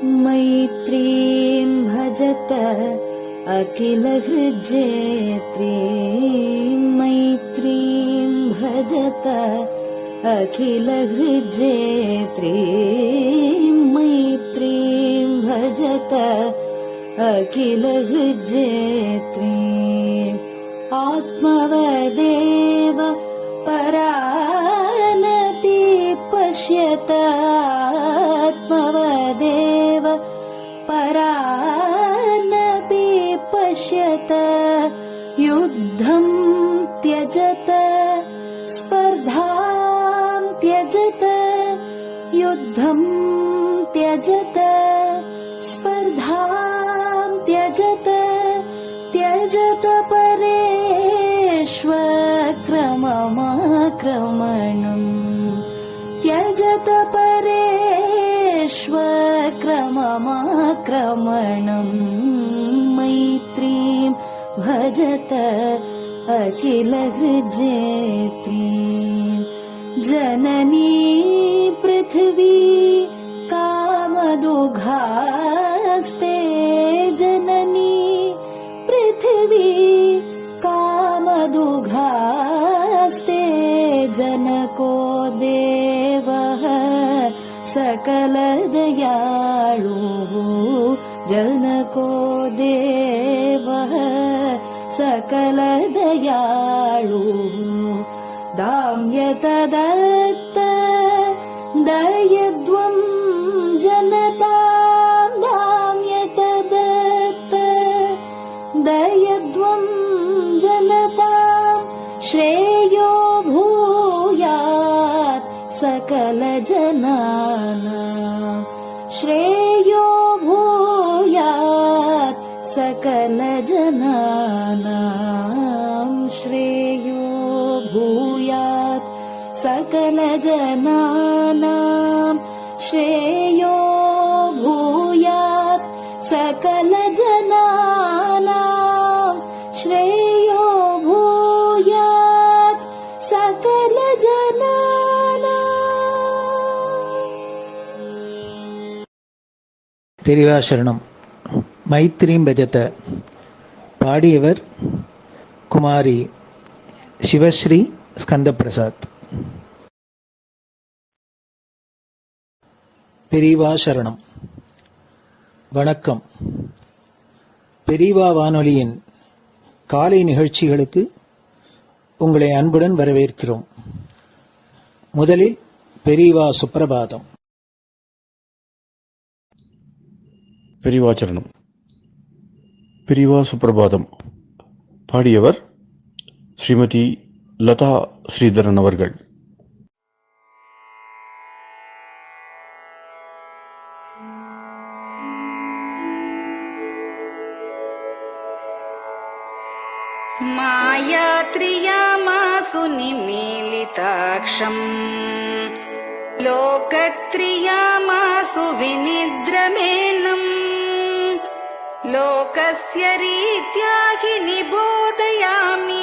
मैत्रीं भजत अखिलहृज्जेत्रीं, मैत्रीं भजत अखिलहृज्जेत्रीं, मैत्रीं भजत अखिलहृज्जेत्रीम्। आत्मवदेव परानपि पश्यत, आत्मवदेव परानपि पश्यत। युद्धं त्यजत स्पर्धां त्यजत, युद्धं त्यजत स्पर्धां त्यजत। त्यजत परेष्वक्रममाक्रमणम्, त्यजत परेष्वक्रममाक्रमणम्। मैत्रीं भजत अखिलहृज्जेत्रीं। जननी पृथिवी कामदुघास्ते, जननी पृथिवी कामदुघास्ते। जनको देवः सकलदयाळुः, जनको देवः सकलदयाळुः। दाम्यत दत्त दयध्वं जनतां, दाम्यत दत्त दयध्वं जनतां। श्रेयो भूयात् सकलजनानां, श्रेयो भूयात् सकलजनानां, श्रेयो भूयात् सकलजनानां, श्रेयो भूयात् सकलजनानां, श्रेयो भूयात् सकलजनानां। பெரியவாசரணம். மைத்ரீம் பஜத. பாடியவர் குமாரி சிவஸ்ரீ ஸ்கந்தபிரசாத். பெரியவாசரணம். வணக்கம். பெரியவா வானொலியின் காலை நிகழ்ச்சிகளுக்கு உங்களை அன்புடன் வரவேற்கிறோம். முதலில் பெரியவா சுப்பிரபாதம். பெரியவாச்சரணம். பெரியவா சுப்பிரபாதம். பாடியவர் ஸ்ரீமதி லதா ஸ்ரீதரன் அவர்கள். मायात्रियामासु निमीलिताक्षम्, लोकत्रियामासु विनिद्रमेनम्। लोकस्य रीत्या हि निबोधयामि,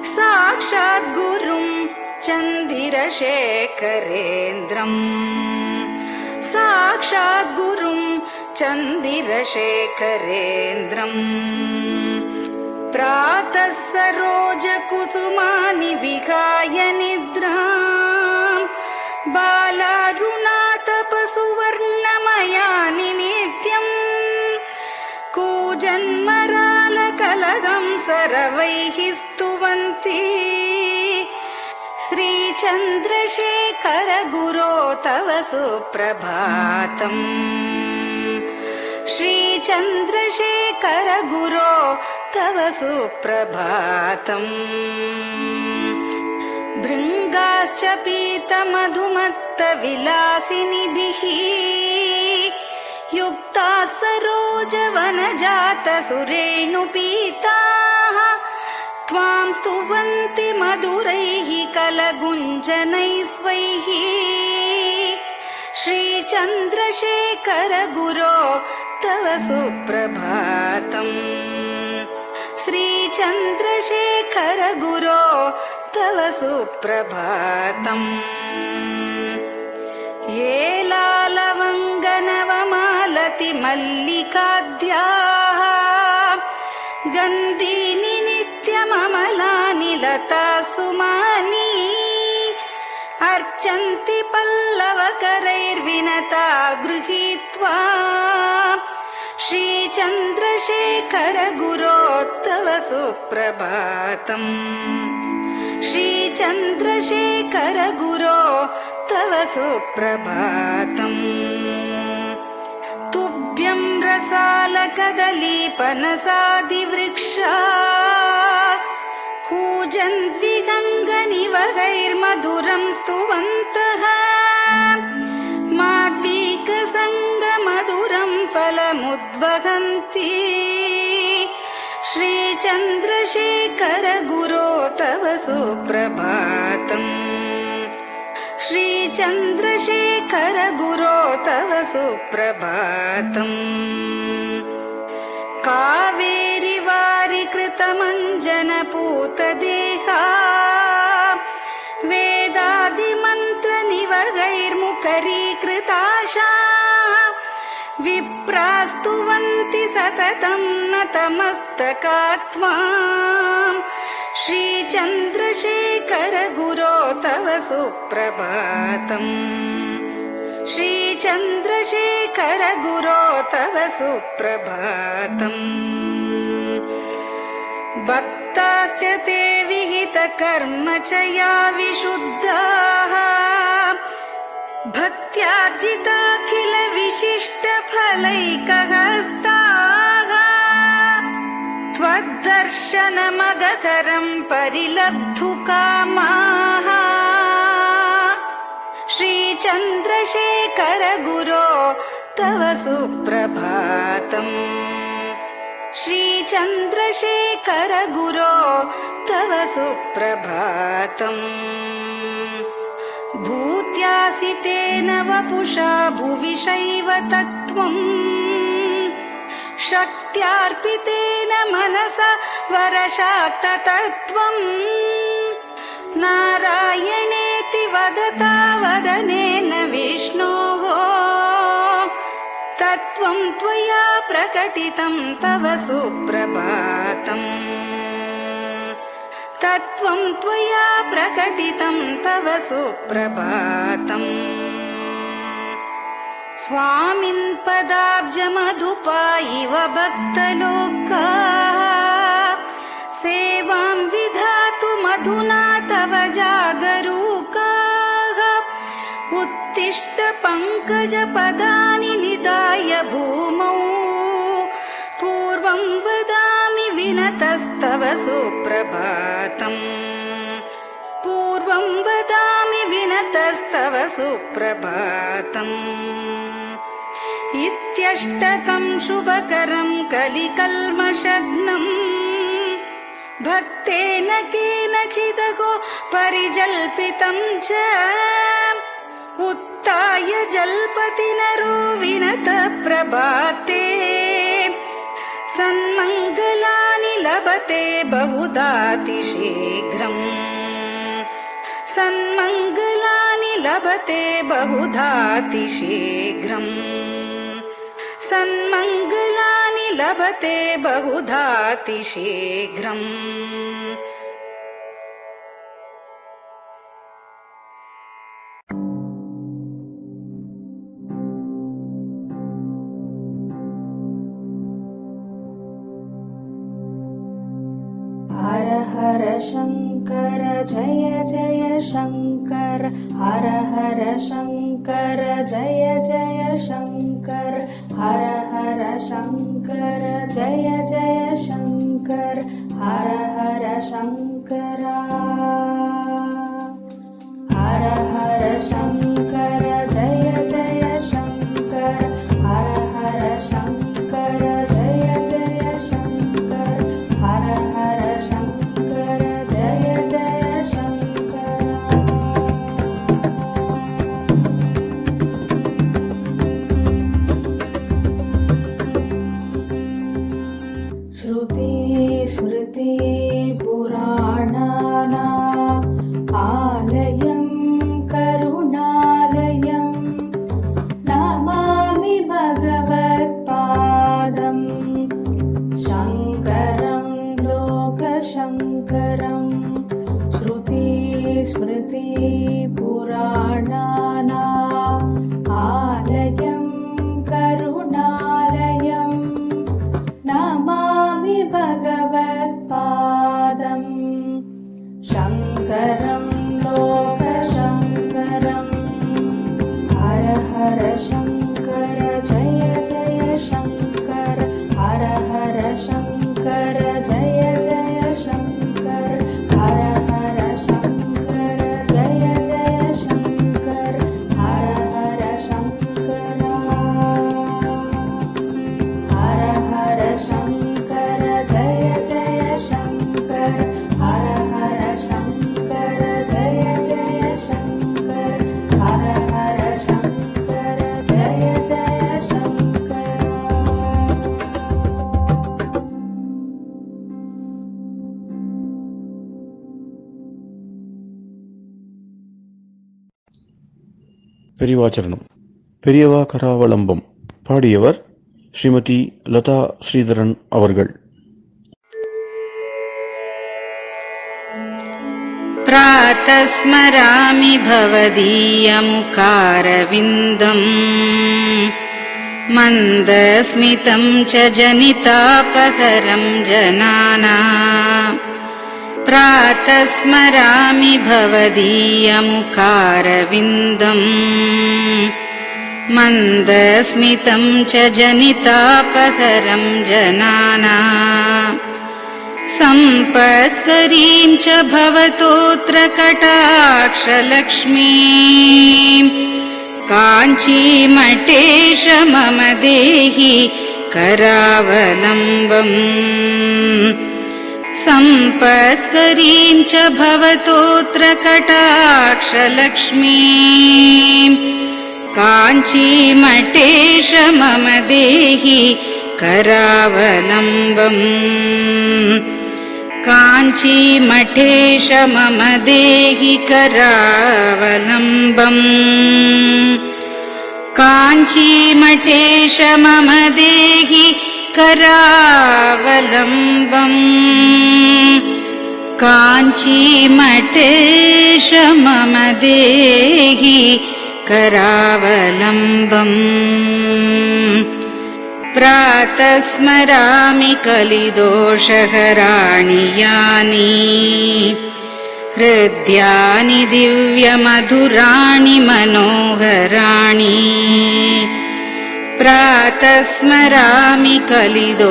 साक्षात् गुरुं चन्दिरशेखरेन्द्रम्, साक्षात् गुरुं चन्दिरशेखरेन्द्रम्। प्रातः सरोजकुसुमानि विहाय निद्राम्, बालारुणातपसुवर्णमयानि नित्यम्। कूजन्मरालकलहं सरवैः स्तुवन्ति, श्रीचन्द्रशेखर गुरो तव सुप्रभातम्, श्रीचन्द्रशेखर गुरो तव सुप्रभातम्। भृङ्गाश्च पीतमधुमत्तविलासिनिभिः युक्ताः सरोजवनजातसुरेणुपीताः, त्वां स्तुवन्ति मधुरैः कलगुञ्जनैः स्वैः। श्रीचन्द्रशेखर गुरो तव सुप्रभातम्, श्रीचन्द्रशेखर गुरो तव सुप्रभातम् ये लालवङ्गनवमालति मल्लिकाद्याः गन्धीनि नित्यममलानि लता सुमानि अर्चन्ति पल्लवकरैर्विनता गृहीत्वा श्रीचन्द्रशेखर गुरो तव सुप्रभातम् श्रीचन्द्रशेखर गुरो तव सुप्रभातम् तुभ्यं रसालकदलीपनसादिवृक्षा कूजन्द्विगङ्गनिवगैर्मधुरं स्तुवन्तः माद्वीकसङ्गमधुरं फलमुद्वहन्ति श्रीचन्द्रशेखर गुरो तव सुप्रभातम् श्रीचन्द्रशेखर गुरो तव सुप्रभातम् कावेरि वारिकृतमञ्जनपूतदेहा वेदादिमन्त्रनिवगैर्मुखरीकृताशा विप्रास्तुवन्ति सततं नतमस्तकात्माम् श्रीचन्द्रशेखर गुरो तव सुप्रभातम् श्रीचन्द्रशेखर गुरो तव सुप्रभातम् भक्ताश्च ते विहितकर्मचया विशुद्धाः भक्त्यार्जिताखिल विशिष्टफलैकहस्ताः त्वद्दर्शनमगकरं परिलब्धुकामाः श्रीचन्द्रशेखर गुरो तव सुप्रभातम् श्रीचन्द्रशेखर गुरो तव सुप्रभातम् भूत्यासितेन वपुषा भुविशैव तत्त्वम् शक्त्यार्पितेन मनसा वरशाक्ततत्त्वम् नारायणेति वदता वदनेन विष्णोः तत्त्वं त्वया प्रकटितं तव सुप्रभातम् तत्त्वं त्वया प्रकटितं तव सुप्रभातम् स्वामिन् पदाब्जमधुपा इव भक्तलोकाः सेवां विधातुमधुना तव जागरूकाः उत्तिष्ठ पङ्कजपदानि निधाय भूमौ पूर्वं वदामि विनतस्तव सुप्रभातम् पूर्वं वदामि विनतस्तव सुप्रभातम् इत्यष्टकं शुभकरं कलिकल्मषघ्नम् भक्तेन केनचिदहो परिजल्पितं च उत्थाय जल्पति नरो विनत प्रभाते सन्मङ्गलानि लभते बहुधातिशीघ्रम् सन्मङ्गलानि लभते बहुधातिशीघ्रम् सन्मङ्गलानि लभते बहुधातिशीघ्रम् हर हर शङ्कर जय जय शङ्कर हर हर शङ्कर जय जय शङ्कर हर हर शङ्कर जय जय शङ्कर हर हर शङ्कर हर हर शङ्कर जय जय शङ्कर हर हर शङ्कर जय जय शङ्कर हर हर शङ्कर जय जय शङ्कर श्रुति स्मृति पुराणानाम् स्मृतिपुराणानाम् आलयं करुणालयं नमामि भगवत्पादम् शङ्करं लोकशङ्करम् हर हर शङ्कर जय जय शङ्कर हर हर शङ्कर जय जय शङ्कर हर हर शङ्कर जय जय शङ्कर हर हर शङ्कर हर हर शङ्कर जय जय शङ्कर हर हर शङ्कर जय जय शङ्कर हर हर शङ्कर जय जय शङ्कर பெரியவாச்சரணம். பெரியவா கராவலம்பம். பாடியவர் ஸ்ரீமதி லதா ஸ்ரீதரன் அவர்கள். प्रातः स्मरामि भवदीयमुखारविन्दम् मन्दस्मितं च जनितापहरं जनानाम् प्रातः स्मरामि भवदीयमुखारविन्दम् मन्दस्मितं च जनितापहरं जनानाम् सम्पत्करीं च भवतोऽत्र कटाक्षलक्ष्मीं काञ्चीमठेश मम देहि करावलम्बम् सम्पत्करीं च भवतोऽत्र कटाक्षलक्ष्मीं काञ्चीमठेश मम देहि करावलम्बम् काञ्चीमठेश मम देहि करावलम्बम् काञ्चीमठेश मम देहि करावलम्बम् काञ्चीमठेश मम देहि करावलम्बम् प्रातः स्मरामि कलिदोषहराणि यानि हृद्यानि दिव्यमधुराणि मनोहराणि प्रातः स्मरामि कलिदोषहराणि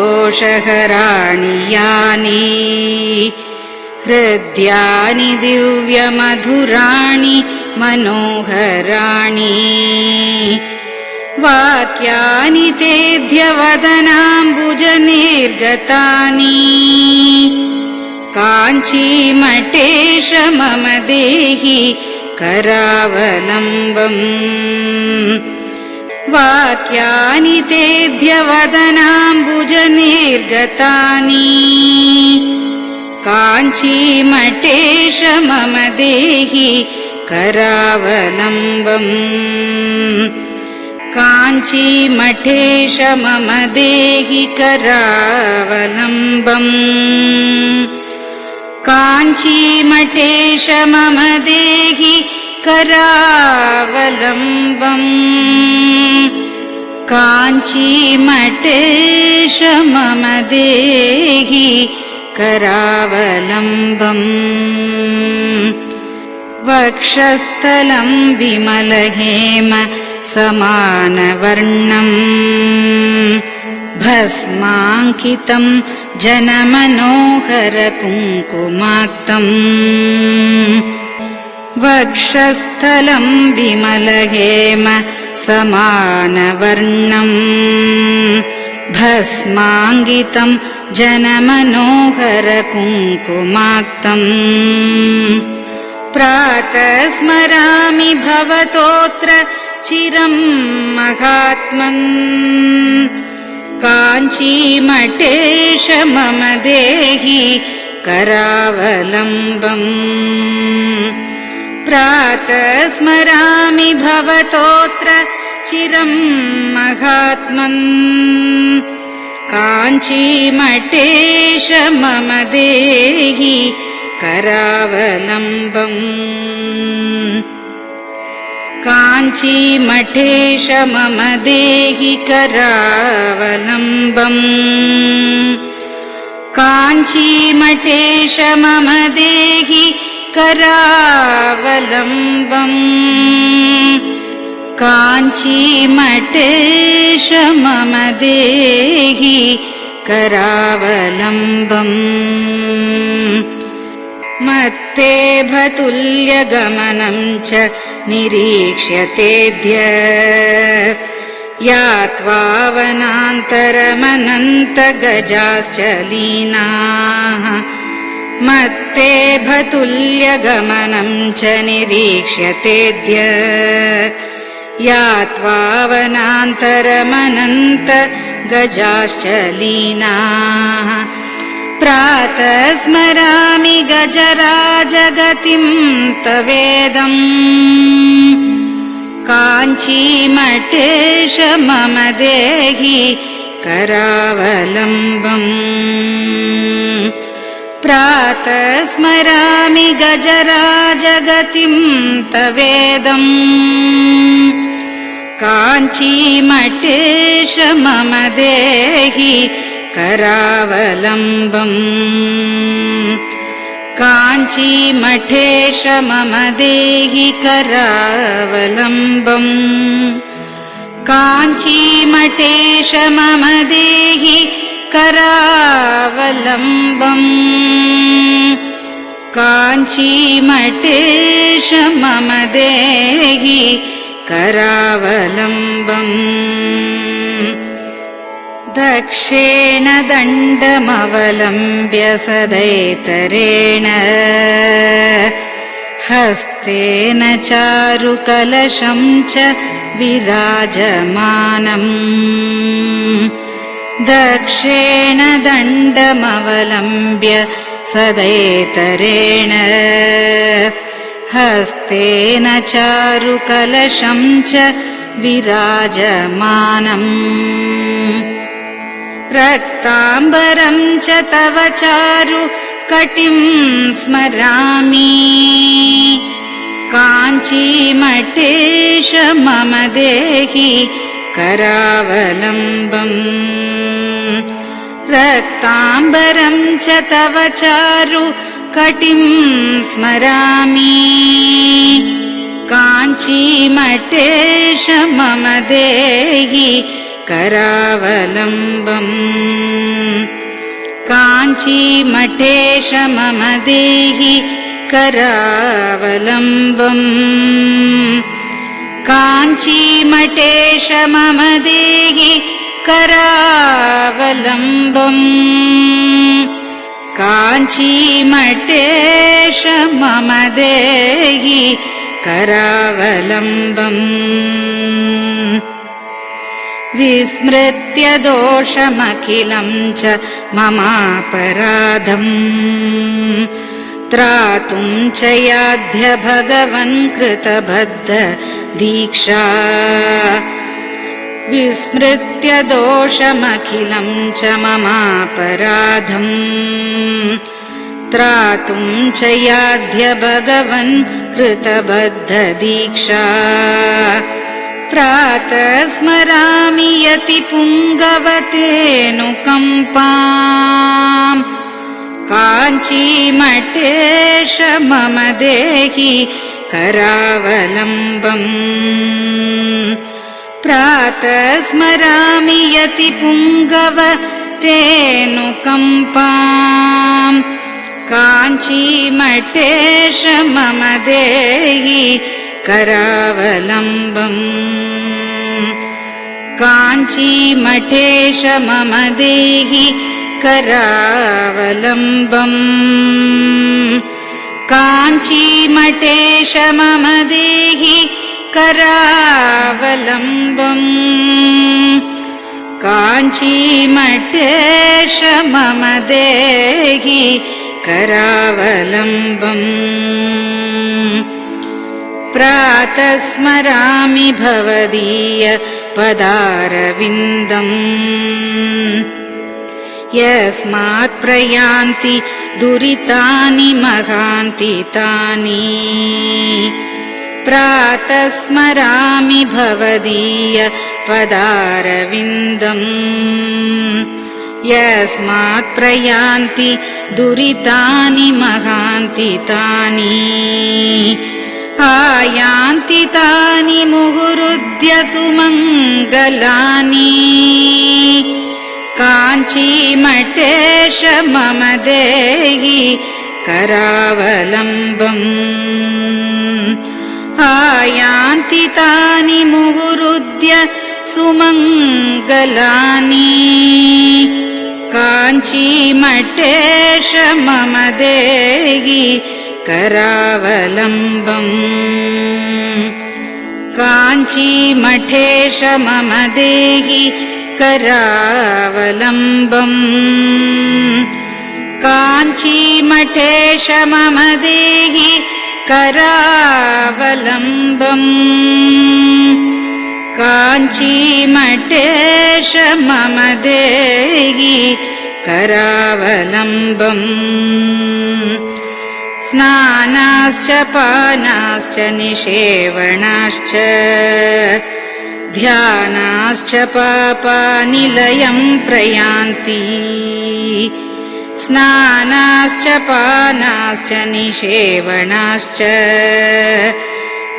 यानि हृद्यानि दिव्यमधुराणि मनोहराणि वाक्यानि तेऽध्यवदनाम्बुजनिर्गतानि काञ्चीमठेश मम देहि करावलम्बम् वाक्यानि तेऽध्यवदनाम्बुजनिर्गतानि काञ्चीमठेश मम देहि करावलम्बम् काञ्चीमठेश मम देहि करावलम्बम् काञ्चीमठेश मम देहि करावलम्बम् काञ्चीमठेश मम देहि करावलम्बम् वक्षस्थलं विमलहेम समानवर्णम् भस्माङ्कितं जनमनोहर कुङ्कुमाक्तम् वक्षस्थलं विमलहेम समानवर्णम् भस्माङ्कितं जनमनोहर कुङ्कुमाक्तम् प्रातः स्मरामि भवतोऽत्र चिरं महात्मन् काञ्चीमठेश मम देहि करावलम्बम् प्रातः स्मरामि भवतोऽत्र चिरं महात्मन् काञ्चीमठेश मम देहि करावलम्बम् काञ्चीमठेश मम देहि करावलम्बम् काञ्चीमठेश मम देहि करावलम्बम् काञ्चीमठेश मम देहि करावलम्बम् मत्तेभतुल्यगमनं च निरीक्ष्यतेऽद्य यात्वा वनान्तरमनन्तगजाश्च लीनाः मत्तेभतुल्यगमनं च निरीक्ष्यतेऽद्य यात्वा वनान्तरमनन्तगजाश्च लीनाः प्रातः स्मरामि गजराजगतिं तवेदम् काञ्चीमठेश मम देहि करावलम्बम् प्रातः स्मरामि गजराजगतिं तवेदम् काञ्चीमठेश मम देहि करावलम्बम् काञ्चीमठेश मम देहि करावलम्बम् काञ्चीमठेश मम देहि करावलम्बम् काञ्चीमठेश मम देहि करावलम्बम् दक्षेण दण्डमवलम्ब्य सदैतरेण हस्तेन चारुकलशं च विराजमानम् दक्षेण दण्डमवलम्ब्य सदैतरेण हस्तेन चारुकलशं च विराजमानम् रक्ताम्बरं च तव चारु कटिं स्मरामि काञ्चीमठेश मम देहि करावलम्बम् रक्ताम्बरं च तव चारु कटिं स्मरामि काञ्चीमठेश मम देहि करावलम्बम् काञ्चीमठेश मम देहि करावलम्बम् काञ्चीमठेश मम देहि करावलम्बम् काञ्चीमठेश मम देहि करावलम्बम् विस्मृत्य दोषमखिलं च ममापराधम् त्रातुं च याध्य भगवन् कृतबद्ध दीक्षा विस्मृत्य दोषमखिलं च ममापराधम् त्रातुं च याध्य भगवन् कृतबद्ध दीक्षा प्रातः स्मरामि यतिपुङ्गवतेऽनुकम्पाम् काञ्चीमठेश मम देहि करावलम्बम् प्रातः स्मरामि यतिपुङ्गवतेऽनुकम्पाम् काञ्चीमठेश मम देहि करावलम्बम् काञ्चीमठेश मम देहि करावलम्बम् काञ्चीमठेश मम देहि करावलम्बम् काञ्चीमठेश मम देहि करावलम्बम् प्रातः स्मरामि भवदीय पदारविन्दम् यस्मात् प्रयान्ति दुरितानि महान्ति तानि प्रातः स्मरामि भवदीय पदारविन्दम् यस्मात् प्रयान्ति दुरितानि महान्ति तानि आयान्ति तानि मुहुरुद्य सुमङ्गलानि काञ्चीमठेश मम देहि करावलम्बम् आयान्ति तानि मुहुरुद्य सुमङ्गलानि काञ्चीमठेश मम देहि करावलम्बम् काञ्चीमठेश मम देहि करावलम्बम् काञ्चीमठेश मम देहि करावलम्बम् काञ्चीमठेश मम देहि करावलम्बम् स्नानाश्च पानाश्च निषेवणाश्च ध्यानाश्च पापानिलयं प्रयान्ति स्नानाश्च पानाश्च निषेवणाश्च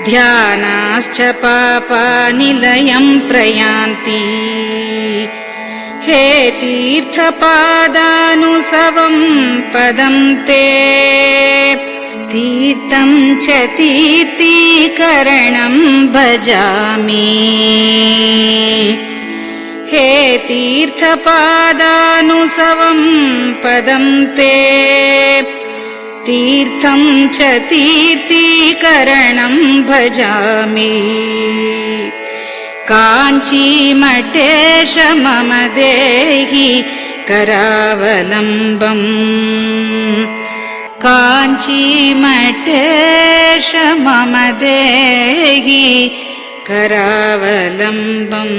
ध्यानाश्च पापानिलयं प्रयान्ति हे तीर्थपादानुसवं पदं ते तीर्थं च तीर्थीकरणं भजामि हे तीर्थपादानुसवं पदं ते तीर्थं च तीर्थीकरणं भजामि काञ्चीमठेश मम देहि करावलम्बम् काञ्चीमठेश मम देहि करावलम्बम्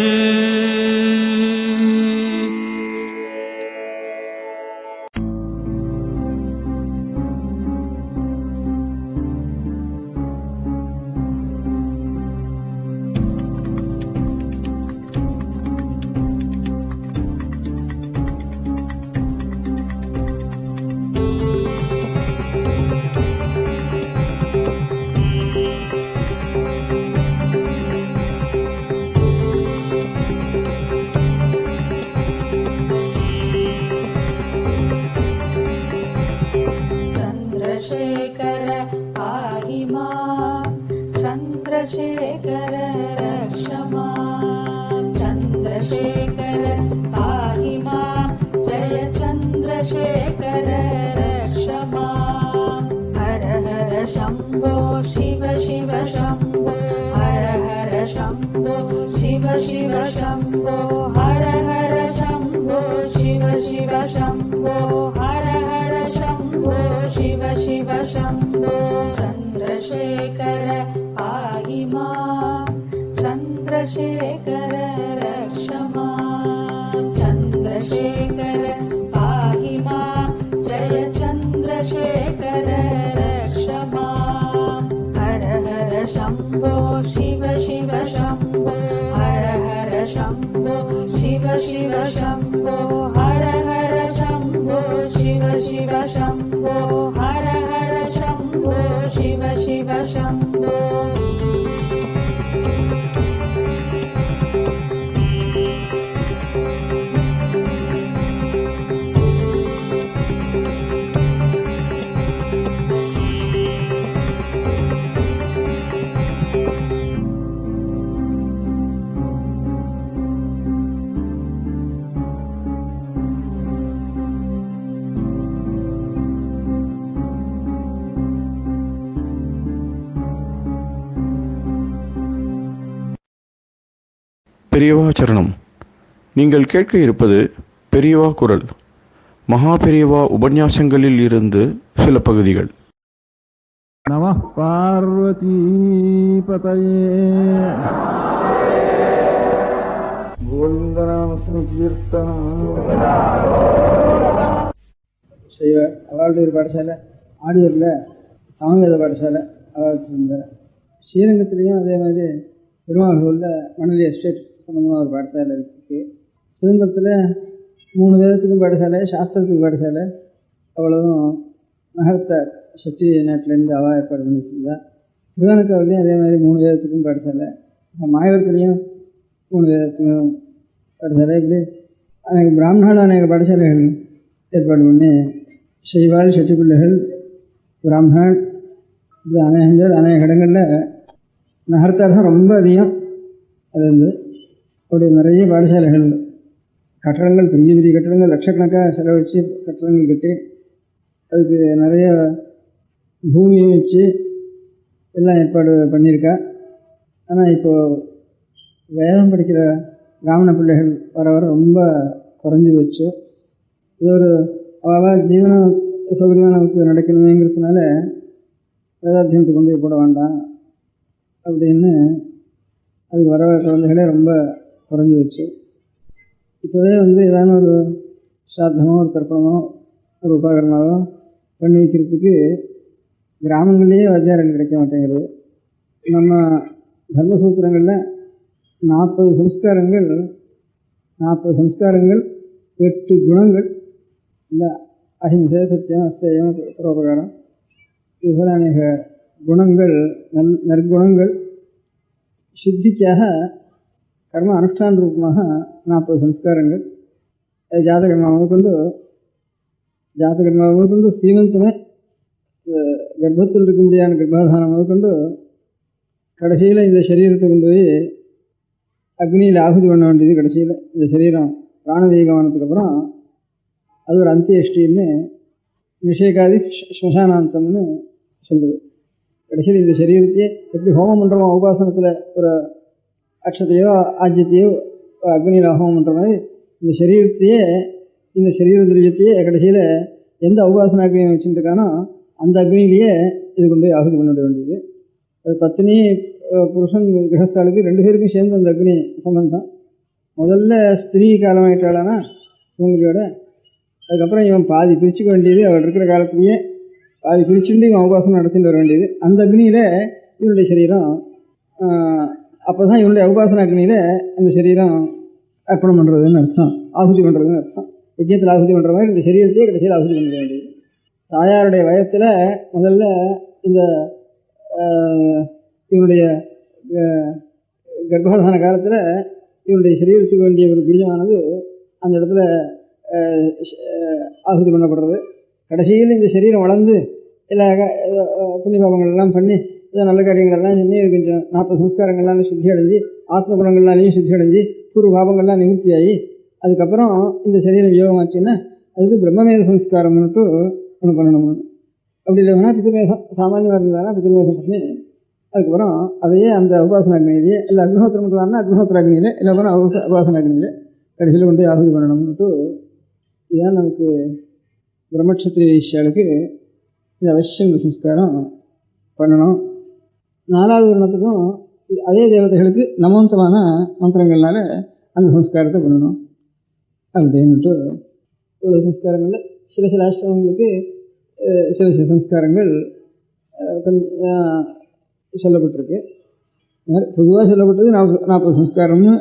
चन्द्रशेखर रक्ष मां चन्द्रशेखर पाहि मां जय चन्द्रशेखर रक्ष मां हर हर शम्भो शिव शिव शम्भो हर हर शम्भो शिव शिव शम्भो हर हर शम्भो शिव शिव शम्भो हर हर शम्भो शिव शिव शम्भो चन्द्रशेखर पाहि मां चन्द्रशेखर रक्ष मां चन्द्रशेखर पाहि मां जय चन्द्रशेखर रक्ष मां हर हर शम्भो शिव शिव शम्भो हर हर शम्भो शिव शिव शम्भो हर हर शम्भो शिव शिव शम्भो हर हर शम्भो शिव शिव शम्भो பெரியவா சரணம். நீங்கள் கேட்க இருப்பது பெரியவா குரல். மகா பெரியவா உபன்யாசங்களில் இருந்து சில பகுதிகள். நமः பார்வதி பதயே. அவளுடைய ஒரு பாடசாலை ஆடியூரில் சமவேத பாடசாலை அவருக்கு ஸ்ரீரங்கத்துலேயும் அதே மாதிரி பெருமாள் கோவிலில் மணலி எஸ்டேட் சம்மந்தமாக ஒரு பாடசாலை இருக்குது. சிதம்பரத்தில் 3 வேதத்துக்கும் பாடசாலை, சாஸ்திரத்துக்கு பாடசாலை, அவ்வளோதும் நகரத்தார் சக்தி நாட்டிலேருந்து அவா ஏற்பாடு பண்ணி வச்சுருந்தா. திருவானக்காவிலையும் அதே மாதிரி 3 வேதத்துக்கும் பாடசாலை, மாயவரத்துலேயும் 3 வேதத்துக்கும் பாடசாலை, இப்படி அநேக பிராமணர்கள் அநேக பாடசாலைகள் ஏற்பாடு பண்ணி செய்வாள் செட்டி பிள்ளைகள் பிராமணன் இது அநேகம் பேர் அநேக இடங்களில் நகரத்தார் தான் ரொம்ப அதிகம். அது வந்து அப்படி நிறைய பாடசாலைகள், கட்டடங்கள், பெரிய பெரிய கட்டடங்கள், லட்சக்கணக்காக செலவழித்து கட்டடங்கள் கட்டி அதுக்கு நிறைய பூமியை வச்சு எல்லாம் ஏற்பாடு பண்ணியிருக்கா. ஆனால் இப்போது வேதம் படிக்கிற பிராமண பிள்ளைகள் வர வர ரொம்ப குறைஞ்சி போச்சு. இது ஒரு அவள் ஜீவன சௌகரியமாக நமக்கு நடக்கணுமேங்கிறதுனால வேதாத்தியனத்துக்கு கொண்டு போய் போட வேண்டாம் அப்படின்னு அதுக்கு வர குழந்தைகளே ரொம்ப குறைஞ்சி வச்சு. இப்போவே வந்து ஏதான ஒரு ஸ்ராத்தமோ ஒரு தர்ப்பணமோ ஒரு உபகரணமோ பண்ணி வைக்கிறதுக்கு கிராமங்கள்லேயே வாத்தியார்கள் கிடைக்க மாட்டேங்கிறது. நம்ம தர்மசூத்திரங்களில் 40 சம்ஸ்காரங்கள் 8 குணங்கள் இல்லை, அஹிம்சை, சத்தியம், அஸ்தேயம், பரோபகாரம், இதுபோல அநேக குணங்கள், நற்குணங்கள் சித்திக்காக கர்ம அனுஷ்டான ரூபமாக 40 சம்ஸ்காரங்கள். ஜாதகர்மாவை கொண்டு சீமந்தமே கர்ப்பத்தில் இருக்க முடியாத கர்ப்பாதானம் முதற்கொண்டு கடைசியில் இந்த சரீரத்தை கொண்டு போய் அக்னியில் ஆகுதி பண்ண வேண்டியது. கடைசியில் இந்த சரீரம் பிராணவீகமானதுக்கப்புறம் அது ஒரு அந்தியஷ்டின்னு நிஷேகாதி ஸ்மசானாந்தம்னு சொல்கிறது. கடைசியில் இந்த சரீரத்தையே எப்படி ஹோமம் பண்ணுறோமோ உபாசனத்தில் ஒரு அக்ஷத்தையோ ஆஜ்யத்தையோ அக்னியில் ஹோமம் பண்ணுற மாதிரி இந்த சரீர திரவியத்தையே கடைசியில் எந்த உபாசன அக்னியை வச்சுருக்கானோ அந்த அக்னியிலேயே இது கொண்டு போய் ஆகுதி பண்ண வேண்டியது. அது பத்தினி புருஷன் கிரகஸ்தாளுக்கு 2 பேருக்கும் சேர்ந்து அந்த அக்னி சம்பந்தம். முதல்ல ஸ்திரீ காலமாயிட்டாளானா சுமங்கலியோட, அதுக்கப்புறம் இவன் பாதி பிரிச்சுக்க வேண்டியது. அவள் இருக்கிற காலத்துலேயே பாதி பிரிச்சுட்டு இவன் உபாசனம் நடத்திட்டு வர வேண்டியது. அந்த அக்னியில் இவனுடைய சரீரம், அப்போ தான் இவனுடைய உபாசன அக்னியில் அந்த சரீரம் அர்ப்பணம் பண்ணுறதுன்னு அர்த்தம், ஆகுதி பண்ணுறதுன்னு அர்த்தம். யஜ்யத்தில் ஆகுதி பண்ணுற மாதிரி இந்த சரீரத்தையே கடைசியில் ஆகுதி பண்ண வேண்டியது. தாயாருடைய வயத்தில் முதல்ல இந்த இவனுடைய கர்ப்பாதான காலத்தில் இவனுடைய சரீரத்துக்கு வேண்டிய ஒரு பீஜமானது அந்த இடத்துல ஆகுதி பண்ணப்படுறது. கடைசியில் இந்த சரீரம் வளர்ந்து எல்லா புண்ணிய பாபங்கள்லாம் பண்ணி ஏதோ நல்ல காரியங்கள்லாம் பண்ணி கொஞ்சம் 40 சம்ஸ்காரங்கள்லாம் சுத்தி அடைஞ்சு ஆத்ம குணங்கள்லாம் சுத்தி அடைஞ்சு பூர்வ பாபங்கள்லாம் நிவர்த்தியாகி அதுக்கப்புறம் இந்த சரீரம் யோகமாச்சுன்னா அதுக்கு பிரம்மமேத சம்ஸ்காரம்னுட்டு ஒன்று பண்ணணும். அப்படி இல்லைன்னா பிதிர்மேதம் சாமானியமாக இருந்தாங்கன்னா பிதிர்மேதம் பண்ணி அதுக்கப்புறம் அதையே அந்த உபாசன அக்னியிலேயே இல்லை அக்னிஹோத்திரம் பண்ணுறாங்கன்னா அக்னிஹோத்திர அக்னியில் இல்லை அப்புறம் உபாசன அக்னியில் கடைசியில் கொண்டு ஆகுதி பண்ணணும்னுட்டு இதுதான் நமக்கு பிரம்மக்ஷத்திரிய வைஷ்யாளுக்கு இது அவசியம் இந்த சம்ஸ்காரம் பண்ணணும். 4வது வருணத்துக்கும் அதே தேவதைகளுக்கு நமோந்தமான மந்திரங்கள்னால அந்த சம்ஸ்காரத்தை பண்ணணும் அப்படின்ட்டு இவ்வளோ சம்ஸ்காரங்களில் சில ஆசிரமங்களுக்கு சில சம்ஸ்காரங்கள் சொல்லப்பட்டிருக்கு. பொதுவாக சொல்லப்பட்டது 40 சம்ஸ்காரம்னு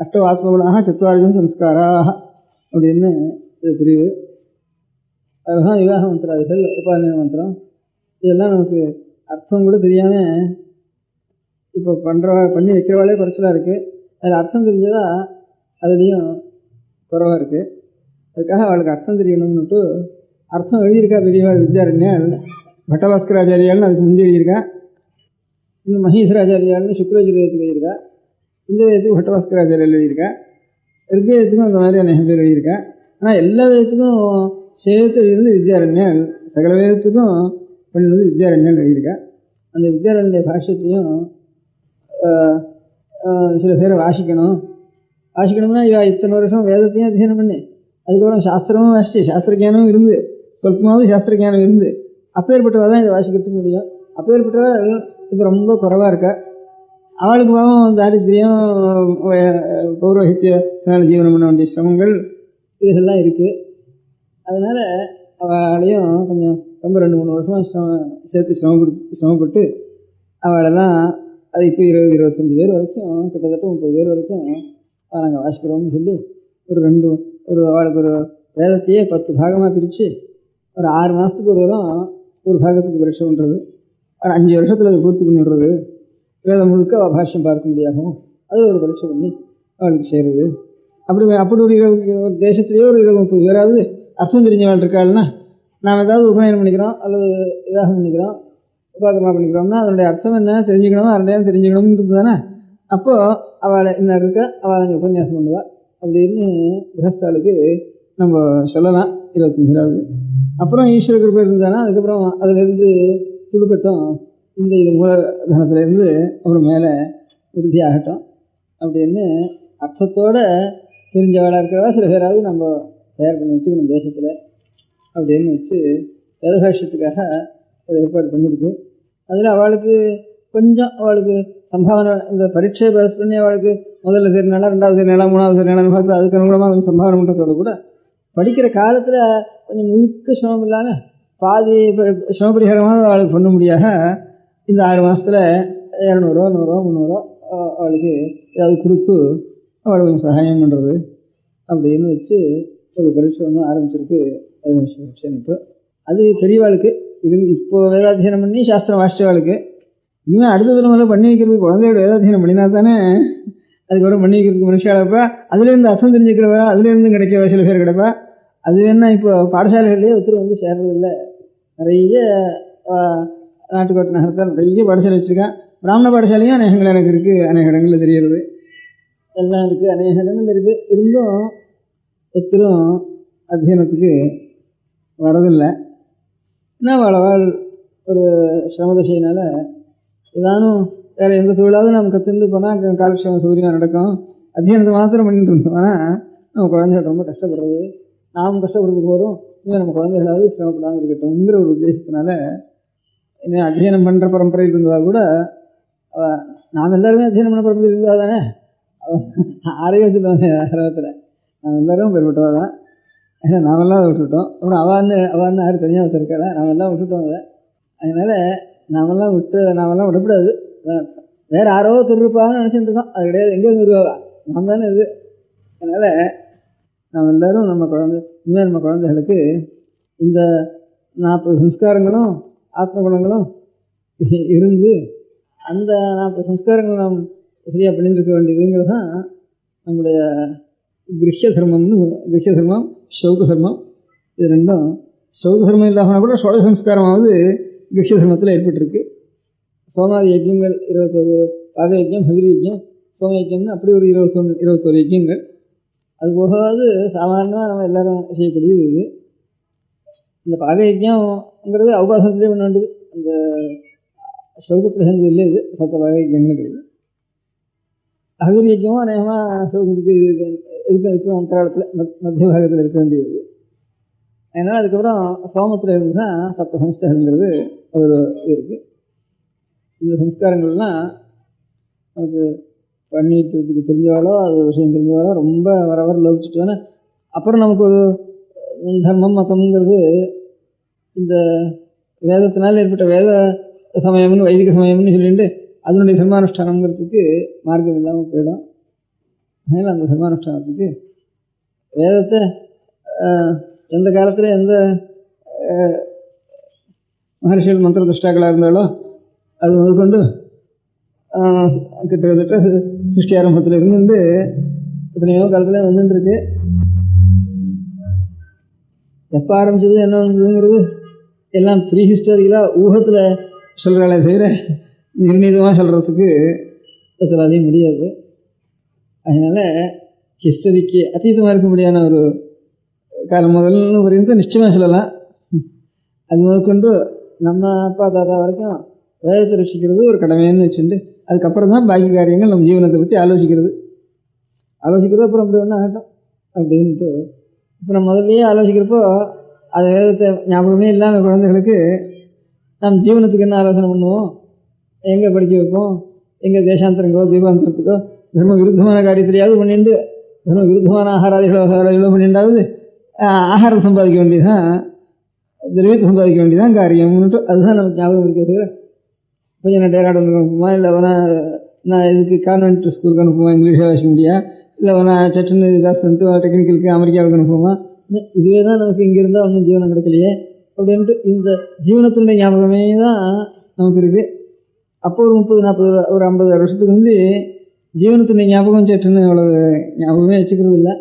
அஷ்டோ ஆத்மகுணாக 4 சம்ஸ்காராக அப்படின்னு இது பிரிவு. அதுதான் விவாக மந்திராதிகள், உபாநய மந்திரம், இதெல்லாம் நமக்கு அர்த்தம் கூட தெரியாமல் இப்போ பண்ணி வைக்கிறவாளே குறைச்சலாக இருக்குது. அதில் அர்த்தம் தெரிஞ்சதா அதுலேயும் குறைவாக இருக்குது. அதுக்காக அவளுக்கு அர்த்தம் தெரியணும்னுட்டு அர்த்தம் எழுதியிருக்கா பெரியவாள் வித்யாரண்யால், பட்டபாஸ்கராச்சாரியால்னு அதுக்கு முந்தி எழுதியிருக்கா. இன்னும் மகேஸ்வராச்சாரியால்னு சுக்ரஜுர்வேதத்துக்கு எழுதியிருக்கா. இந்த வேதத்துக்கு பட்டபாஸ்கராச்சாரியால் எழுதியிருக்கா. ரிக்வேதத்துக்கும் அந்த மாதிரி அநேகம் பேர் எழுதியிருக்கா. ஆனால் எல்லா வேதத்துக்கும் சேர்த்து எழுதினது வித்யாரண்யால், சகல வேதத்துக்கும் பண்ணினது வித்யாரண்யால் எழுதியிருக்கா. அந்த வித்யாரண்ய பாஷ்யத்தையும் சில பேரை வாசிக்கணும்னா இத்தனை வருஷம் வேதத்தையும் அத்தியனம் பண்ணி அதுக்கப்புறம் சாஸ்திரமும் வாசிச்சு சாஸ்திர ஜானமும் இருந்து சொல்பமாவது சாஸ்திர ஜானம் இருந்து அப்பேற்பட்டவா தான் இதை வாசிக்கிறதுக்கு முடியும். அப்பேற்பட்டவா இப்போ ரொம்ப குறைவாக இருக்கா. அவளுக்கு பாவம் தாரித்திரியம், பௌரோஹித்யத்தினால ஜீவனம் பண்ண வேண்டிய சிரமங்கள் இதெல்லாம் இருக்குது. அதனால் அவளையும் கொஞ்சம் ரொம்ப 2-3 வருஷமாக சேர்த்து சிரமப்பட்டு அவளெல்லாம் அது இப்போ 20-25 பேர் வரைக்கும் கிட்டத்தட்ட 30 பேர் வரைக்கும் நாங்கள் வாசிக்கிறோம்னு சொல்லி அவளுக்கு ஒரு வேதத்தையே 10 பாகமாக பிரித்து ஒரு 6 மாதத்துக்கு ஒரு தரம் ஒரு பாகத்துக்கு பரீட்சை பண்ணுறது, ஒரு 5 வருஷத்தில் அதை பூர்த்தி பண்ணி விடுறது, வேதம் முழுக்க அவள் பாஷ்யம் பார்க்க முடியாகும், அது ஒரு பரீட்சை பண்ணி அவளுக்கு செய்கிறது. அப்படி ஒரு தேசத்துலேயே ஒரு 20-30 பேராவது அர்த்தம் தெரிஞ்சவள் இருக்காள்னா, நாம் ஏதாவது உபநயனம் பண்ணிக்கிறோம் அல்லது இதாக பண்ணிக்கிறோம் உபாகரமாக பண்ணிக்கிறோம்னா அதனுடைய அர்த்தம் என்ன தெரிஞ்சுக்கணும், அரையாவது தெரிஞ்சுக்கணும்ன்றது தானே. அப்போது அவளை இன்னும் இருக்க அவள் அங்கே உபன்யாசம் பண்ணுவாள் அப்படின்னு கிரகஸ்தாளுக்கு நம்ம சொல்லலாம். 25வது அப்புறம் ஈஸ்வர கிருப்பை இருந்தானா அதுக்கப்புறம் அதிலேருந்து துடுக்கட்டும், இது மூலதனத்திலேருந்து அப்புறம் மேலே உறுதி ஆகட்டும் அப்படின்னு அர்த்தத்தோடு தெரிஞ்சவளாக இருக்கிறதா சில பேராவது நம்ம தயார் பண்ணி வச்சுக்கணும் தேசத்தில் அப்படின்னு வச்சு வேதபாஷ்யத்துக்காக ஒரு ஏற்பாடு பண்ணியிருக்கு. அதில் அவளுக்கு கொஞ்சம் அவளுக்கு சம்பாவனை இந்த பரீட்சை பாஸ் பண்ணி அவளுக்கு முதல்ல தெரினாலா 2வது தெரினாலா 3வது தெரினாலும் பார்த்து அதுக்கு அனுகூலமாக கொஞ்சம் சம்பாவனை பண்ணுறதோடு கூட படிக்கிற காலத்தில் கொஞ்சம் முழுக்க சிரமம் இல்லாமல் பாதி சிரமபரிகாரமாக அவளுக்கு பண்ண முடியாத இந்த 6 மாதத்தில் 200 100 300 அவளுக்கு ஏதாவது கொடுத்து அவளை கொஞ்சம் சகாயம் பண்ணுறது அப்படின்னு வச்சு ஒரு பரீட்சை ஒன்றும் ஆரம்பிச்சிருக்கு. அது பெரியவாளுக்கு இப்போ வேதாத்தியனம் பண்ணி சாஸ்திரம் வாசித்தவாளுக்கு இனிமேல் அடுத்த தலைமுறையில் பண்ணி வைக்கிறதுக்கு குழந்தையோட வேதாத்தியனம் பண்ணினா தானே அதுக்கப்புறம் பண்ணி வைக்கிறதுக்கு மனுஷாளப்பா அதுலேருந்து அர்த்தம் தெரிஞ்சுக்கிறவா அதுலேருந்து கிடைக்கவா சில பேர் கிடைப்பா. அது வேணா இப்போ பாடசாலைகள்லேயே ஒருத்தர் வந்து சேர்றதில்லை. நிறைய நாட்டுக்கோட்டை நகரத்தில் நிறைய பாடசாலை வச்சுருக்கேன். பிராமண பாடசாலையும் அநேகங்கள் எனக்கு இருக்குது, அநேக இடங்களில் தெரிகிறது எல்லாம் இருக்குது, அநேக இடங்கள் இருக்குது. இருந்தும் ஒருத்தரும் அத்தியனத்துக்கு வரதில்லை. என்ன வாழ் ஒரு சிரமதசையினால் ஏதானும் வேறு எந்த தொழிலாவது நம்ம கற்றுந்து போனால் காலக்ஷேம சௌகரியமாக நடக்கும். அத்தியனத்தை மாத்திரம் பண்ணிட்டு இருந்தோம்னா நம்ம குழந்தைகள் ரொம்ப கஷ்டப்படுறது, நாம் கஷ்டப்படுறது போகிறோம், இன்னும் நம்ம குழந்தைகளாவது சிரமப்படாமல் இருக்கட்டும்ங்கிற ஒரு உத்தேசத்தினால இன்னும் அத்தியனம் பண்ணுற பரம்பரையில் இருந்தால் கூட நாம் எல்லாருமே அத்தியனம் பண்ண பரம்பரையில் இருந்தால் தானே ஆரோக்கியத்தில் ஆரம்பத்தில் நாம் எல்லோரும் பெருப்பட்டவா தான். ஏன்னா நாமெல்லாம் அதை விட்டுவிட்டோம். அப்புறம் அவான்னு யாரும் தனியாக வச்சுருக்காள, நாமெல்லாம் விட்டுட்டோம் அதை. அதனால் நாமெல்லாம் விடக்கூடாது. வேறு யாரோ திருப்பான்னு நினச்சிட்டு இருக்கோம், அது கிடையாது. எங்கே திருவாவா நாம் தானே இது. அதனால் நாம் எல்லோரும் நம்ம குழந்தைகளுக்கு இந்த 40 சம்ஸ்காரங்களும் ஆத்ம குணங்களும் இருந்து அந்த 40 சம்ஸ்காரங்களும் நாம் சரியாக பண்ணிட்டு இருக்க வேண்டியதுங்கிறது தான் நம்முடைய கிரஹ்ய தர்மம் சௌக தர்மம். இது ரெண்டும் சௌக தர்மம் இல்லாமல் கூட சோழ சம்ஸ்காரமாவது கிரஹ்ய தர்மத்தில் ஏற்பட்டிருக்கு. சோமாதி யஜ்யங்கள் 21 பாக யஜ்யம், ஹவிரி யஜ்யம், சோம யஜ்யம்னு அப்படி ஒரு 21 யஜ்யங்கள். அது போகாது சாமானியமாக நம்ம எல்லோரும் செய்யக்கூடியது இது. இந்த பாக யஜ்யம்ங்கிறது அவகாசத்திலே பண்ண வேண்டியது, அந்த சௌகத்தில் சேர்ந்தது இல்லை. இது சத்த பாக யஜ்யங்கிறது. ஹவிரி யஜ்யமும் அநேகமாக சௌகத்துக்கு இதுக்கு அந்தராளத்தில் மத்திய பாகத்தில் இருக்க வேண்டியது. அதனால் அதுக்கப்புறம் சோமத்தில் இருந்து தான் சப்த சம்ஸ்காரங்கிறது ஒரு இது இருக்குது. இந்த சம்ஸ்காரங்கள்லாம் நமக்கு பண்ணி வைக்கிறதுக்கு தெரிஞ்சவாளோ அது விஷயம் தெரிஞ்சவாளோ ரொம்ப வர லோபிச்சுட்டு தானே. அப்புறம் நமக்கு ஒரு தர்மம் மதம்ங்கிறது இந்த வேதத்தினால் ஏற்பட்ட வேத சமயம்னு வைதிக சமயம்னு சொல்லிட்டு அதனுடைய தர்மானுஷ்டானங்கிறதுக்கு மார்க்கம் இல்லாமல் போயிடும். அதனால் அந்த தர்மானுஷ்டானத்துக்கு வேதத்தை எந்த காலத்தில் எந்த மகர்ஷிகள் மந்திர துஷ்டாக்களாக இருந்தாலோ அது முதற்கொண்டு கிட்டத்தட்ட சிருஷ்டி ஆரம்பத்தில் இருந்து எத்தனையோ காலத்தில் வந்துட்டுருக்கு. எப்போ ஆரம்பிச்சது என்ன வந்ததுங்கிறது எல்லாம் ப்ரீ ஹிஸ்டாரிக்கலாக ஊகத்தில் சொல்கிறாளே தவிர நிர்ணீதமாக சொல்கிறதுக்கு எத்தனாலையும் முடியாது. அதனால் ஹிஸ்டரிக்கு அத்தீதமாக இருக்க முடியாத ஒரு காலம் முதல்னு வரைக்கும் நிச்சயமாக சொல்லலாம். அது முதற்கொண்டு நம்ம அப்பா தாத்தா வரைக்கும் வேதத்தை ரட்சிக்கிறது ஒரு கடமைன்னு வச்சுட்டு அதுக்கப்புறம் தான் பாக்கி காரியங்கள் நம்ம ஜீவனத்தை பற்றி ஆலோசிக்கிறது அப்புறம் அப்படி ஒன்றும் ஆகட்டும் அப்படின்ட்டு இப்போ நம்ம முதல்லையே ஆலோசிக்கிறப்போ அது வேதத்தை ஞாபகமே இல்லாமல் குழந்தைகளுக்கு நம்ம ஜீவனத்துக்கு என்ன ஆலோசனை பண்ணுவோம், எங்கே படிக்க வைப்போம், எங்கே தேசாந்தரங்கோ தீபாந்தரத்துக்கோ தர்ம விருத்தமான காரியத்திலையாவது பண்ணிட்டு தர்ம விருத்தமான ஆகாராதிகளோ பண்ணிட்டாவது ஆகாரம் சம்பாதிக்க வேண்டியதுதான், திரவியத்தை சம்பாதிக்க வேண்டியதான் காரியம்னுட்டு அதுதான் நமக்கு ஞாபகம் இருக்கிறது. பையனை டேராடூனுக்கு அனுப்புமா, இல்லை நான் இதுக்கு கான்வென்ட் ஸ்கூலுக்கு அனுப்புமா, இங்கிலீஷாக வாசிக்க முடியா, இல்லை சட்டுன்னு பாஸ் பண்ணிட்டு டெக்னிக்கலுக்கு அமெரிக்காவுக்கு அனுப்புமா. இதுவே தான் நமக்கு இங்கே இருந்தால் ஒன்றும் ஜீவனம் கிடைக்கலையே அப்படின்ட்டு இந்த ஜீவனத்தினுடைய ஞாபகமே தான் நமக்கு இருக்குது. அப்போ ஒரு 30-40 ஒரு 50 வருஷத்துக்கு வந்து ஜீவனத்தினுடைய ஞாபகம் சட்டுன்னு அவ்வளோ ஞாபகமே வச்சுக்கிறது இல்லை.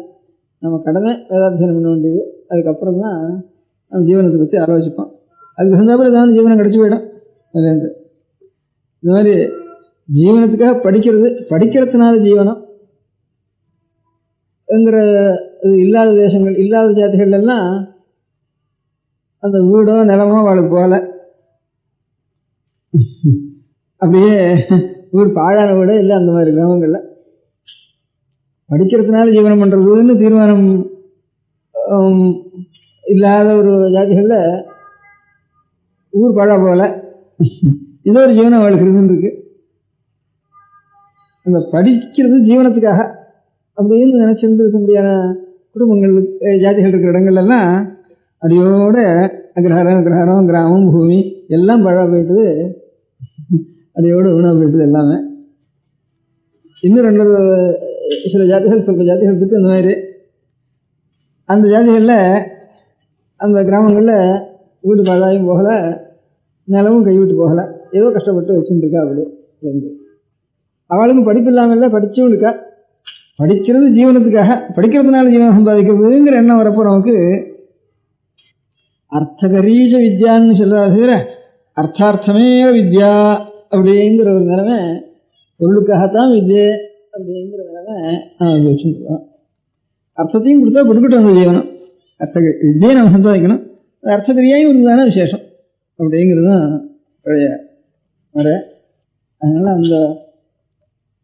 நம்ம கடமை வேதாத்தியனம் பண்ண வேண்டியது. அதுக்கப்புறம் தான் நம்ம ஜீவனத்தை பற்றி ஆலோசிப்போம். அதுக்கு தகுந்தாப்புல ஏதாவது ஜீவனம் கிடச்சி போயிடும். அதுலேருந்து இந்த மாதிரி ஜீவனத்துக்காக படிக்கிறதுனால ஜீவனம் ங்கிற இது இல்லாத தேசங்கள், இல்லாத ஜாதிகள் எல்லாம் அந்த வீடோ நிலமோ அவளுக்கு போகல. அப்படியே வீடு பாழான வீடோ இல்லை. அந்த மாதிரி கிராமங்களில் படிக்கிறதுனால ஜீவனம் பண்ணுறதுன்னு தீர்மானம் இல்லாத ஒரு ஜாதிகளில் ஊர் பாழா போகல. இதோ ஒரு ஜீவனம் அவளுக்கு இருந்துருக்கு. அந்த படிக்கிறது ஜீவனத்துக்காக அப்படின்னு நினைச்சிட்டு இருக்க முடியாத குடும்பங்களுக்கு ஜாதிகள் இருக்கிற இடங்கள்லாம் அடியோட கிரகாரம் கிராமம் பூமி எல்லாம் பழா போயிட்டுது, அடியோடு உணவு போயிட்டுது எல்லாமே. இன்னும் சில ஜாதிகள் சொல்கிற ஜாதிகள் இருக்கு. அந்த மாதிரி அந்த ஜாதிகளில் அந்த கிராமங்களில் வீடு பழாயும் போகலை, நிலமும் கைவிட்டு போகலை, ஏதோ கஷ்டப்பட்டு வச்சுட்டு இருக்கா. அப்படி இருந்து அவளுக்கும் படிப்பு இல்லாமல் இல்லை, படிச்சும் இருக்கா. படிக்கிறது ஜீவனத்துக்காக, படிக்கிறதுனால ஜீவனம் சம்பாதிக்கிறதுங்கிற எண்ணம் வரப்போ நமக்கு அர்த்தகரீஜ வித்யான்னு சொல்றாரு. அர்த்தார்த்தமே வித்யா அப்படிங்கிற ஒரு நிலைமை, பொருளுக்காகத்தான் வித்யை அப்படிங்கிற நிலைமை நாம் வச்சுருக்கோம். அர்த்தத்தையும் கொடுத்தா கொடுக்கட்டும் அந்த ஜீவனம். வித்தியை நம்ம சம்பாதிக்கணும், அர்த்தகிரியாயும் இருந்ததான விசேஷம் அப்படிங்கிறது தான் பழைய முறை. அதனால் அந்த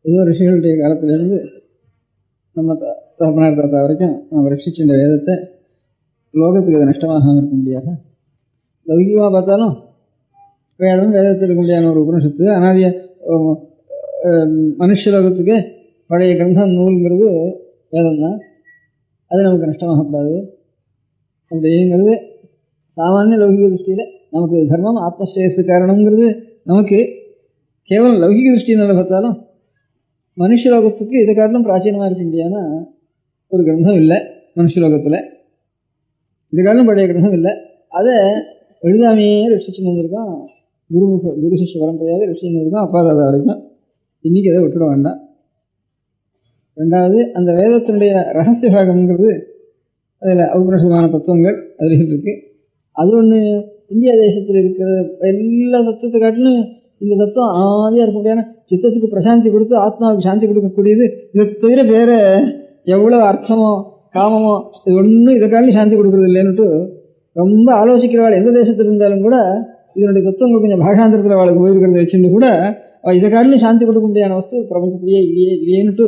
ஏதோ ரிஷிகளுடைய காலத்திலேருந்து நம்ம தகப்பனார் தாத்தா வரைக்கும் நம்ம ரட்சிச்ச இந்த வேதத்தை லோகத்துக்கு அது நஷ்டமாகாமல் இருக்க முடியாது. லௌகிகமாக பார்த்தாலும் வேதத்தில் இருக்க முடியாத ஒரு உபனிஷத்து அனாதிய மனுஷலோகத்துக்கு பழைய கிரந்தம் நூல்ங்கிறது வேதம் தான். அது நமக்கு நஷ்டமாகக்கூடாது அப்படிங்கிறது சாமானிய லௌகிக திருஷ்டியில் நமக்கு தர்மம் ஆத்மஸ்ரேயஸு காரணங்கிறது நமக்கு கேவலம் லௌகிக திருஷ்டினால் பார்த்தாலும் மனுஷலோகத்துக்கு இதை காட்டிலும் பிராச்சீனமாக இருக்க முடியாதுன்னா ஒரு கிரந்தம் இல்லை மனுஷலோகத்தில். இதை காட்டிலும் பழைய கிரந்தம் இல்லை. அதை எழுதாமையே ரட்சிச்சுன்னு வந்திருக்கோம். குரு சிஷ்ய பரம்பரையாக ரட்சிச்சுன்னு வந்திருக்கோம் அப்பா தாத்தா வரைக்கும். இன்றைக்கி அதை விட்டுட வேண்டாம். ரெண்டாவது, அந்த வேதத்தினுடைய ரகசிய பாகம்ங்கிறது அதில் உபநிஷதமான தத்துவங்கள் அதில் இருக்குது. அது ஒன்று இந்தியா தேசத்தில் இருக்கிற எல்லா தத்துவத்தை காட்டிலும் இந்த தத்துவம் ஆதியாக இருக்க முடியாது. சித்தத்துக்கு பிரசாந்தி கொடுத்து ஆத்மாவுக்கு சாந்தி கொடுக்கக்கூடியது. இதை தவிர வேறு எவ்வளோ அர்த்தமோ காமமோ இது ஒன்றும் இதை காட்டிலும் சாந்தி கொடுக்குறது இல்லைன்னுட்டு ரொம்ப ஆலோசிக்கிறவாள் எந்த தேசத்தில் இருந்தாலும் கூட இதனுடைய தத்துவங்கள் கொஞ்சம் பாஷாந்திரத்தில் அவளுக்கு போயிருக்கிறத வச்சுட்டு கூட இதை காட்டிலும் சாந்தி கொடுக்க முடியாத வஸ்து பிரபஞ்சத்திலேயே இல்லையேன்னுட்டு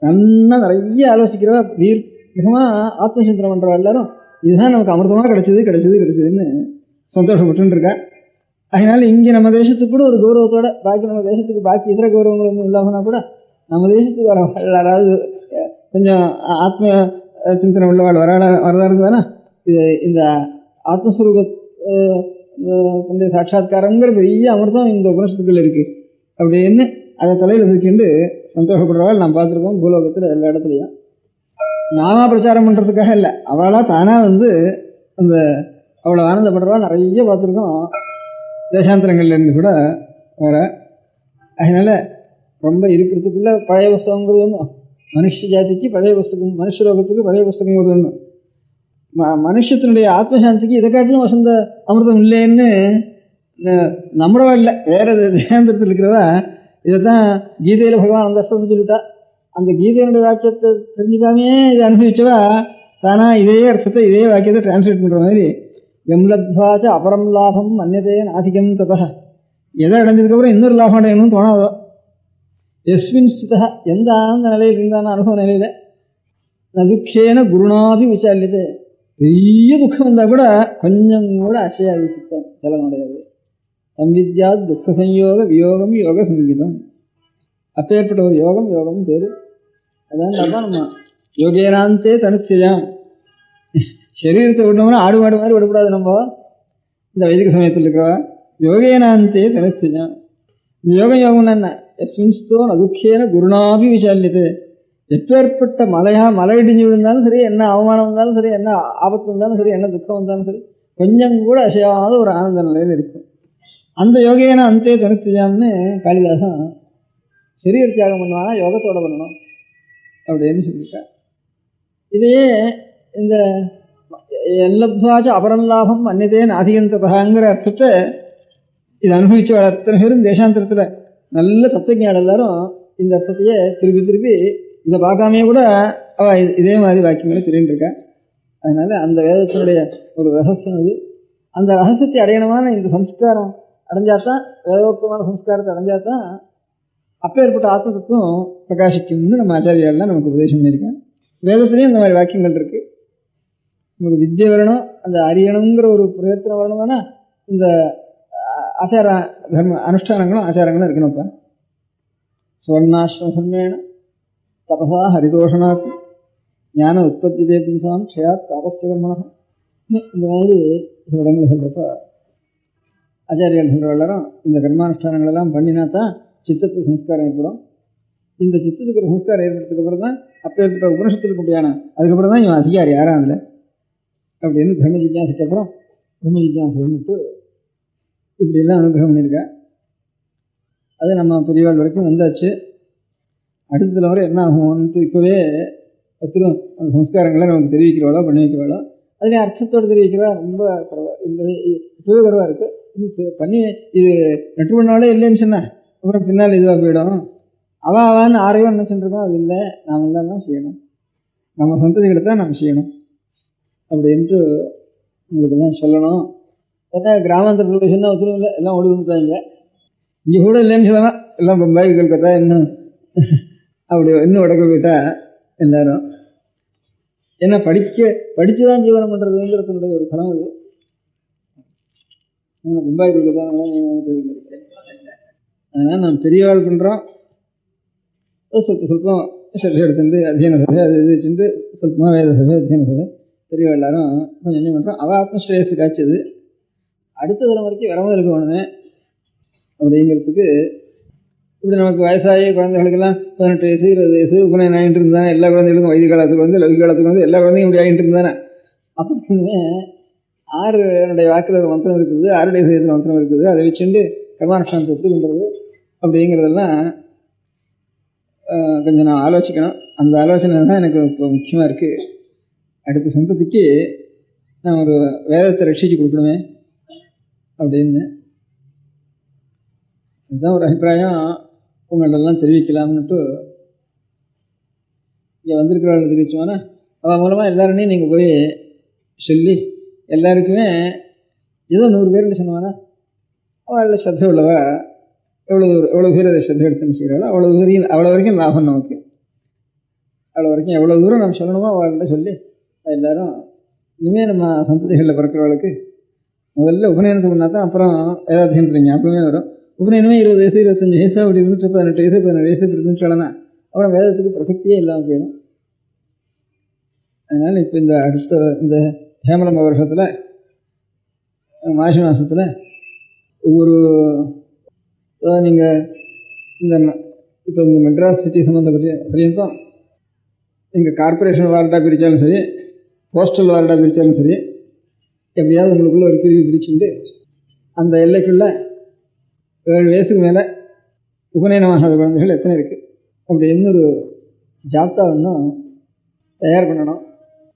நல்லா நிறைய ஆலோசிக்கிறவா. தீர்க்கமாக ஆத்மசிந்தனம் பண்ணுறவா எல்லாரும் இதுதான் நமக்கு அமிர்தமாக கிடைச்சதுன்னு சந்தோஷப்பட்டு இருக்கா. அதனால இங்கே நம்ம தேசத்துக்கு கூட ஒரு கௌரவத்தோட, பாக்கி நம்ம தேசத்துக்கு பாக்கி இதர கௌரவங்கள் ஒன்றும் இல்லாமனா கூட நம்ம தேசத்துக்கு வர யாராவது கொஞ்சம் ஆத்ம சிந்தனை உள்ளவாள் வரதா இருந்ததுன்னா இது இந்த ஆத்மஸ்வரூப சாட்சாத்காரங்கிற பெரிய அமிர்தம் இந்த உபனிஷத்துக்குள்ள இருக்குது அப்படின்னு அதை தலையில் தூக்கிண்டு சந்தோஷப்படுறவாள் நாம் பார்த்துருக்கோம் பூலோகத்தில் எல்லா இடத்துலையும். நாம பிரச்சாரம் பண்ணுறதுக்காக இல்லை, அவளாக தானாக வந்து அந்த அவ்வளோ ஆனந்தப்படுறவா நிறைய பார்த்துருக்கோம் தேசாந்திரங்கள்லேருந்து கூட வர. அதனால் ரொம்ப இருக்கிறதுக்குள்ள பழைய புஸ்தகங்கிறது ஒன்றும் மனுஷ ஜாதிக்கு பழைய புஸ்தகம், மனுஷலோகத்துக்கு பழைய புஸ்தகங்கிறது ஒன்றும், மனுஷத்தினுடைய ஆத்மசாந்திக்கு இதை காட்டிலும் வசந்த அமிர்தம் இல்லைன்னு நம்மளவா இல்லை, வேறு தேசாந்திரத்தில் இருக்கிறவா இதைத்தான் கீதையில் பகவான் அந்த அர்த்தம் சொல்லிட்டா. அந்த கீதையினுடைய வாக்கியத்தை தெரிஞ்சுக்காமையே இதை அனுபவிச்சவா தானா இதே அர்த்தத்தை இதே வாக்கியத்தை டிரான்ஸ்லேட் பண்ணுற மாதிரி எம்லத்வாச்ச அபரம் லாபம் மன்யதே நாதிகம் ததா, எதை அடைஞ்சதுக்கப்புறம் இன்னொரு லாபம் அடையணும்னு தோணாதோ. எஸ்மின் ஸ்திதா, எந்த ஆனந்த நிலையில் இருந்தான அனுபவ நிலையில் நதுக்கேன குருணாபி விசாலியது, பெரிய துக்கம் வந்தால் கூட கொஞ்சம் கூட அசையாது, சித்தம் ஜலமடையாது. சம்வித்யா துக்க சம்யோக வியோகம் யோக சங்கீதம், அப்பேற்பட்ட ஒரு யோகம் பேர். அதான் நம்ம யோகேனாந்தே தனிச்சயாம், சரீரத்தை விடணும்னா ஆடு மாடு மாதிரி விடக்கூடாது. நம்ம இந்த வைதிக சமயத்தில் இருக்கிறவா யோகேனாந்தே தனிச்சயாம், இந்த யோகம்னா என்ன? எஸ்மின்ஸ்தோ நதுக்கேன குருணாபி விசாலியது. எப்பேற்பட்ட மலை இடிஞ்சு விழுந்தாலும் சரி, என்ன அவமானம் வந்தாலும் சரி, என்ன ஆபத்து வந்தாலும் சரி, என்ன துக்கம் வந்தாலும் சரி, கொஞ்சம் கூட அசையாத ஒரு ஆனந்த நிலையில் இருக்கும். அந்த யோகையான அந்தே தனித்துஜாம்னு காளிதாசன் சரீர தியாகம் பண்ணுவாங்க, யோகத்தோட பண்ணணும் அப்படின்னு சொல்லியிருக்கா. இதையே இந்த எல்லப்வாச்ச அபரல்லாபம் அந்நியதேன் அதிகந்ததாங்கிற அர்த்தத்தை இது அனுபவிச்சு அத்தனை பேரும் தேசாந்திரத்தில் நல்ல தத்துவஞானம் எல்லாரும் இந்த அர்த்தத்தையே திருப்பி திருப்பி இதை பார்க்காமே கூட அவ இதே மாதிரி வாக்கியங்களை சொல்லிட்டு இருக்கா. அதனால அந்த வேதத்தினுடைய ஒரு ரகசியம் அது. அந்த ரகசியத்தை அடையணுமான இந்த சம்ஸ்காரம் அடைஞ்சாதான், வேதோக்தமான சம்ஸ்காரத்தை அடைஞ்சாதான் அப்பேற்பட்ட ஆத்மத்துவம் பிரகாசிக்கும்னு நம்ம ஆச்சாரியாலாம் நமக்கு உபதேசம் பண்ணியிருக்கேன். வேதத்துலேயும் இந்த மாதிரி வாக்கியங்கள் இருக்கு. நமக்கு வித்யை வரணும், அந்த அறியணுங்கிற ஒரு பிரயத்தனம் வரணும்னா இந்த ஆச்சார தர்ம அனுஷ்டானங்களும் ஆச்சாரங்களும் இருக்கணும்ப்பா. சுவர்ணாசிரம சம்மேன தபசா ஹரிதோஷனாக்கு ஞான உற்பத்தி தேபும்சாம் க்ஷயாத் தாபஸ்ய கர்மணம். இந்த மாதிரி இடங்கள் சொல்கிறப்ப ஆச்சாரியால் சொல்கிற எல்லாரும் இந்த கர்மானுஷ்டானங்கள் எல்லாம் பண்ணினா தான் சித்தத்துக்கு சம்ஸ்காரம் ஏற்படும். இந்த சித்தத்துக்கு ஒரு சம்ஸ்காரம் ஏற்படுறதுக்கு அப்புறம் தான் அப்போ ஏற்பட்ட உபனிஷத்துக்கு முடியான அதுக்கப்புறம் தான் இவன் அதிகாரி யாரும் அதில் அப்படின்னு தர்ம ஜிஜ்ஞாசுக்கு அப்புறம் பிரம்ம ஜிஜ்ஞாசுன்னுட்டு இப்படியெல்லாம் அனுகிரகம் பண்ணியிருக்கா. அது நம்ம பெரியவாள் வரைக்கும் வந்தாச்சு. அடுத்த தலைமுறை என்ன ஆகும்ன்ட்டு இப்போவே ஒருத்தரும் அந்த சம்ஸ்காரங்களை நமக்கு தெரிவிக்கிறவாளோ பண்ணி வைக்கிறவாளோ அதுலேயும் அர்த்தத்தோடு தெரிவிக்கிறவா ரொம்ப குறவா இல்லை, இப்போவே குறவாக இருக்குது. இது பண்ணி இது நெட்டு பண்ணாலே இல்லைன்னு சொன்னேன், அப்புறம் பின்னால் இதுவாக போயிடும். அவான்னு ஆரையோ நினச்சிட்டுருக்கோம், அது இல்லை, நாம் எல்லாம் தான் செய்யணும், நம்ம சந்ததிகளை தான் நம்ம செய்யணும் அப்படின்ட்டு உங்களுக்கெல்லாம் சொல்லணும். ஏன்னா கிராமாந்தரத்தில் சொன்னால் ஒத்துரும் இல்லை, எல்லாம் ஓடி வந்துட்டாங்க. இங்கே கூட இல்லைன்னு சொல்லலாம், எல்லாம் பம்பாய் கல்கத்தா இன்னும் அப்படி இன்னும் உடக்க போயிட்டா எல்லாரும். ஏன்னா படித்து தான் ஜீவனம் பண்ணுறதுங்கிறதுனுடைய ஒரு பலம் அது. பம்பாய் கல்கத்தா அதனால் நம்ம பெரியவாள் பண்ணுறோம், சொல்பம் சர்ச்சை எடுத்துட்டு அத்தியன சபை அது இது வச்சுட்டு சொல்பமாக வேத சபை அத்தியன சபை பெரியவா எல்லாரும் கொஞ்சம் கொஞ்சம் பண்ணுறோம். அவள் ஆத்மஸ்ரேயஸு காய்ச்சது அடுத்த தலைமுறைக்கு வரவும் இருக்க வேணுமே அப்படிங்கிறதுக்கு. இப்படி நமக்கு வயசாகி குழந்தைகளுக்கெல்லாம் 18 வயசு 20 வயசு உபநயனம் ஆகிட்டு இருந்தானே, எல்லா குழந்தைகளுக்கும் வைதிக காலத்துக்கு வந்து லௌகிக காலத்துக்கு வந்து எல்லா குழந்தையும் இப்படி ஆகிட்டு இருந்தானே. அப்படின்னு 6 வாக்கில் ஒரு மந்திரம் இருக்குது, 6 சேதத்தில் மந்திரம் இருக்குது, அதை வச்சுட்டு கர்மானுஷ்டானத்தை எப்படி பண்ணுறது அப்படிங்கிறதெல்லாம் கொஞ்சம் நான் ஆலோசிக்கணும். அந்த ஆலோசனை தான் எனக்கு இப்போ முக்கியமாக இருக்குது. அடுத்த சந்ததிக்கு நான் ஒரு வேதத்தை ரட்சித்து கொடுக்கணுமே அப்படின்னு இதுதான் ஒரு அபிப்பிராயம். உங்களெல்லாம் தெரிவிக்கலாம்னுட்டு இங்கே வந்திருக்கிறவர்கள் தெரிவிச்சோன்னா அவள் மூலமாக எல்லாருமே நீங்கள் போய் சொல்லி எல்லாருக்குமே ஏதோ 100 பேர்னு சொன்னவானா அவள் ஸ்ரத்தை உள்ளவா எவ்வளோ பேர் அதை ஸ்ரத்தை எடுத்துன்னு செய்கிறாளோ அவ்வளோ வரைக்கும் லாபம் நமக்கு. அவ்வளோ வரைக்கும் எவ்வளோ தூரம் நம்ம சொல்லணுமோ அவள்கிட்ட சொல்லி எல்லோரும் இனிமேல் நம்ம சந்ததிகளில் பிறக்கிறவளுக்கு முதல்ல உபநயனத்தை பண்ணால் தான் அப்புறம் வேதாத்தியனத்தில் ஞாபகமே வரும். உபநயனமே 20 வயசு 25 வயசு அப்படி இருந்துட்டு 18 வயசு 17 வயசு இப்படி இருந்துச்சுனா அப்புறம் வேதத்துக்கு பிரசக்தியே இல்லாமல் போயிடும். அதனால் இப்போ இந்த அடுத்த இந்த ஹேமலம்ப வருஷத்தில் மாசி மாதத்தில் ஒவ்வொரு நீங்கள் இந்த இப்போ இந்த மெட்ராஸ் சிட்டி சம்மந்தப்பட்ட பரியந்தம் நீங்கள் கார்பரேஷன் வார்டாக பிரித்தாலும் சரி, போஸ்டல் வார்டாக பிரித்தாலும் சரி, எப்படியாவது உங்களுக்குள்ளே ஒரு பிரிவு பிரிச்சுட்டு அந்த எல்லைக்குள்ளே 7 வயசுக்கு மேலே உபநயனமாகாத குழந்தைகள் எத்தனை இருக்குது அப்படின்னு ஒரு ஜாப்தா ஒன்றும் தயார் பண்ணணும்.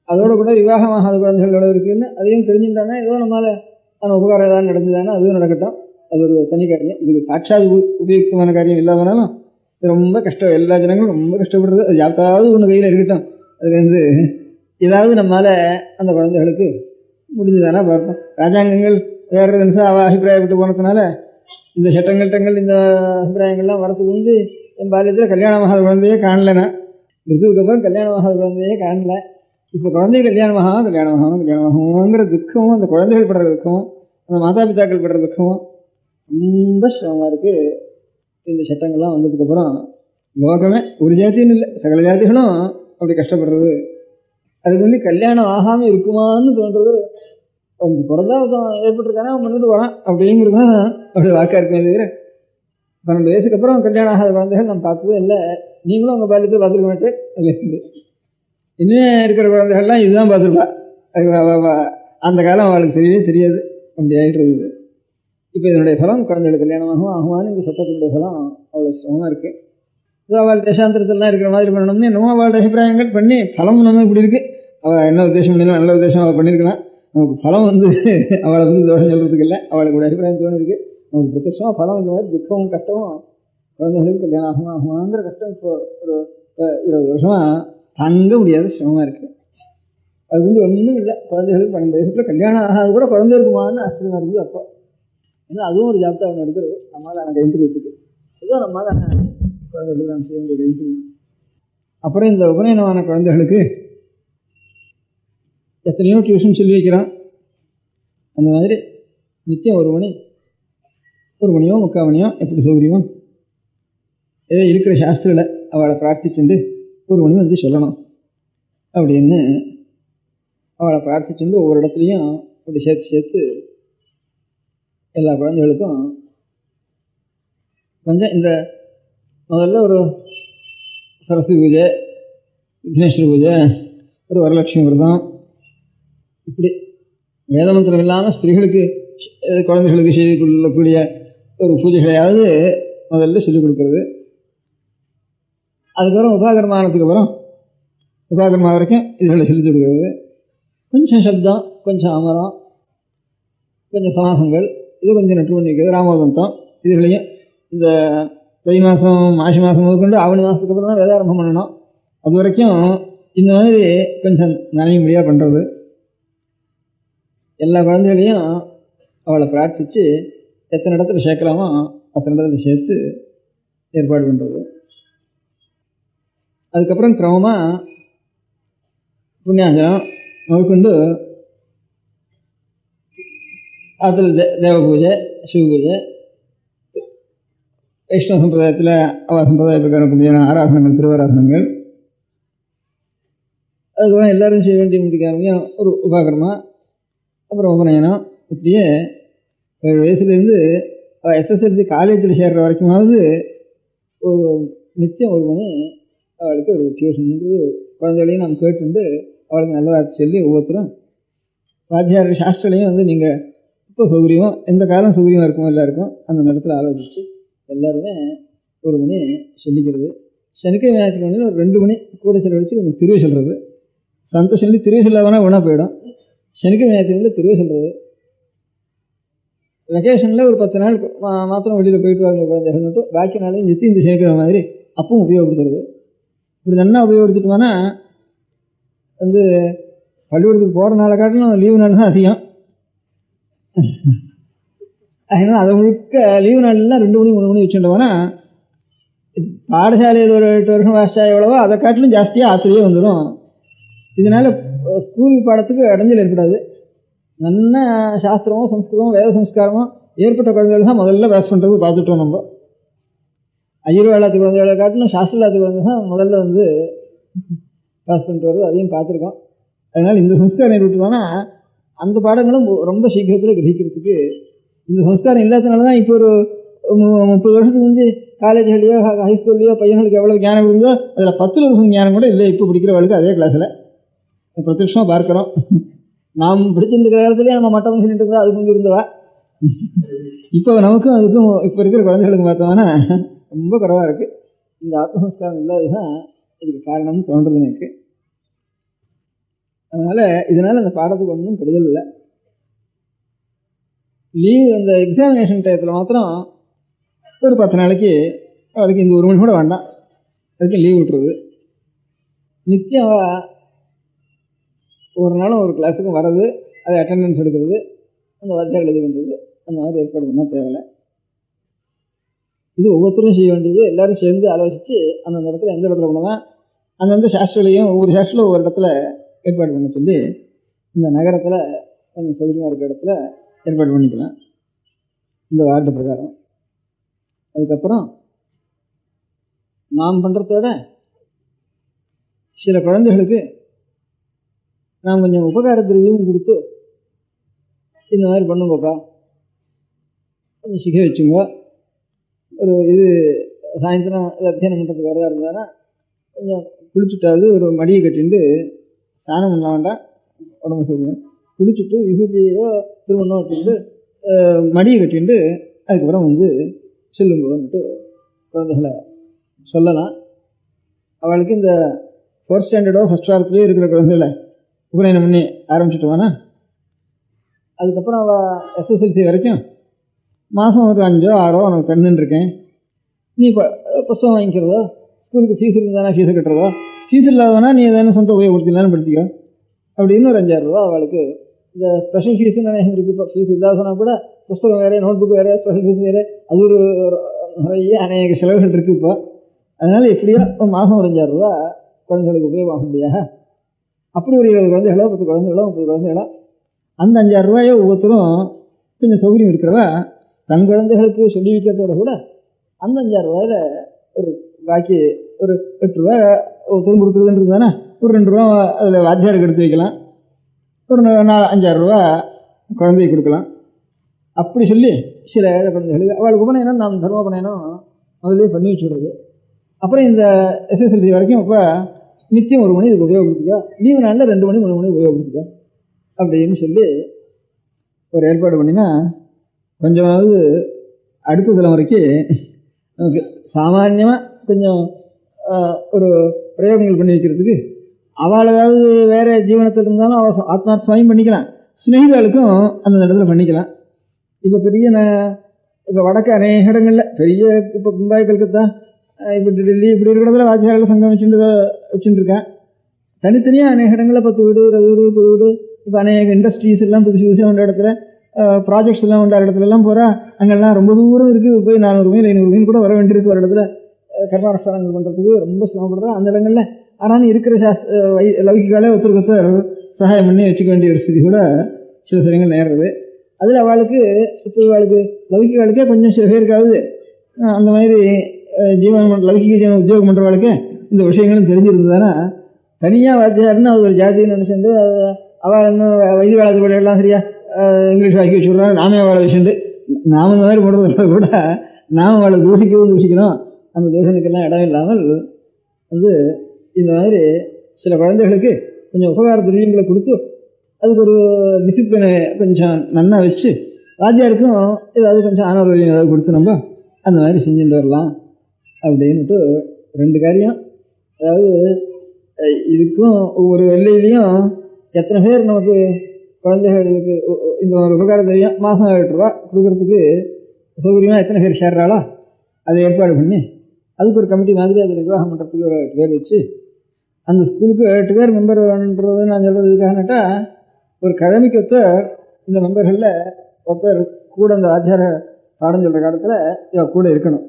அதோடு கூட விவாகமாகாத குழந்தைகள் எவ்வளோ இருக்குதுன்னு அதையும் தெரிஞ்சுட்டாங்கன்னா ஏதோ நம்மளால் உபகாரம் ஏதாவது நடந்துதானே அதுவும் நடக்கட்டும். அது ஒரு தனி காரியம். இதுக்கு சாட்சாத் உபயுக்தமான காரியம் இல்லாதனாலும் ரொம்ப கஷ்டம், எல்லா ஜனங்களும் ரொம்ப கஷ்டப்படுறது. அது யாருக்காவது ஒன்று கையில் இருக்கட்டும், அதுலேருந்து ஏதாவது நம்மளால் அந்த குழந்தைகளுக்கு முடிஞ்சுதானே பார்ப்போம். ராஜாங்கங்கள் வேறு நிமிஷம் அவள் அபிப்பிராயப்பட்டு போனதுனால இந்த சட்டங்கள் இந்த அபிப்பிராயங்கள்லாம் வரத்துக்கு வந்து என் பாலியத்தில் கல்யாணமாகாத குழந்தையே காணலைன்னா, ரிதுவுக்கு அப்புறம் கல்யாணமாகாத குழந்தையே காணல. இப்போ குழந்தை கல்யாணமாகுங்கிற துக்கமும் அந்த குழந்தைகள் படுற துக்கமும் அந்த மாதா பிதாக்கள் படுற துக்கமும் ரொம்ப சிரமமாக இருக்குது. இந்த சட்டங்கள்லாம் வந்ததுக்கப்புறம் லோகமே ஒரு ஜாத்தின்னு இல்லை, சகல ஜாதிகளும் அப்படி கஷ்டப்படுறது. அதுக்கு வந்து கல்யாணம் ஆகாமல் இருக்குமான்னு தோன்றது. கொஞ்சம் பிறந்தா ஏற்பட்டிருக்கானே அவன் பண்ணிட்டு வரான் அப்படிங்கிறது தான் அப்படி வாக்காக இருக்குமே தவிர 12 வயசுக்கு அப்புறம் கல்யாணம் ஆகாத குழந்தைகள் நம்ம பார்த்ததும் இல்லை. நீங்களும் உங்கள் பாலியத்தை பார்த்துருக்க மாட்டேன். அதுலேருந்து இன்னுமே இருக்கிற குழந்தைகள்லாம் இதுதான் பார்த்துருப்பா. அந்த காலம் அவளுக்கு தெரியவே தெரியாது. அப்படி ஆகிட்டு. இப்போ இதனுடைய பலம் குழந்தைகளுக்கு கல்யாணமாகவும் ஆகுமான்னு இந்த சட்டத்தினுடைய பலம் அவ்வளோ சிரமமாக இருக்குது. இது அவள் தேசாந்திரத்திலாம் இருக்கிற மாதிரி பண்ணணும்னு என்னமோ அவளோட அபிப்பிராயங்கள் பண்ணி பலம் நம்ம இப்படி இருக்குது. அவள் என்ன உத்தேசம் பண்ணினா நல்ல உத்தேசம் அவள் பண்ணியிருக்கலாம். நமக்கு பலம் அவளை தோஷம் சொல்கிறதுக்கு இல்லை. அவளுக்கு ஒரு அபிப்பிராயம் தோணிருக்கு. நமக்கு பிரத்யட்சமாக பலம் இந்த மாதிரி துக்கமும் கஷ்டமும் குழந்தைகளுக்கு கல்யாணம் ஆகுமாங்கிற கஷ்டம் இப்போ ஒரு 20 வருஷமாக தாங்க முடியாத சிரமமாக இருக்குது. அது ஒன்றும் இல்லை. குழந்தைகளுக்கு 12 வயசுக்குள்ள கல்யாணம் ஆகாது கூட குழந்தை இருக்குமான்னு ஆச்சரியமாக இருக்குது அப்போ. ஏன்னா அதுவும் ஒரு ஜாப்தான் ஒன்று எடுக்கிறது. நம்மளால் அந்த கைத்திரியத்துக்கு ஏதோ நம்மளால் குழந்தைகளுக்கு நாம் செய்ய வேண்டிய கைத்திரியம். அப்புறம் இந்த உபநயனமான குழந்தைகளுக்கு எத்தனையோ டியூஷன் சொல்லி வைக்கிறான். அந்த மாதிரி நித்தியம் 1 மணியோ 3/4 மணியோ எப்படி சௌகரியமோ ஏதோ இருக்கிற சாஸ்திரங்களை அவளை பிரார்த்திச்சுண்டு 1 மணி வந்து சொல்லணும் அப்படின்னு அவளை பிரார்த்திச்சுண்டு ஒவ்வொரு இடத்துலையும் அப்படி சேர்த்து எல்லா குழந்தைகளுக்கும் கொஞ்சம் இந்த முதல்ல ஒரு சரஸ்வதி பூஜை, விக்னேஸ்வர பூஜை, ஒரு வரலட்சுமி விரதம், இப்படி வேதமந்திரம் இல்லாமல் ஸ்திரீகளுக்கு குழந்தைகளுக்கு செய்து கொள்ளக்கூடிய ஒரு பூஜைகளையாவது முதல்ல சொல்லிக் கொடுக்கறது. அதுக்கப்புறம் உபாகர்மானத்துக்கு அப்புறம் உபாகர்மா வரைக்கும் இதுகளை சொல்லிக் கொடுக்கறது. கொஞ்சம் சப்தம், கொஞ்சம் அமரம், கொஞ்சம் சமாசங்கள், இது கொஞ்சம் நெற்று பண்ணி வைக்கிறது. ராமோதந்தம் இதுகளையும் இந்த தை மாதம் மாசி மாதம் முதற்கொண்டு ஆவணி மாதத்துக்கு அப்புறம் தான் வேதாரம்பம் பண்ணணும். அது வரைக்கும் இந்த மாதிரி கொஞ்சம் நனையும்படியாக பண்ணுறது. எல்லா குழந்தைகளையும் அவளை பிரார்த்தித்து எத்தனை இடத்துல சேர்க்கலாமோ அத்தனை இடத்துல சேர்த்து ஏற்பாடு பண்ணுறது. அதுக்கப்புறம் கிரமமாக புண்ணியாஞ்சனம் முதற்கொண்டு அதில் தேவ பூஜை, சிவ பூஜை, வைஷ்ணவ சம்பிரதாயத்தில் அவ சம்பிரதாய பிரகாரம் ஆராதனங்கள், திருவாராதனங்கள், அதுக்கப்புறம் எல்லோரும் செய்ய வேண்டிய முடிக்காமையும் ஒரு உபாகரமா, அப்புறம் உபநயனம். இப்படியே 7 வயசுலேருந்து எஸ்எஸ்எல்சி காலேஜில் சேர்கிற வரைக்குமாவது ஒரு நித்தியம் 1 மணி அவளுக்கு ஒரு டியூஷன் குழந்தைகளையும் நாம் கேட்டுண்டு அவளுக்கு நல்ல வார்த்தை சொல்லி ஒவ்வொருத்தரும் வாத்தியார் சாஸ்திரலையும் நீங்கள் இப்போ சௌகரியமோ எந்த காலம் சௌகரியமாக இருக்குமோ எல்லாருக்கும் அந்த நேரத்தில் ஆலோசித்து எல்லாருமே 1 மணி சொல்லிக்கிறது. சனிக்கிழமை ஞாயிற்றுக்கிழமையில் ஒரு 2 மணி கூட செலவழித்து கொஞ்சம் திருவி சொல்கிறது. சந்த சொல்லி திருவி சொல்லாதனா ஒன்றா போயிடும். சனிக்கிழமை ஞாயிற்றுக்கிழமையில் திருவி சொல்கிறது. வெக்கேஷனில் ஒரு 10 நாள் மாத்திரம் வெளியில் போயிட்டு வாங்க குழந்தைகள் மட்டும், பாக்கி நாளையும் நித்தி இந்த சனிக்கிழமை மாதிரி அப்பவும் உபயோகப்படுத்துறது. இப்படி நல்லா உபயோகப்படுத்திட்டோம்னா பள்ளிக்கூடத்துக்கு போகிற நாளை காட்டிலும் லீவு நாள் தான் அதிகம். அதனால் அதை முழுக்க லீவு நாள்லாம் 2 மணி 3 மணி வச்சுட்டோம்னா பாடசாலையில் ஒரு 8 வருஷம் வாசிச்சா எவ்வளவோ அதை காட்டிலும் ஜாஸ்தியாக ஆத்திரையே வந்துடும். இதனால் ஸ்கூல் பாடத்துக்கு இடைஞ்சல் ஏற்படாது. நல்ல சாஸ்திரமோ சம்ஸ்கிருதமோ வேத சம்ஸ்காரமோ ஏற்பட்ட குழந்தைகள் தான் முதல்ல பாஸ் பண்ணுறது பார்த்துட்டோம். நம்ம ஐயர்வாளாத்து குழந்தைகளை காட்டிலும் சாஸ்திரலாத்து குழந்தை தான் முதல்ல பாஸ் பண்ணிட்டு வருது, அதையும் பார்த்துருக்கோம். அதனால் இந்த சம்ஸ்காரம் ஏற்பட்டுவானா அந்த பாடங்களும் ரொம்ப சீக்கிரத்தில் கிரகிக்கிறதுக்கு இந்த சம்ஸ்காரம் இல்லாதனால தான் இப்போ ஒரு 30 வருஷத்துக்கு முந்தி காலேஜ்லையோ ஹைஸ்கூல்லையோ பையன்களுக்கு எவ்வளோ ஞானம் இருந்தோ அதில் 10% ஞானம் கூட இல்லை இப்போ பிடிக்கிறவளுக்கு அதே கிளாஸில் 10 வருஷமாக பார்க்குறோம். நாம் பிடிச்சிருந்துக்கிற காலத்துலேயே நம்ம மட்டம் சொல்லிட்டு இருந்தால் அதுக்கு முந்தி இருந்தவா. இப்போ நமக்கும் அதுக்கும் இப்போ இருக்கிற குழந்தைகளுக்கு பார்த்தோம்னா ரொம்ப குறைவாக இருக்குது. இந்த ஆத்மசம்ஸ்காரம் இல்லாது தான் இதுக்கு காரணம்னு தோன்றது எனக்கு. அதனால் இதனால் அந்த பாடத்துக்கு ஒன்றும் கெடுதல் இல்லை. லீவ் அந்த எக்ஸாமினேஷன் டயத்தில் மாத்திரம் ஒரு 10 நாளைக்கு அவளுக்கு இந்த 1 மணி கூட வேண்டாம், அதுக்கு லீவ் விட்டுருது. நித்தியம் ஒரு நாளும் ஒரு கிளாஸுக்கும் வர்றது, அதை அட்டெண்டன்ஸ் எடுக்கிறது, அந்த வாத்தியார் எழுதி பண்ணுறது, அந்த மாதிரி ஏற்பாடு பண்ணால் தேவையில்லை. இது ஒவ்வொருத்தரும் செய்ய வேண்டியது. எல்லோரும் சேர்ந்து ஆலோசித்து அந்தந்த இடத்துல எந்த இடத்துல பண்ணலாம், அந்தந்த சாஸ்திரலையும் ஒவ்வொரு சாஸ்திரம் ஒவ்வொரு இடத்துல ஏற்பாடு பண்ண சொல்லி இந்த நகரத்தில் கொஞ்சம் சௌகரியமாக இருக்கிற இடத்துல ஏற்பாடு பண்ணிக்கலாம் இந்த வார்டு பிரகாரம். அதுக்கப்புறம் நாம் பண்ணுறதோட சில குழந்தைகளுக்கு நாம் கொஞ்சம் உபகார திரவியம் கொடுத்து இந்த மாதிரி பண்ணுங்கப்பா, கொஞ்சம் சிகை வச்சுங்க, ஒரு இது சாயந்தரம் அத்தியானம் பண்ணுறதுக்கு வரதா இருந்தாங்கன்னா கொஞ்சம் குளிச்சுட்டாவது ஒரு மடியை கட்டிட்டு ஸ்நானம் பண்ண வேண்டாம், உடம்பு சௌகரியம் குளிச்சுட்டு விபூதியோ திருமணம் வச்சுட்டு மடியை கட்டிட்டு அதுக்கப்புறம் செல்லுங்கன்ட்டு குழந்தைகளை சொல்லலாம். அவளுக்கு இந்த 4th ஸ்டாண்டர்டோ ஃபஸ்ட் வாரத்துலேயே இருக்கிற குழந்தைகளை உபநயனம் பண்ணி ஆரம்பிச்சுட்டுவானா, அதுக்கப்புறம் அவள் SSLC வரைக்கும் மாதம் ஒரு 5 or 6 உனக்கு தந்துட்டுருக்கேன், நீ இப்போ புஸ்தகம் வாங்கிக்கிறதோ, ஸ்கூலுக்கு ஃபீஸ் இருந்தானா ஃபீஸை கட்டுறதோ, ஃபீஸ் இல்லாதவனா நீ எதான சொந்த உபயோகப்படுத்தினாலும் படுத்திக்கோ அப்படின்னு ஒரு 5,000 ரூபா அவளுக்கு. இந்த ஸ்பெஷல் ஃபீஸுன்னு நினைக்கிறேன் இருக்குது. இப்போ ஃபீஸ் இல்லாதனா கூட புஸ்தகம் வேறு, நோட் புக் வேறு, ஸ்பெஷல் ஃபீஸ் வேறு, அது ஒரு நிறைய அநேக செலவுகள் இருக்குது இப்போ. அதனால் எப்படியோ ஒரு மாதம் ஒரு 5,000 ரூபா குழந்தைகளுக்கு உபயோகமாக முடியாது. அப்படி ஒரு 20 குழந்தைகளோ 10 குழந்தைகளோ 30 குழந்தைகளோ அந்த 5,000 ரூபாயோ ஒவ்வொருத்தரும் கொஞ்சம் சௌகரியம் இருக்கிறவா தன் குழந்தைகளுக்கு சொல்லி வைக்கிறதோட கூட அந்த 5,000 ரூபாயில் ஒரு பாக்கி ஒரு 8 ரூபா ஒருத்தரும் கொடுக்குறதுன்றது தானே, ஒரு 2 ரூபா அதில் வாத்தியாருக்கு எடுத்து வைக்கலாம், ஒரு 5,000 ரூபா குழந்தைக்கு கொடுக்கலாம். அப்படி சொல்லி சில ஏழை குழந்தைகளுக்கு அவளுக்கு உபநயனம் நாம் தர்மோபநயனம் முதலே பண்ணி வச்சுடுறது. அப்புறம் இந்த SSLC வரைக்கும் இப்போ நித்தியம் 1 மணி இதுக்கு உபயோகப்படுத்திக்கோ, லீவு நாளில் 2 மணி 3 மணி உபயோகப்படுத்திக்கோ அப்படின்னு சொல்லி ஒரு ஏற்பாடு பண்ணினா கொஞ்சமாவது அடுத்த தலைமுறைக்கு நமக்கு சாமான்யமாக கொஞ்சம் ஒரு பிரயோகங்கள் பண்ணி வைக்கிறதுக்கு. அவள் ஏதாவது வேறு ஜீவனத்தில் இருந்தாலும் அவள் ஆத்மார்த்தமாயும் பண்ணிக்கலாம், ஸ்நேகிதாளுக்கும் அந்த இடத்துல பண்ணிக்கலாம். இப்போ பெரிய இப்போ வடக்கு அநேக இடங்களில் பெரிய இப்போ மும்பாய், கல்கத்தா, இப்போ டெல்லி இப்படி இருக்கிற இடத்துல வாத்தியார்கள் சங்கம் வச்சுருக்கேன். தனித்தனியாக அநேக இடங்களில் 10 வீடு 20 வீடு 30 வீடு இப்போ அநேக இண்டஸ்ட்ரீஸ் எல்லாம் புதுசு புதுசாக உண்ட இடத்துல ப்ராஜெக்ட்ஸ் எல்லாம் உண்டார இடத்துலலாம் போகிறா. அங்கெல்லாம் ரொம்ப தூரம் இருக்குது, போய் 400 மீல் 500 மீல் கூட வர வேண்டியிருக்கு ஒரு இடத்துல கர்மானுஷ்டானங்கள் பண்ணுறதுக்கு ரொம்ப சிரமப்படுறா அந்த இடங்களில். ஆனாலும் இருக்கிற லௌகிக்காலே ஒருத்தருக்கு சகாயம் பண்ணி வச்சுக்க வேண்டிய ஒரு ஸ்திதி கூட சில சமயங்கள் நேர்றது. அதில் அவளுக்கு இப்போ அவளுக்கு லௌகிக்காளுக்கே கொஞ்சம் சில பேருக்காவது அந்த மாதிரி லௌகிக ஜீவன உத்தியோகம் பண்ணுறவளுக்கு இந்த விஷயங்களும் தெரிஞ்சிருந்ததுன்னா தனியாக வாத்தியாருன்னு அது ஒரு ஜாதின்னு நினச்சிட்டு அவள் இன்னும் வைத்திய காலத்து எல்லாம் சரியா இங்கிலீஷ் வாக்கி வச்சுடுறாங்க, நாமே அவளை வச்சுட்டு நாம் இந்த மாதிரி போடுறதுல கூட நாம் அவளை தூஷிக்கணும். அந்த தூஷணுக்கெல்லாம் இடம் இல்லாமல் இந்த மாதிரி சில குழந்தைகளுக்கு கொஞ்சம் உபகார திரவியங்களை கொடுத்து அதுக்கு ஒரு டிசிப்ளினை கொஞ்சம் நன்னா வச்சு வாத்தியாருக்கும் ஏதாவது கொஞ்சம் ஆனவர்களையும் ஏதாவது கொடுத்து நம்ம அந்த மாதிரி செஞ்சுட்டு வரலாம் அப்படின்ட்டு 2 காரியம். அதாவது இதுக்கும் ஒவ்வொரு எல்லையிலையும் எத்தனை பேர் நமக்கு குழந்தைகளுக்கு இந்த ஒரு உபகாரம் தெரியும் மாதம் 8 ரூபா கொடுக்கறதுக்கு சௌகரியமாக எத்தனை பேர் சேர்றாளோ அதை ஏற்பாடு பண்ணி அதுக்கு ஒரு கமிட்டி மாதிரி அதை நிர்வாகம் பண்ணுறதுக்கு ஒரு 8 பேர் வச்சு அந்த ஸ்கூலுக்கு 8 பேர் மெம்பர் வேணுன்றது நான் சொல்கிறது இதுக்காகனாட்டா ஒரு கிழமைக்கு ஒருத்தர் இந்த மெம்பர்களில் ஒருத்தர் கூட அந்த ஆச்சார பாடம் சொல்கிற காலத்தில் இவள் கூட இருக்கணும்,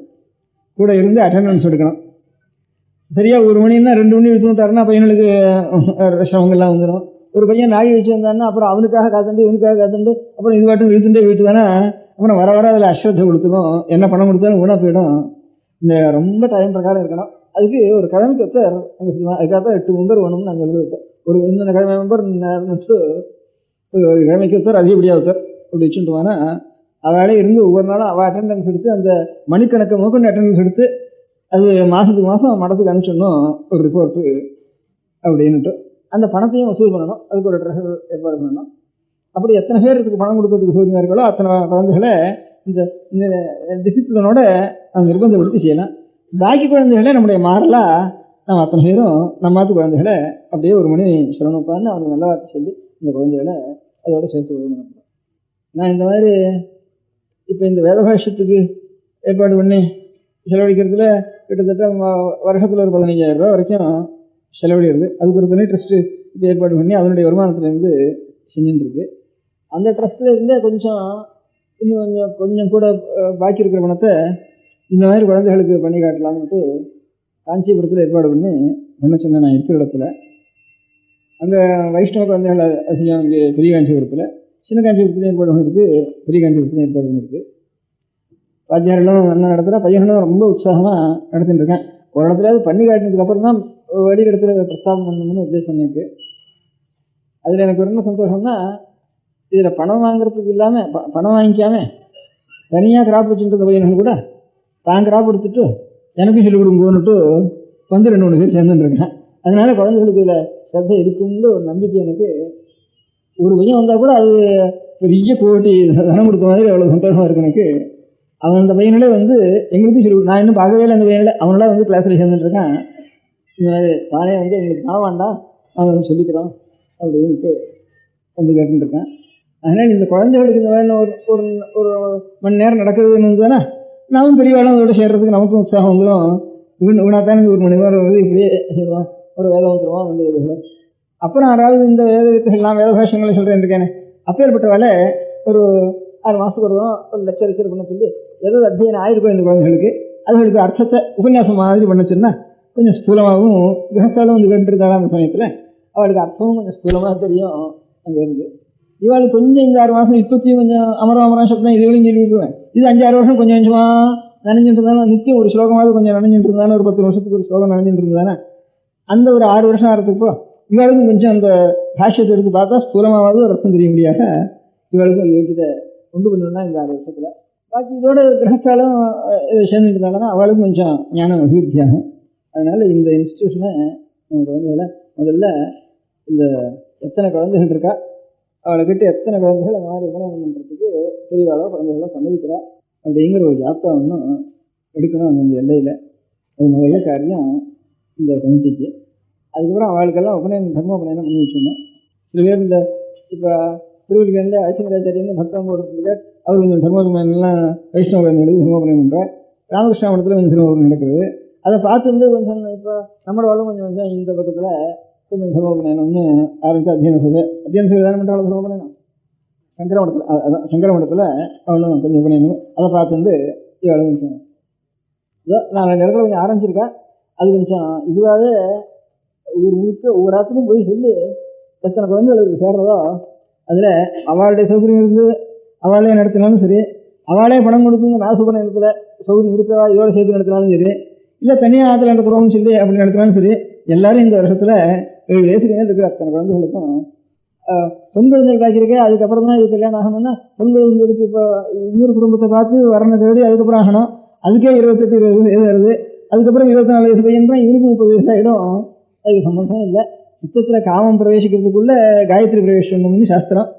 கூட இருந்து அட்டெண்டன்ஸ் எடுக்கணும். சரியாக 1 மணின்னா 2 மணி எடுத்துட்டாருன்னா பையனுக்கு சிரமங்கள்லாம் வந்துடும். ஒரு பையன் நாழி வச்சு வந்தான்னா அப்புறம் அவனுக்காக காத்துண்டு இவனுக்காக காத்துண்டு அப்புறம் இது பாட்டும் இழுத்துட்டே வீட்டு தானே அப்புறம் வர வர அதில் அஸ்ரத்தை கொடுத்துடும், என்ன பணம் கொடுத்தாலும் ஊனா போயிடும். இந்த ரொம்ப டைம் பிரகாரம் இருக்கணும். அதுக்கு ஒரு கிழமைக்கு ஒருத்தர் அதுக்காக தான் 8 மெம்பர் வேணும்னு நாங்கள் எழுதிருக்கோம். ஒரு இந்த கிழமை மெம்பர் நேரம்னு ஒரு கிழமைக்கு ஒருத்தர் அதிகப்படியாக ஒருத்தர் அப்படி வச்சுட்டுவானா அவளே இருந்து ஒவ்வொரு நாளும் அவள் அட்டெண்டன்ஸ் எடுத்து அந்த மணிக்கணக்கை மூக்கொண்டு அட்டெண்டன்ஸ் எடுத்து அது மாதத்துக்கு மாதம் மடத்துக்கு அனுப்பிச்சிடணும் ஒரு ரிப்போர்ட்டு அப்படின்ட்டு அந்த பணத்தையும் வசூல் பண்ணணும். அதுக்கு ஒரு ட்ரெஷர் ஏற்பாடு பண்ணணும். அப்படி எத்தனை பேர் இதுக்கு பணம் கொடுக்கறதுக்கு சௌகரியமாக இருக்காளோ அத்தனை குழந்தைகளை இந்த டிசிப்ளினோட அந்த நிர்பந்தப்படுத்தி செய்யலாம். பாக்கி குழந்தைகளே நம்முடைய மாறலாம் நம்ம அத்தனை பேரும் நம்மாத்து குழந்தைகளை அப்படியே 1 மணி சொல்லணுப்பான்னு அவனுக்கு நல்ல வார்த்தை சொல்லி இந்த குழந்தைகளை அதோட சேர்த்து விடணும். நான் இந்த மாதிரி இப்போ இந்த வேதபாஷ்யத்துக்கு ஏற்பாடு பண்ணி செலவழிக்கிறதுல கிட்டத்தட்ட வருஷத்தில் ஒரு 15,000 ரூபா வரைக்கும் செலவழிகிறது. அதுக்கு ஒரு தனி ட்ரஸ்ட்டு இப்போ ஏற்பாடு பண்ணி அதனுடைய வருமானத்துலேருந்து செஞ்சுட்டுருக்கு. அந்த ட்ரஸ்ட்டில் இருந்தே இன்னும் கொஞ்சம் கூட பாக்கி இருக்கிற பணத்தை இந்த மாதிரி குழந்தைகளுக்கு பண்ணி காட்டலாம்னுட்டு காஞ்சிபுரத்தில் ஏற்பாடு பண்ண சொன்னேன். நான் இருக்கிற இடத்துல அங்கே வைஷ்ணவ குழந்தைகள் அதிகம் இங்கே பெரிய காஞ்சிபுரத்தில், சின்ன காஞ்சிபுரத்துலையும் ஏற்பாடு பண்ணியிருக்கு, பெரிய காஞ்சிபுரத்துலையும் ஏற்பாடு பண்ணியிருக்கு. வாத்தியார்களும் நல்லா நடத்துகிற, பையன்களும் ரொம்ப உற்சாகமாக நடத்திட்டு இருக்கேன். ஒரு இடத்துலையாவது பண்ணி காட்டினதுக்கு அப்புறம் தான் வெளி இடத்துல பிரஸ்தாபம் பண்ணணும்னு உத்தேசம் எனக்கு. அதில் எனக்கு என்ன சந்தோஷம்னா இதில் பணம் வாங்குறதுக்கு இல்லாமல் பணம் வாங்கிக்காமல் தனியாக கிராப் வச்சுட்டு பையன்கள் கூட தான் கிராப் எடுத்துட்டு எனக்கும் சொல்லிக் கொடுங்கன்னுட்டு வந்து 2-3 பேர் சேர்ந்துட்டுருக்கேன். அதனால குழந்தைகளுக்கு இதில் ஸ்ரத்தை இருக்குன்னு ஒரு நம்பிக்கை எனக்கு. ஒரு பையன் வந்தால் கூட அது பெரிய கோட்டி தனம் கொடுத்த மாதிரி அவ்வளோ சந்தோஷமாக இருக்கு எனக்கு. அவன் அந்த பையனாலே வந்து எங்களுக்கும் சொல்லி நான் இன்னும் பார்க்கவே இல்லை அந்த பையனில். அவனால வந்து கிளாஸில் சேர்ந்துட்டுருக்கான். இந்த மாதிரி தானே வந்து எங்களுக்கு பண்ண வேண்டாம், நாங்கள் வந்து சொல்லிக்கிறோம் அப்படின்ட்டு வந்து கேட்டுருக்கேன். அதனால் இந்த குழந்தைகளுக்கு இந்த மாதிரி ஒரு ஒரு மணி நேரம் நடக்கிறதுன்னு இருந்ததுன்னா நாமும் பெரியவாளும் அதோட சேர்றதுக்கு நமக்கும் உற்சாகம் வந்துடும். இவனாத்தானே ஒரு மணி நேரம் வருது, இப்படியே செய்வோம், ஒரு வேதம் வந்துடுவோம் வந்து எழுதுவோம். அப்புறம் யாராவது இந்த வேத வித்தைகள்லாம் வேத பாஷங்களை சொல்கிறேன் இருக்கேனே, அப்பேற்பட்ட வேலை ஒரு 6 மாதத்துக்கு வருவோம் ஒரு லெக்சர் பண்ண சொல்லி ஏதாவது அத்தியாயம் ஆயிருக்கும் இந்த குழந்தைகளுக்கு. அதுகளுக்கு அர்த்தத்தை உபன்யாசம் மாதிரி பண்ண சொன்னால் கொஞ்சம் ஸ்தூலமாகவும் கிரகஸ்தாலும் வந்து கேட்டுருக்காள். அந்த சமயத்தில் அவளுக்கு அர்த்தமும் கொஞ்சம் ஸ்தூலமாக தெரியும். அங்கே இருந்து இவாளுக்கு கொஞ்சம் இந்த 6 மாதம் இப்பத்தையும் கொஞ்சம் அமரம் சப்தம் இதுகளையும் சொல்லி விடுவேன். இது 5-6 வருஷம் கொஞ்சம் கொஞ்சமாக நனைஞ்சிட்டு இருந்தாலும் நித்தியம் ஒரு ஸ்லோகமாவது கொஞ்சம் நனைஞ்சிட்டு இருந்தாலும் ஒரு 10 வருஷத்துக்கு ஒரு ஸ்லோகம் நனைஞ்சிட்டு இருந்தானே அந்த ஒரு 6 வருஷம் ஆகிறதுக்கோ இவளுக்கும் கொஞ்சம் அந்த பாஷ்யத்தை எடுத்து பார்த்தா ஸ்தூலமாவது ஒரு அர்த்தம் தெரிய முடியாத இவளுக்கும் ஒரு யோகியத்தை கொண்டு பண்ணணும்னா இந்த 6 வருஷத்தில். பாக்கி இதோட கிரகஸ்தாலும் சேர்ந்துட்டு இருந்தாலும் அவளுக்கும் கொஞ்சம் ஞானம் அபிவிருத்தி ஆகும். அதனால் இந்த இன்ஸ்டிடியூஷனை நம்ம குழந்தைகளை முதல்ல இந்த எத்தனை குழந்தைகள் இருக்கா அவளை கிட்ட எத்தனை குழந்தைகள் அந்த மாதிரி உபநயனம் பண்ணுறதுக்கு பெரியவாளோ குழந்தைகளோ சம்மதிக்கிறா அப்படிங்கிற ஒரு ஜாப்தா ஒன்றும் எடுக்கணும் அந்த எல்லையில். அது முதல்ல காரியம் இந்த கமிட்டிக்கு. அதுக்கப்புறம் அவளுக்கெல்லாம் உபநயனம் தர்மோபநயனம் பண்ணி வச்சுக்கணும். சில பேர் இந்த இப்போ திருவள்ளுவரில் ஐசங்கராச்சாரியன்னு பக்தம் போடுறதுக்கு அவர் கொஞ்சம் தர்மோபநயனம்லாம் வைஷ்ணவ குழந்தைகளுக்கு தர்மோபநயம் பண்ணுறார். ராமகிருஷ்ணா மடத்தில் கொஞ்சம் தர்மோபநயம் நடக்கிறது. அதை பார்த்துட்டு கொஞ்சம் இப்போ நம்மளோட வாழ்வும் கொஞ்சம் கொஞ்சம் இந்த பக்கத்தில் கொஞ்சம் தர்மோபநயனம்னு ஆரம்பித்து அத்தியன சேவை தானே பண்ணுறாள் தர்மோபநயனம். சங்கர மடத்தில் அதான் சங்கர மடத்தில் அவளும் கொஞ்சம் உபநயனம் அதை பார்த்துட்டு இவளும் கொஞ்சம் இதோ நான் 2 இடத்துல கொஞ்சம் ஆரம்பிச்சிருக்கேன். அது கொஞ்சம் இதுவாகவே ஊர் முழுக்க ஒவ்வொரு ஆற்றுக்கும் போய் சொல்லி எத்தனை குழந்தைகளுக்கு சேர்றதோ அதில் அவளுடைய சௌகரியம் இருந்து அவளே நடத்தினாலும் சரி, அவளே பணம் கொடுத்து நான் சுபநயனத்தில் சௌகரியம் இருக்கிறதா இதோட சேர்த்து நடத்தினாலும் சரி, இல்லை தனியாக ஆற்றுல நடத்துகிறோம்னு சொல்லி அப்படி நடத்தினாலும் சரி, எல்லாரும் இந்த வருஷத்தில் 7 வயசுக்கு மேலே இருக்கிற அத்தனை குழந்தைகளுக்கும் பொன் குழந்தைகள் காய்ச்சிருக்கே. அதுக்கப்புறம் தான் இது கல்யாணம் ஆகணும்னா பொன் குழந்தைகளுக்கு இப்போ இன்னொரு குடும்பத்தை பார்த்து வரணும் தேடி அதுக்கப்புறம் ஆகணும். அதுக்கே 28-20 வயசு வருது. அதுக்கப்புறம் 24 வயசு பையன் தான் இவருக்கு 30 வயசு ஆகிடும். அதுக்கு சம்பந்தம் இல்லை. சித்தத்தில் காமம் பிரவேசிக்கிறதுக்குள்ள காயத்ரி பிரவேசம்னு சாஸ்திரம்.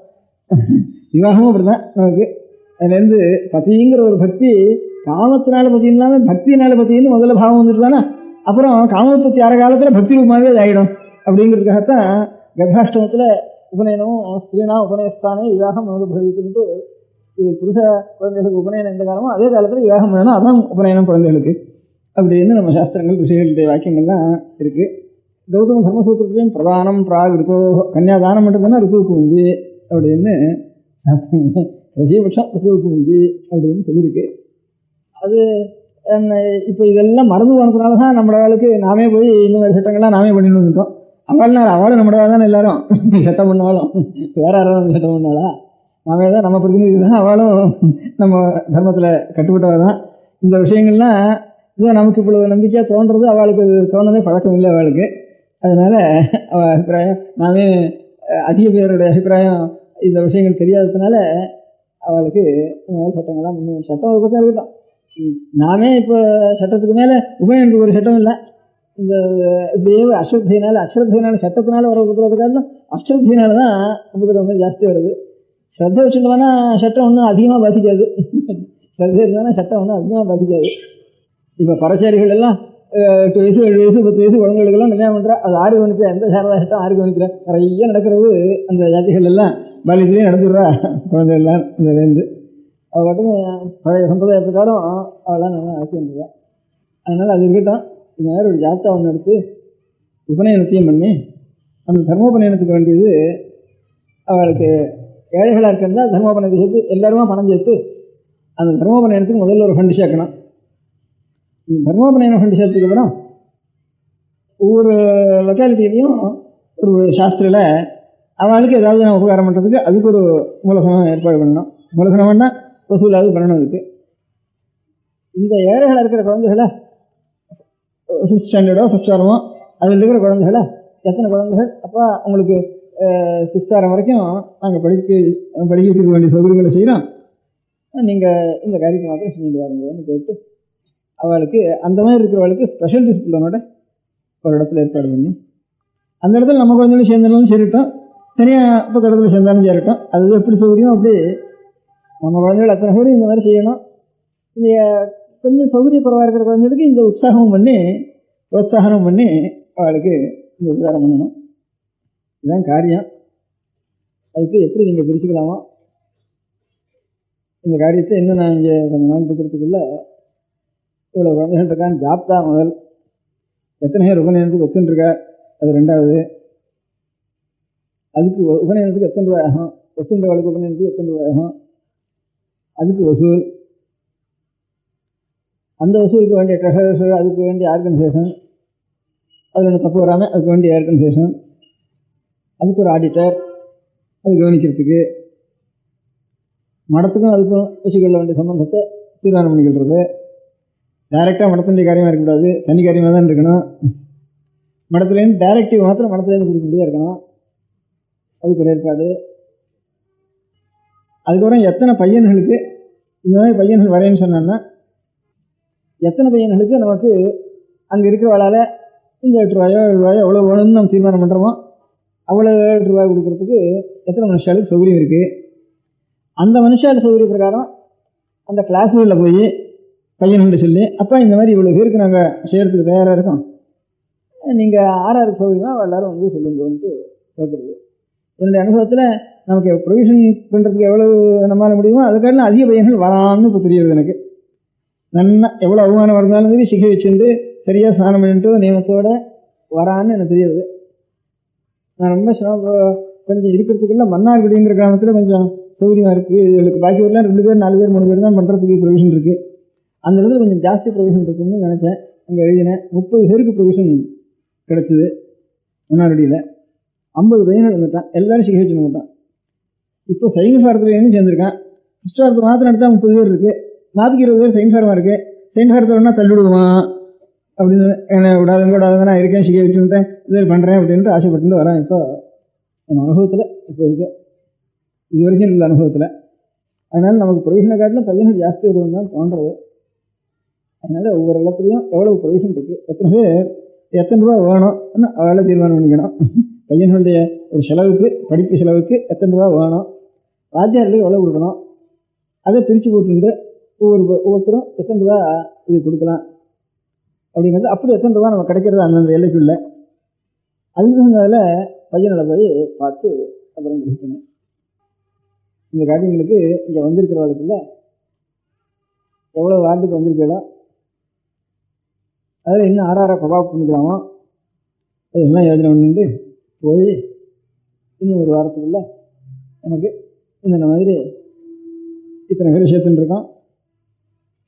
விவாகமும் அப்படி தான் நமக்கு. அதுலேருந்து பத்திங்கிற ஒரு பக்தி காமத்தினால பத்தியும் இல்லாமல் பக்தினால பத்தின்னு முதல்ல பாவம் வந்துட்டு தானே அப்புறம் காமோத்பத்தி ஆற காலத்தில் பக்தி ரூபமாகவே அது ஆகிடும். அப்படிங்கிறதுக்காகத்தான் கர்ப்பாஷ்டமத்தில் உபநயனமும் ஸ்திரீனா உபநயஸ்தானே விவாகம் பகிர்ந்துட்டு இது புருஷ குழந்தைகளுக்கு உபநயனம் எந்த காலமோ அதே காலத்தில் விவாகம் வேணும். அதான் உபநயனம் குழந்தைகளுக்கு அப்படின்னு நம்ம சாஸ்திரங்கள் ரிஷிகளுடைய வாக்கியங்கள்லாம் இருக்குது. கௌதம தர்மசூத்திரத்திலையும் பிரதானம் பிராக் ரித்தோ கன்னியாதானம் மட்டும்தானே ரித்துவுக்கு முந்தி அப்படின்னு ரஜீபக்ஷம் ரித்துவுக்கு முந்தி அப்படின்னு சொல்லியிருக்கு. அது இப்போ இதெல்லாம் மறந்து போனதுனால தான் நம்மளுக்கு நாமே போய் இந்த மாதிரி சட்டங்கள்லாம் நாமே பண்ணிட்டு வந்துட்டோம். அவளும் நம்மளதாக தானே எல்லாரும் சட்டம் பண்ணாலும் வேற யாரும் சட்டம் பண்ணாளா? நாமே தான் நம்ம பிரதிநிதி தான். அவளும் நம்ம தர்மத்தில் கட்டுப்பட்டவ தான். இந்த விஷயங்கள்லாம் இதுதான் நமக்கு இவ்வளவு நம்பிக்கையாக தோன்றது. அவளுக்கு அது தோணுதே பழக்கம் இல்லை அவளுக்கு. அதனால் அவள் அபிப்பிராயம் நாமே அதிக பேருடைய அபிப்பிராயம் இந்த விஷயங்கள் தெரியாததுனால அவளுக்கு இந்த மாதிரி சட்டங்கள்லாம் முன்னே சட்டம் ஒரு பக்கம் இருக்கட்டும். நாமே இப்போ சட்டத்துக்கு மேலே உபநயனத்துக்கு ஒரு சட்டம் இல்லை. இந்த இப்படியே அஸ்ரத்தையினால சட்டத்தினால வர உபதிரவத்துக்காக அஸ்ரத்தையினால தான் உபதிரவங்கள் ஜாஸ்தி வருது. ஸ்ரத்தை வச்சுட்டோம்னா சட்டம் ஒன்றும் அதிகமாக பாதிக்காது. ஸ்ரத்தை இருந்தாலும் சட்டம் ஒன்றும் அதிகமாக பாதிக்காது. இப்போ பரசாரிகள் எல்லாம் 8 வயசு 7 வயசு 10 வயசு குழந்தைகளுக்கெல்லாம் கல்யாணம் பண்ணுறா. அது 6 கவனிக்கிற எந்த சாரதா சட்டம் 6 கவனிக்கிற நிறைய நடக்கிறது. அந்த ஜாதிகள் எல்லாம் பாலியத்திலேயே நடந்துடுறா குழந்தைகள்லாம். இதுலேருந்து அவள் பாட்டுக்கு பழைய சம்பிரதாயத்துக்காரும் அவெல்லாம் நல்லா நடத்தி வந்துடுறா. அதனால் அது இருக்கட்டும். இது மாதிரி ஒரு ஜாப்தா ஒன்று எடுத்து உபநயனத்தையும் பண்ணி அந்த தர்மோபநயனத்துக்கு வேண்டியது அவளுக்கு ஏழைகளாக இருக்கிறதா தர்மோபநயத்தை சேர்த்து எல்லாருமா பணம் சேர்த்து அந்த தர்மோபநயனத்துக்கு முதல்ல ஒரு ஃபண்டு சேர்க்கணும். தர்மோபநயன ஃபண்டு சேர்த்ததுக்கப்புறம் ஒவ்வொரு லொக்காலிட்டியிலையும் ஒரு சாஸ்திரியில் அவளுக்கு ஏதாவது நான் உபகாரம் பண்ணுறதுக்கு அதுக்கு ஒரு மூலதனம் ஏற்பாடு பண்ணணும். மூலதனம்னா வசூலாவது பண்ணணும். அதுக்கு இந்த ஏழைகளாக இருக்கிற குழந்தைகளை 5th ஸ்டாண்டர்டோ 1st வாரமோ அதில் இருக்கிற குழந்தைகளை எத்தனை குழந்தைகள் அப்போ உங்களுக்கு 6th வாரம் வரைக்கும் நாங்கள் படிக்க வேண்டிய சௌகரியங்களை செய்கிறோம். நீங்கள் இந்த காரியத்தை மாத்திரம் செஞ்சுட்டு வாருங்கன்னு கேட்டு அவளுக்கு அந்த மாதிரி இருக்கிறவளுக்கு ஸ்பெஷல் டிசிப்ளினோட ஒரு இடத்துல ஏற்பாடு பண்ணி அந்த இடத்துல நம்ம குழந்தைகளும் சேர்ந்தாலும் சேரட்டும், தனியாக பத்து இடத்துல சேர்ந்தாலும் சேரட்டும், அது எப்படி சௌகரியம் அப்படி நம்ம குழந்தைகள் அத்தனை பேரும் இந்த மாதிரி செய்யணும். இந்த கொஞ்சம் சௌகரிய குறைவாக இருக்கிற குழந்தைகளுக்கு இந்த உற்சாகம் பண்ணி புரோத்சாகனம் பண்ணி அவளுக்கு இந்த உபகாரம் பண்ணணும். இதுதான் காரியம். அதுக்கு எப்படி நீங்கள் பிரிச்சுக்கலாமோ இந்த காரியத்தை இன்னும் நான் இங்கே கொஞ்சம் நாள் இருக்கிறதுக்குள்ள இவ்வளோ குழந்தைகள் இருக்கான்னு ஜாப்தா முதல் எத்தனை பேர் உபநயனத்துக்கு ஒத்துருக்கா, அது ரெண்டாவது. அதுக்கு உபநயனத்துக்கு எத்தனை ரூபாய் ஆகும், ஒத்துன்றவளுக்கு உபநயனத்துக்கு எத்தனை ரூபாய் ஆகும், அதுக்கு வசூல், அந்த வசூலுக்கு வேண்டிய ட்ரெஷரர், அதுக்கு வேண்டிய ஆர்கனைசேஷன், அதில் ஒன்று தப்பு வராமல் அதுக்கு வேண்டிய ஆர்கனைசேஷன், அதுக்கு ஒரு ஆடிட்டர், அது கவனிக்கிறதுக்கு, மடத்துக்கும் அதுக்கும் வச்சுக்கொள்ள வேண்டிய சம்பந்தத்தை தீர்மானம் பண்ணிக்கிறது. டைரெக்டாக மடத்தினுடைய காரியமாக இருக்கக்கூடாது, தனி காரியமாக தான் இருக்கணும். மடத்துலேருந்து டைரக்டிவ் மாத்திரம் மடத்துலேருந்து கொடுக்க முடியாது இருக்கணும், அதுக்கு ஒரு ஏற்பாடு. அதுக்கப்புறம் எத்தனை பையன்களுக்கு இந்த மாதிரி பையன்கள் வரையன்னு சொன்னான்னா எத்தனை பையன்களுக்கு நமக்கு அங்கே இருக்கிறவளால் இந்த 8 ரூபாயோ 7 ரூபாயோ எவ்வளோ வேணும்னு நம்ம தீர்மானம் பண்ணுறோமோ அவ்வளோ 7 ரூபாய் கொடுக்குறதுக்கு எத்தனை மனுஷாளுக்கு சௌகரியம் இருக்குது. அந்த மனுஷால சௌகரிய பிரகாரம் அந்த கிளாஸ்களில் போய் பையன்கிட்ட சொல்லி, அப்போ இந்த மாதிரி இவ்வளோ பேருக்கு நாங்கள் செய்கிறதுக்கு தயாராக இருக்கோம், நீங்கள் ஆறாருக்கு சௌகரியமாக எல்லாரும் வந்து சொல்லுங்கன்ட்டு கேட்குறது. என்னுடைய அனுபவத்தில் நமக்கு ப்ரொவிஷன் பண்ணுறதுக்கு எவ்வளோ நம்மளால் முடியுமோ அதுக்காக அதிக பையன்கள் வரான்னு இப்போ தெரியுது எனக்கு. நல்லா எவ்வளோ அவமானம் இருந்தாலும் சரி சிகை வச்சுட்டு சரியாக ஸ்நானம் பண்ணிட்டு நியமத்தோடு வரான்னு எனக்கு தெரியுது. நான் ரொம்ப கொஞ்சம் இருக்கிறதுக்குள்ள மன்னார்குடிங்கிற கிராமத்தில் கொஞ்சம் சௌகரியமாக இருக்குது. இதுகளுக்கு பாக்கி ஊரில் 2 பேர் 4 பேர் 3 பேர் தான் பண்ணுறதுக்கு ப்ரொவிஷன் இருக்குது. அந்த இடத்துல கொஞ்சம் ஜாஸ்தி ப்ரொவிஷன் இருக்குன்னு நினச்சேன். அங்கே எழுதினேன் 30 பேருக்கு ப்ரொவிஷன் கிடச்சிது. மன்னார்குடியில் 50 பையன்கள் வந்துட்டான், எல்லோரும் சிகை வச்சு வந்துட்டான். இப்போ சைன்ஸ் ஃபாரத்து பையனும் சேர்ந்துருக்கான். ஃபஸ்ட் வாரத்தை மாத்திரம் எடுத்தால் 30 பேர் இருக்குது, 40-20 பேர் சைன்ஸ் ஃபாரமாக இருக்குது. சைன்ஸ் ஃபாரத்தை வேணா தள்ளிவிடுவான் அப்படின்னு என்ன விடாதுன்னு நான் இருக்கேன், சிகை வச்சுட்டேன், இது பண்ணுறேன் அப்படின்ட்டு ஆசைப்பட்டு வரேன். இப்போ என் அனுபவத்தில் இப்போ இருக்குது, இது வரைக்கும் இல்லை அனுபவத்தில். அதனால் நமக்கு ப்ரொவிஷனை காட்டிலும் பையன்கள் ஜாஸ்தி வருவதுன்னு தான் தோன்றது. அதனால் ஒவ்வொரு இடத்துலையும் எவ்வளோ ப்ரொவிஷன் இருக்குது, எத்தனை பேர் எத்தனை ரூபா வேணும் அவளை தீர்மானம் பண்ணிக்கணும். பையன்களுடைய ஒரு செலவுக்கு, படிப்பு செலவுக்கு எத்தனை ரூபா வேணும், வாத்தியார்களுக்கு எவ்வளோ கொடுக்கணும், அதை பிரித்து போட்டுட்டு ஒவ்வொருத்தரும் எத்தனை ரூபா இது கொடுக்கலாம் அப்படிங்கிறது, அப்படி எத்தனை ரூபா நம்ம கிடைக்கிறது அந்தந்த எல்லைக்குள்ள. அதுக்கு அதில் பையனோட போய் பார்த்து அப்புறம் கிரகிக்கணும். இந்த காரியங்களுக்கு இங்கே வந்திருக்கிறவர்களுக்குள்ள எவ்வளோ வார்டுக்கு வந்திருக்கோ அதில் இன்னும் ஆறாயிரம் கபாப் பண்ணிக்கலாமோ அதெல்லாம் யோஜனை பண்ணிட்டு போய் இன்னும் ஒரு வாரத்துக்குள்ள எனக்கு இந்த மாதிரி இத்தனை பேர் சேர்த்துட்டுருக்கோம்,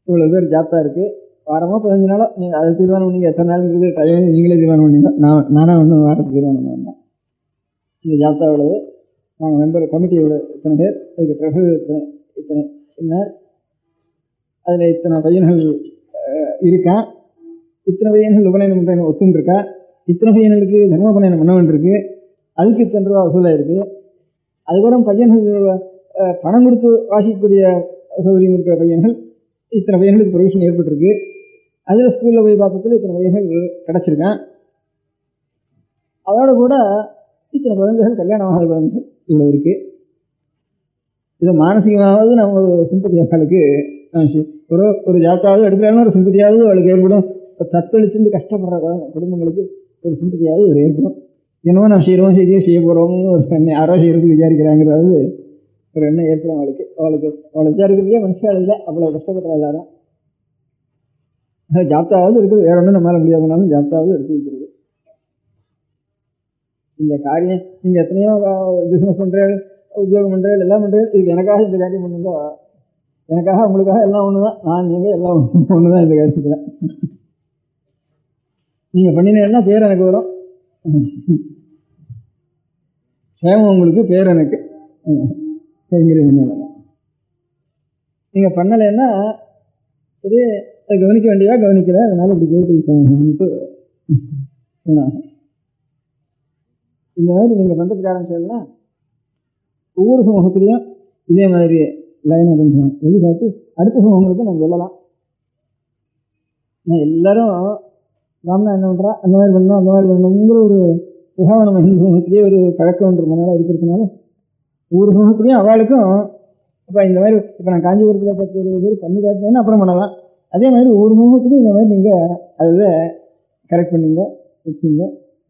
இவ்வளோ பேர் ஜாப்தா இருக்குது, வாரமோ 15 நாளோ நீங்கள் அதை தீர்மானம் பண்ணிங்க, எத்தனை நாளுங்கிறது டைம் நீங்களே தீர்மானம் பண்ணிங்க. நானாக ஒன்றும் வாரத்துக்கு தீர்மானம் பண்ண வேண்டாம். இந்த ஜாப்தா எவ்வளவு, நாங்கள் மெம்பர் கமிட்டி எவ்வளோ, இத்தனை பேர், அதுக்கு ட்ரெஷர் இத்தனை சின்னர், அதில் இத்தனை பையன்கள் இருக்கான், இத்தனை பையன்கள் உபநயனம் பண்ணுறேன்னு ஒத்துன்ட்ருக்கா, இத்தனை பையன்களுக்கு தர்மோபநயனம் பண்ண வேண்டியிருக்கு, அதுக்கு இத்தனை ரூபா வசூலாக இருக்குது. அதுக்கப்புறம் பையன்கள் பணம் கொடுத்து வாசிக்கக்கூடிய சௌகரியம் இருக்கிற பையன்கள் இத்தனை பையன்களுக்கு ப்ரொவிஷன் ஏற்பட்டிருக்கு. அதில் ஸ்கூலில் போய் பார்த்ததுல இத்தனை பையன்கள் கிடச்சிருக்கான். அதோட கூட இத்தனை குழந்தைகள் கல்யாணம் ஆகாத குழந்தைகள் இவ்வளோ இருக்குது. இதை மானசீகமாவது நம்ம ஒரு சிம்பத்தி அவளுக்கு ஒரு ஜாத்தாவது எடுக்கிறாலும் ஒரு சிம்பத்தியாவது அவளுக்கு ஏற்படும். இப்போ தத்தளிச்சுட்டு கஷ்டப்படுற குடும்பங்களுக்கு ஒரு சிம்பத்தியாவது ஒரு ஏற்படும். என்னவோ நான் செய்கிறோம் செய்ய போகிறோம்னு ஒரு யாரோ செய்கிறதுக்கு விசாரிக்கிறாங்கிறது ஒரு எண்ணம் ஏற்படும் அவளுக்கு. அவளை விசாரிக்கிறதுக்கே மனுஷாள் இல்லை, அவ்வளோ கஷ்டப்படுற எல்லாரும். ஜாப்தாவது இருக்குது, வேற ஒன்றும் நம்மளால முடியாதுனாலும் ஜாப்தாவது எடுத்து வைக்கிறது. இந்த காரியம் நீங்கள் எத்தனையோ பிஸ்னஸ் பண்ணுறேன், உத்தியோகம் பண்ணுறேன், எல்லாம் பண்ணுறேன், இதுக்கு எனக்காக இந்த காரியம் பண்ணுங்க, எனக்காக உங்களுக்காக எல்லாம் ஒன்று தான், நான் நீங்கள் எல்லாம் ஒன்று தான். இந்த காரியத்தில் நீங்கள் பண்ணினீங்கன்னா பேர் எனக்கு வரும், சேமம் உங்களுக்கு, பேர் எனக்கு நீங்கள் பண்ணலைன்னா சரி அதை கவனிக்க வேண்டியதா கவனிக்கிறேன், அதனால இப்படி கேட்டு இந்த மாதிரி நீங்கள் பண்ணுறதுக்கு ஆரம்பிச்சதுன்னா ஒவ்வொரு சமூகத்திலையும் இதே மாதிரி லைனை கொஞ்சம் வெளிக்காட்டி அடுத்த சமூகங்களுக்கு நம்ம சொல்லலாம். நான் எல்லாரும் ராமனா என்ன பண்ணுறா அந்த மாதிரி பண்ணணும் அந்த மாதிரி பண்ணணுங்கிற ஒரு சுகாவ நம்ம ஹிந்து சமூகத்திலேயே ஒரு பழக்கம்ன்ற மனதாக இருக்கிறதுனால ஒவ்வொரு சமூகத்துலேயும் அவளுக்கும் இப்போ இந்த மாதிரி இப்போ நான் காஞ்சிபுரத்தில் 10-20 பேர் பண்ணி காட்டினேன்னா அப்புறம் பண்ணலாம். அதே மாதிரி ஒவ்வொரு சமூகத்துலையும் இந்த மாதிரி நீங்கள் அதில் கரெக்ட் பண்ணிங்க வச்சுங்க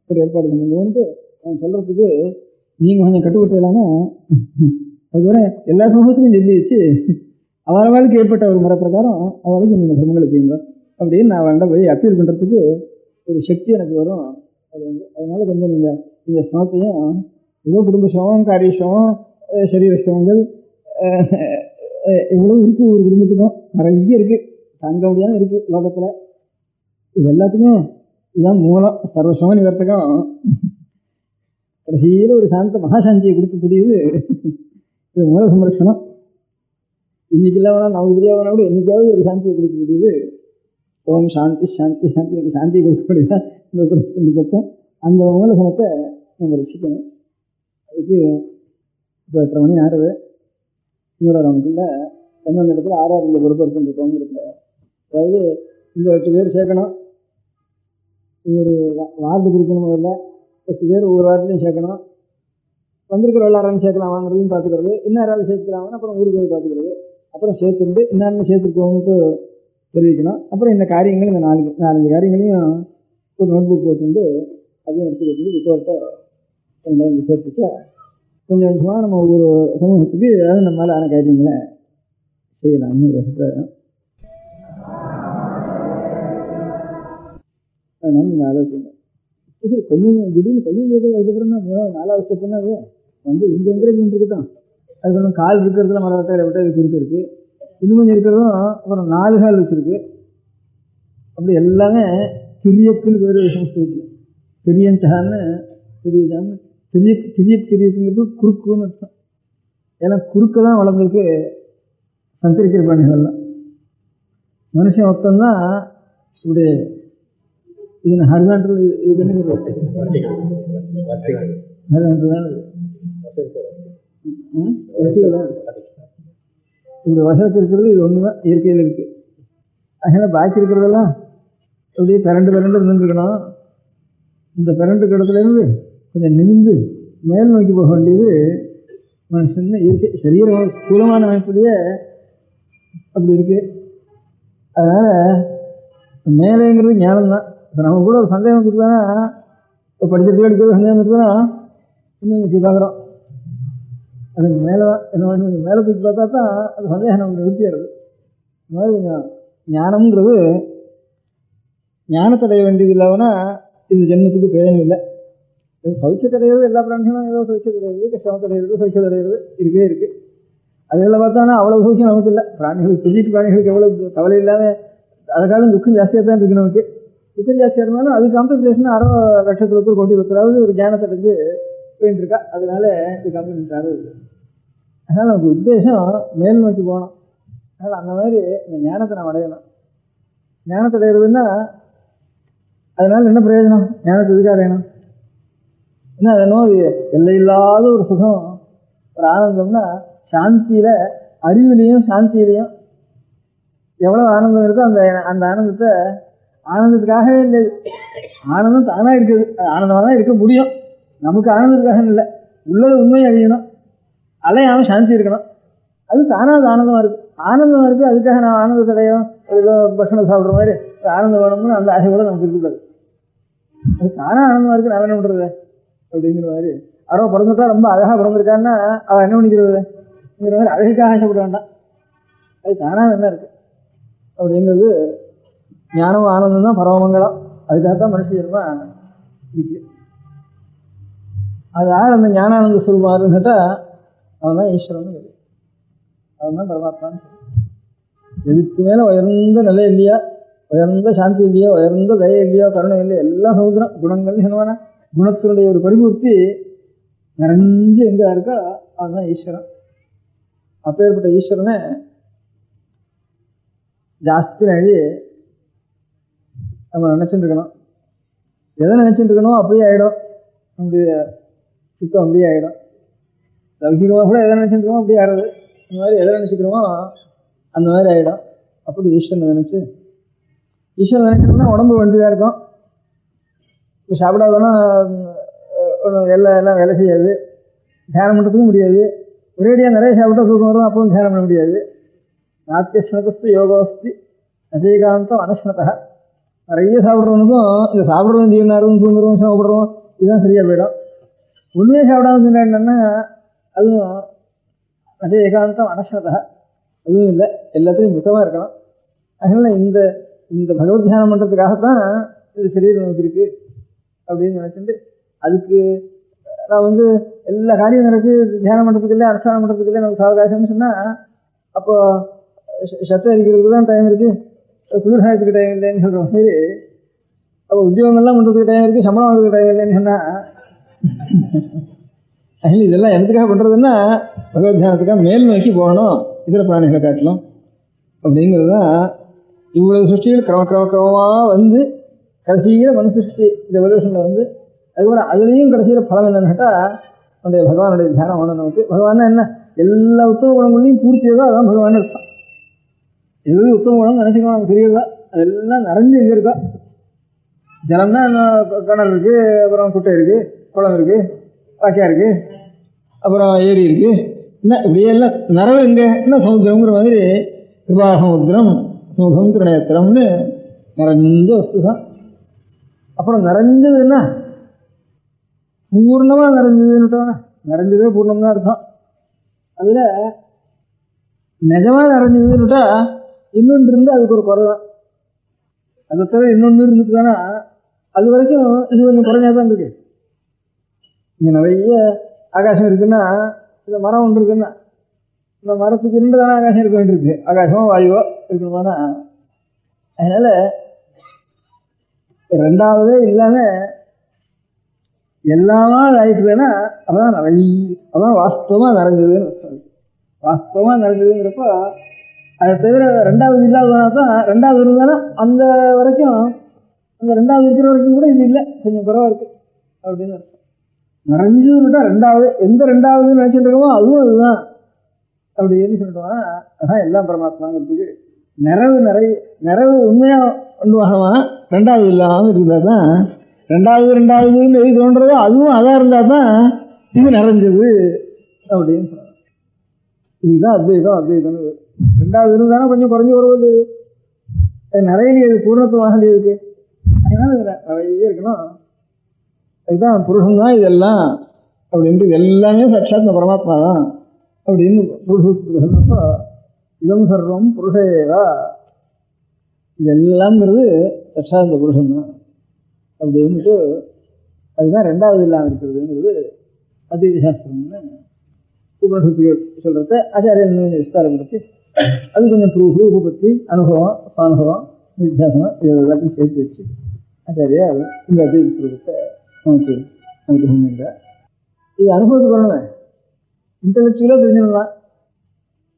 ஒரு ஏற்பாடு பண்ணுங்கன்ட்டு நான் சொல்கிறதுக்கு நீங்கள் கொஞ்சம் கட்டுப்பட்டுலான்னா அதுவரை எல்லா சமூகத்துலையும் சொல்லி வச்சு அவளுக்கு ஏற்பட்ட ஒரு முறை பிரகாரம் அவளுக்கு நீங்கள் சிரமங்களை செய்யுங்க அப்படின்னு நான் அவள்கிட்ட போய் அப்பீல் பண்ணுறதுக்கு ஒரு சக்தி எனக்கு வரும். அது வந்து அதனால கொஞ்சம் நீங்கள் இந்த சிரமத்தையும் ஏதோ குடும்ப சிரமம், காரிய சிரமம், சரீர சிரமங்கள் இவ்வளோ இருக்குது. ஒரு குடும்பத்துக்கும் நிறைய இருக்குது, தாங்க முடியாமல் இருக்குது லோகத்தில். இது எல்லாத்துக்கும் இதுதான் மூலம். சர்வசிரம நிவர்த்தகம் கடைசியில் ஒரு சாந்த மகாசாந்தியை கொடுக்கக்கூடியது இது மூல சம்ரட்சணம். இன்னைக்கு இல்லாமல் நமக்கு தெரியாதவனா கூட என்னைக்காவது ஒரு சாந்தியை கொடுக்கக்கூடியது ஓம் சாந்தி சாந்தி சாந்தி அந்த சாந்தியை கொடுக்கக்கூடியதான் இந்த தத்துவம். அந்த மூலசனத்தை நம்ம ரசிக்கணும். அதுக்கு இப்போ 8:30 மணி ஆறுது. இன்னொரு ரவுண்டுக்குள்ள எந்தெந்த இடத்துல ஆறாறு பொறுப்படுத்திட்டு இருக்கோங்கிறதுல அதாவது இந்த 8 பேர் சேர்க்கணும். ஒரு வார்டு பிரிக்கணும். முதல்ல 8 பேர் ஒவ்வொரு வார்டுலையும் சேர்க்கணும். வந்திருக்கிற எல்லாரும் சேர்க்கலாம் வாங்குறதையும் பார்த்துக்கிறது, இன்னும் யாராவது சேர்த்துக்கலாம்னு அப்புறம் ஊருக்கு போய் பார்த்துக்கிறது, அப்புறம் சேர்த்துட்டு இன்னும் சேர்த்துக்கோங்கன்ட்டு தெரிவிக்கணும். அப்புறம் இந்த காரியங்கள் இந்த 4-5 காரியங்களையும் ஒரு நோட் புக் போட்டுட்டு அதையும் எடுத்து கொடுத்து ரிப்போர்ட்டை சேர்த்துச்சா கொஞ்சம் கொஞ்சமாக நம்ம ஒவ்வொரு சமூகத்துக்கு ஏதாவது நம்மளால் ஆன காரியங்களை செய்யலாம்னு ஒரு அபிப்பிராயம். அதனால நீங்கள் ஆலோசிங்க. சரி, கொஞ்சம் திடீர்னு பையன் கேட்குறது அதுக்கப்புறம் தான் 3வது-4வது ஸ்டெப் பண்ணாது வந்து இந்த என்கரேஜ்மெண்ட் இருக்கட்டும். அது கொஞ்சம் கால் இருக்கிறதுல மரவட்டை விட்டு குறுக்கு இருக்குது, இன்னும் கொஞ்சம் இருக்கிறதும் அப்புறம் 4 கால் வச்சுருக்கு. அப்படி எல்லாமே திரியக்குன்னு பேர் சம்ஸ்கிருதத்தில். திரியஞ்சான்னு திரியஜான்னு திரியக்குங்கிறது குறுக்குன்னு அர்த்தம். ஏன்னா குறுக்க தான் வளர்ந்துருக்கு சந்திரிக்கிற பிராணிகள்லாம். மனுஷன் மொத்தம்தான் இப்படி இது ஹரிசாண்டல் இதுக்கு என்ன ஹரிசாண்டல் தான் இப்படி வசதி இருக்கிறது இது ஒன்று தான் இயற்கையில் இருக்குது. அதனால் பாக்கி இருக்கிறதெல்லாம் அப்படியே பிறண்டு இருந்துருக்கணும். இந்த பிறண்டு இடத்துலேருந்து கொஞ்சம் நிமிந்து மேல் நோக்கி போக வேண்டியது மனுஷன் இயற்கை சரீர ஸ்தூலமான அமைப்புலேயே அப்படி இருக்குது. அதனால் மேலேங்கிறது ஞானம்தான். இப்போ நம்ம கூட ஒரு சந்தேகம் வந்துருக்கானா, இப்போ படிச்சிருக்கே அடிக்கிறது சந்தேகம் வந்துருக்கானா இன்னும் இப்படி பார்க்குறோம். அதுக்கு மேலே தான் என்ன கொஞ்சம் மேலே தூக்கி பார்த்தா தான் அது சந்தேகம் நமக்கு நிறுத்திடுறது. இந்த மாதிரி கொஞ்சம் ஞானம்ங்கிறது ஞானத்தடைய வேண்டியது இல்லாமனா இந்த ஜென்மத்துக்கு பிரயோஜனம் இல்லை. சௌக்கியத்தடைகிறது எல்லா பிராணிகளும் ஏதோ சௌக்கியத்தடைகிறது, கஷ்டமத்தடைகிறது, சௌக்கியத்தடைகிறது இருக்கவே இருக்குது. அதில் பார்த்தானா அவ்வளோ சௌக்கியம் நமக்கு இல்லை. பிராணிகளுக்கு பெரிய பிராணிகளுக்கு எவ்வளோ கவலை இல்லாமல் அதுக்காலும் துக்கம் ஜாஸ்தியாக தான் இருக்குது. நமக்கு துக்கம் ஜாஸ்தியாக இருந்தாலும் அது காம்பன்சேஷன் 60 லட்சத்தில் கோடி ஒருத்தராவது ஒரு ஞானத்தை அடைஞ்சு போயிட்டு இருக்கா. அதனால இது காம்பன்சேஷன் ஆகுது. அதனால் நமக்கு உத்தேசம் மேல் நோக்கி போகணும். அதனால் அந்த மாதிரி இந்த ஞானத்தை நாம் அடையணும். ஞானத்தை அடைகிறதுன்னா அதனால் என்ன பிரயோஜனம்? ஞானத்தை எதுக்காக அடையணும்? ஏன்னா அதனோ அது எல்லையில்லாத ஒரு சுகம், ஒரு ஆனந்தம்னா சாந்தியில் அறிவுலேயும் சாந்தியிலையும் எவ்வளோ ஆனந்தம் இருக்கோ அந்த ஆனந்தத்தை ஆனந்தத்துக்காக இல்லை. ஆனந்தம் தானாக இருக்குது, ஆனந்தமாக தான் இருக்க முடியும். நமக்கு ஆனந்தத்துக்காக இல்லை, உள்ளது உண்மை அழியணும், அலையாமல் சாந்தி இருக்கணும். அது தானாக அது ஆனந்தமாக இருக்குது. ஆனந்தமாக இருக்குது அதுக்காக நான் ஆனந்தத்தை அடையும் ஏதோ பட்சணம் சாப்பிட்ற மாதிரி ஆனந்தம் வேணும்னு அந்த ஆசை கூட நமக்கு இருக்கக்கூடாது. அது தானாக ஆனந்தமாக இருக்குது, நான் என்ன பண்ணுறது அப்படிங்கிற மாதிரி. அவன் பிறந்துட்டா ரொம்ப அழகாக பிறந்திருக்கான்னா அவன் என்ன பண்ணிக்கிறதுங்கிற மாதிரி அழகுக்காக ஆசைப்பட வேண்டாம். அது தானாக என்ன இருக்குது அப்படிங்கிறது ஞானம் ஆனந்தம் தான் பரமமங்கலம். அதுக்காகத்தான் மனுஷ ஜென்மம் இருக்கு. அது யார் அந்த ஞானானந்த சுரூபம் கேட்டால் அவன் தான் ஈஸ்வரன், அவன் தான் பரமாத்மான்னு சொல்லி. எதுக்கு மேலே உயர்ந்த நிலை இல்லையா, உயர்ந்த சாந்தி இல்லையோ, உயர்ந்த தயை இல்லையோ, கருணை இல்லையோ, எல்லாம் சமுதிரம் குணங்கள் சொன்னவான குணத்தினுடைய ஒரு பரிபூர்த்தி நிறைஞ்சு எங்கே இருக்கோ அவன் தான் ஈஸ்வரன். அப்பேற்பட்ட ஈஸ்வரனை ஜாஸ்தி நழி நம்ம நினச்சிட்டு இருக்கணும். எதை நினச்சிட்டு இருக்கணும் அப்படியே ஆகிடும். நம்முடைய சித்தம் அப்படியே ஆகிடும். லௌகிகமாக கூட எதை நினச்சிட்டு இருக்கோம் அப்படியே ஆடுறது. இந்த மாதிரி எதை நினச்சிக்கிறோமோ அந்த மாதிரி ஆகிடும். அப்படி ஈஸ்வரனை நினச்சி ஈஸ்வரன் நினைக்கணும்னா உடம்பு வேண்டியதாக இருக்கும். இப்போ சாப்பிடாதோன்னா எல்லாம் வேலை செய்யாது, தியானம் பண்ணுறதுக்கும் முடியாது. ஒரேடியாக நிறைய சாப்பிட்டா தூக்கம் வரும், அப்பவும் தியானம் பண்ண முடியாது. நாத்தியஸ்னதஸ்து யோகோஸ்தி அஜயகாந்தம் அனஸ்னதா. நிறைய சாப்பிட்றவனுக்கும் இந்த சாப்பிட்றவன் ஜீவனாரும் தூங்குறவன் சாப்பிட்றவன் இதுதான் சரியாக போயிடும். ஒன்றுமே சாப்பிடாம சொன்னா அதுவும் அதே ஏகாந்தம் அனஸ்னதா, அதுவும் இல்லை. எல்லாத்துலையும் மித்தமாக இருக்கணும். அதனால இந்த இந்த பகவத் தியானம் பண்ணுறதுக்காகத்தான் இது சரீரம் நமக்கு இருக்கு அப்படின்னு நினச்சிட்டு அதுக்கு நான் எல்லா காரியம் நடக்கு தியானம் பண்ணுறதுக்கு இல்லை, அனுஷ்டானம் பண்ணுறதுக்கு இல்லை, நமக்கு அவகாசம்னு சொன்னால் அப்போ சத்தம் அடிக்கிறதுக்கு தான் டைம் இருக்குது, குளிர்காயத்துக்கு டைம் இல்லைன்னு சொல்கிற மாதிரி. அப்போ உத்தியோகங்கள்லாம் பண்ணுறதுக்கு டைம் இருக்குது, சம்பளம் வாங்குறதுக்கு டைம் இல்லைன்னு சொன்னால் அதில் இதெல்லாம் எதுக்காக பண்ணுறதுன்னா பகவத் தியானத்துக்காக மேல் நோக்கி போகணும் இதர பிராணிகளை காட்டலாம் அப்படிங்கிறது தான். இவ்வளவு சிருஷ்டிகள் கிரமமாக கடைசியில் மனு சிருஷ்டி இந்த எவல்யூஷனில் அதுக்கப்புறம் அதுலேயும் கடைசியில் பலம் என்னன்னு கேட்டால் அந்த பகவானுடைய தியானம் வேணும் நமக்கு. பகவான் என்ன எல்லா உத்தம குணங்களையும் பூர்த்தியதோ அதான் பகவான் இருப்பான். எது உத்தம குணம் நினச்சிக்கணும் நமக்கு தெரியுதா, அதெல்லாம் நிறைஞ்சு எங்கே இருக்கா. ஜலம்னா கிணறு இருக்குது, அப்புறம் குட்டை இருக்குது, குளம் இருக்குது, வாக்கியா இருக்குது, அப்புறம் ஏரி இருக்குது, என்ன இப்படியே எல்லாம் நிறவு எங்கே என்ன சமுத்திரங்கிற மாதிரி கிருபா சமுத்திரம் சுமுகம் திருநேத்திரம்னு நிறைஞ்ச வஸ்து தான். அப்புறம் நிறைஞ்சது என்ன பூர்ணமாக நிறைஞ்சதுன்னுட்டோன்னா நிறைஞ்சதே பூர்ணம் தான் அர்த்தம். அதில் நிஜமாக நிறைஞ்சதுன்னுட்டா இன்னொன்று இருந்து அதுக்கு ஒரு குறை தான். அதை தவிர இன்னொன்று இருந்துட்டு தானே அது வரைக்கும் இது கொஞ்சம் குறைஞ்சா தான் இருக்கு. இங்கே நிறைய ஆகாசம் இருக்குன்னா இந்த மரம் ஒன்று இருக்குன்னா இந்த மரத்துக்கு ரெண்டு தானே ஆகாசம் இருக்க வேண்டியிருக்கு, ஆகாசமோ வாயுவோ இருக்கணுமானா. அதனால ரெண்டாவதே இல்லாமல் எல்லாமா ஆயிட்டுதுன்னா அப்பதான் அதான் வாஸ்தவமாக நிறைஞ்சதுன்னு வாஸ்தவமாக நிறைஞ்சதுங்கிறப்போ அதை தவிர ரெண்டாவது இல்லாததுனா தான் ரெண்டாவது இருந்தானா அந்த வரைக்கும் அந்த ரெண்டாவது இருக்கிற வரைக்கும் கூட இது இல்லை, கொஞ்சம் குறைவாக இருக்குது அப்படின்னு அர்த்தம். நிறைஞ்சதுன்னுட்டா ரெண்டாவது எந்த ரெண்டாவதுன்னு நினச்சிட்டு இருக்கோமோ அதுவும் அதுதான் அப்படின்னு சொல்லிட்டோம்னா அதான் எல்லாம் பரமாத்மாங்கிறதுக்கு நிறைவு உண்மையாக ஒன்று வாகமா ரெண்டாவது இல்லாமல் இருந்தால் தான் ரெண்டாவதுன்னு எது தோன்றதோ அதுவும் அதாக இருந்தால் தான் இது நிறைஞ்சது அப்படின்னு சொல்கிறாங்க. இதுதான் அத்வைதம். ரெண்டாவது இருந்தானா கொஞ்சம் குறைஞ்சி வருவது நிறைய இது பூர்ணத்துவமாக இருக்கு. அதனால நிறைய இருக்கணும். அதுதான் புருஷன் தான் இதெல்லாம் அப்படின்ட்டு எல்லாமே சாட்சாத் பரமாத்மா தான் அப்படின்னு புருஷ இதம் சர்வம் புருஷேவா இதெல்லாம்ங்கிறது சாட்சாத் இந்த புருஷன் தான் அப்படின்ட்டு அதுதான் ரெண்டாவது இல்லாமல் இருக்கிறதுங்கிறது அத்வைத சாஸ்திரம்னு உபனிஷத்துகள் சொல்கிறத ஆச்சாரியன் கொஞ்சம் விஸ்தாரப்படுத்தி அது கொஞ்சம் ப்ரூஃபு பற்றி அனுபவம் சானுபவம் நித்தியாசனம் இது எல்லாத்தையும் சேர்த்து வச்சு ஆச்சாரியா இந்த அத்வைத ஸ்வரூபத்தை நமக்கு அனுபவம். இது அனுபவத்துக்கு வரணுமே, இன்டலெக்சுவலாக தெரிஞ்சிடலாம்.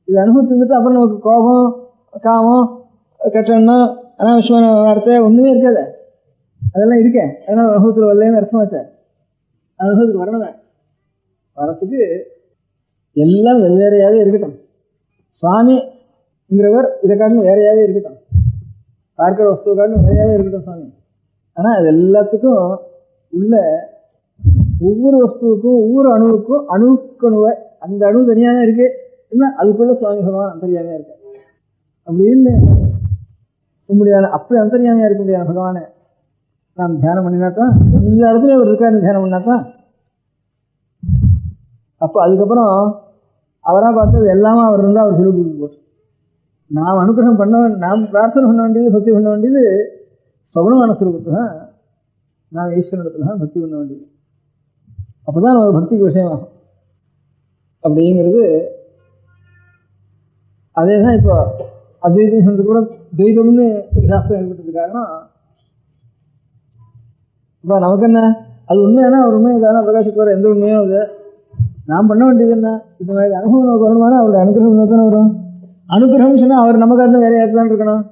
இது அனுபவத்துக்கு அப்புறம் நமக்கு கோபம் காமம் கட்டணம் அனாவசியமான வார்த்தை ஒன்றுமே இருக்காது, அதெல்லாம் இருக்கேன். அதனால் அனுபவத்தில் வரலன்னு அர்த்தம் வச்சேன். அனுபவத்துக்கு வரணுமே, வரத்துக்கு எல்லாம் வெவ்வேறையாகவே இருக்கட்டும். சுவாமிங்கிறவர் இதை காட்டிலும் வேறையாகவே இருக்கட்டும், பார்க்கிற வஸ்துவை காட்டிலும் வேறையாகவே இருக்கட்டும் சுவாமி. ஆனால் அது எல்லாத்துக்கும் உள்ள ஒவ்வொரு வஸ்துவுக்கும் ஒவ்வொரு அணுவுக்கும் அணுவை அந்த அணு தனியாக தான் இருக்கு, என்ன அதுக்குள்ள சுவாமி பகவான் அந்தரியாமையாக இருக்க அப்படின்னு முடியாது. அப்படி அந்தரியாமையாக இருக்க முடியாது பகவானை நாம் தியானம் பண்ணினாத்தான், எல்லா இடத்துலையும் அவர் இருக்காருன்னு தியானம் பண்ணாதான். அப்போ அதுக்கப்புறம் அவராக பார்த்தது எல்லாமே அவர் இருந்தால் அவர் சொல்லி கொடுக்க போச்சு. நாம் அனுகிரகம் பண்ண நாம் பிரார்த்தனை பண்ண வேண்டியது பக்தி பண்ண வேண்டியது சகுணமான சுரூபத்தை தான், நாம் ஈஸ்வரத்தில் தான் பக்தி பண்ண வேண்டியது. அப்போ தான் நமக்கு பக்திக்கு விஷயமாகும் அப்படிங்கிறது. அதே தான் இப்போ அத்வைதம் சொன்னது கூட துவைதம்னு ஒரு சாஸ்திரம் ஏற்பட்டது காரணம். இப்போ நமக்கு என்ன அது உண்மையானா ஒரு உண்மை தானே பிரகாசிக்கு வர எந்த உண்மையும் அது நாம் பண்ண வேண்டியது என்ன, இந்த மாதிரி அனுபவம் நமக்கு வரணுமானா அவருடைய அனுகிரகம் தானே வரும். அனுகிரகம் சொன்னால் அவர் நம்ம காட்டிலும் வேறையாக தான் இருக்கணும்,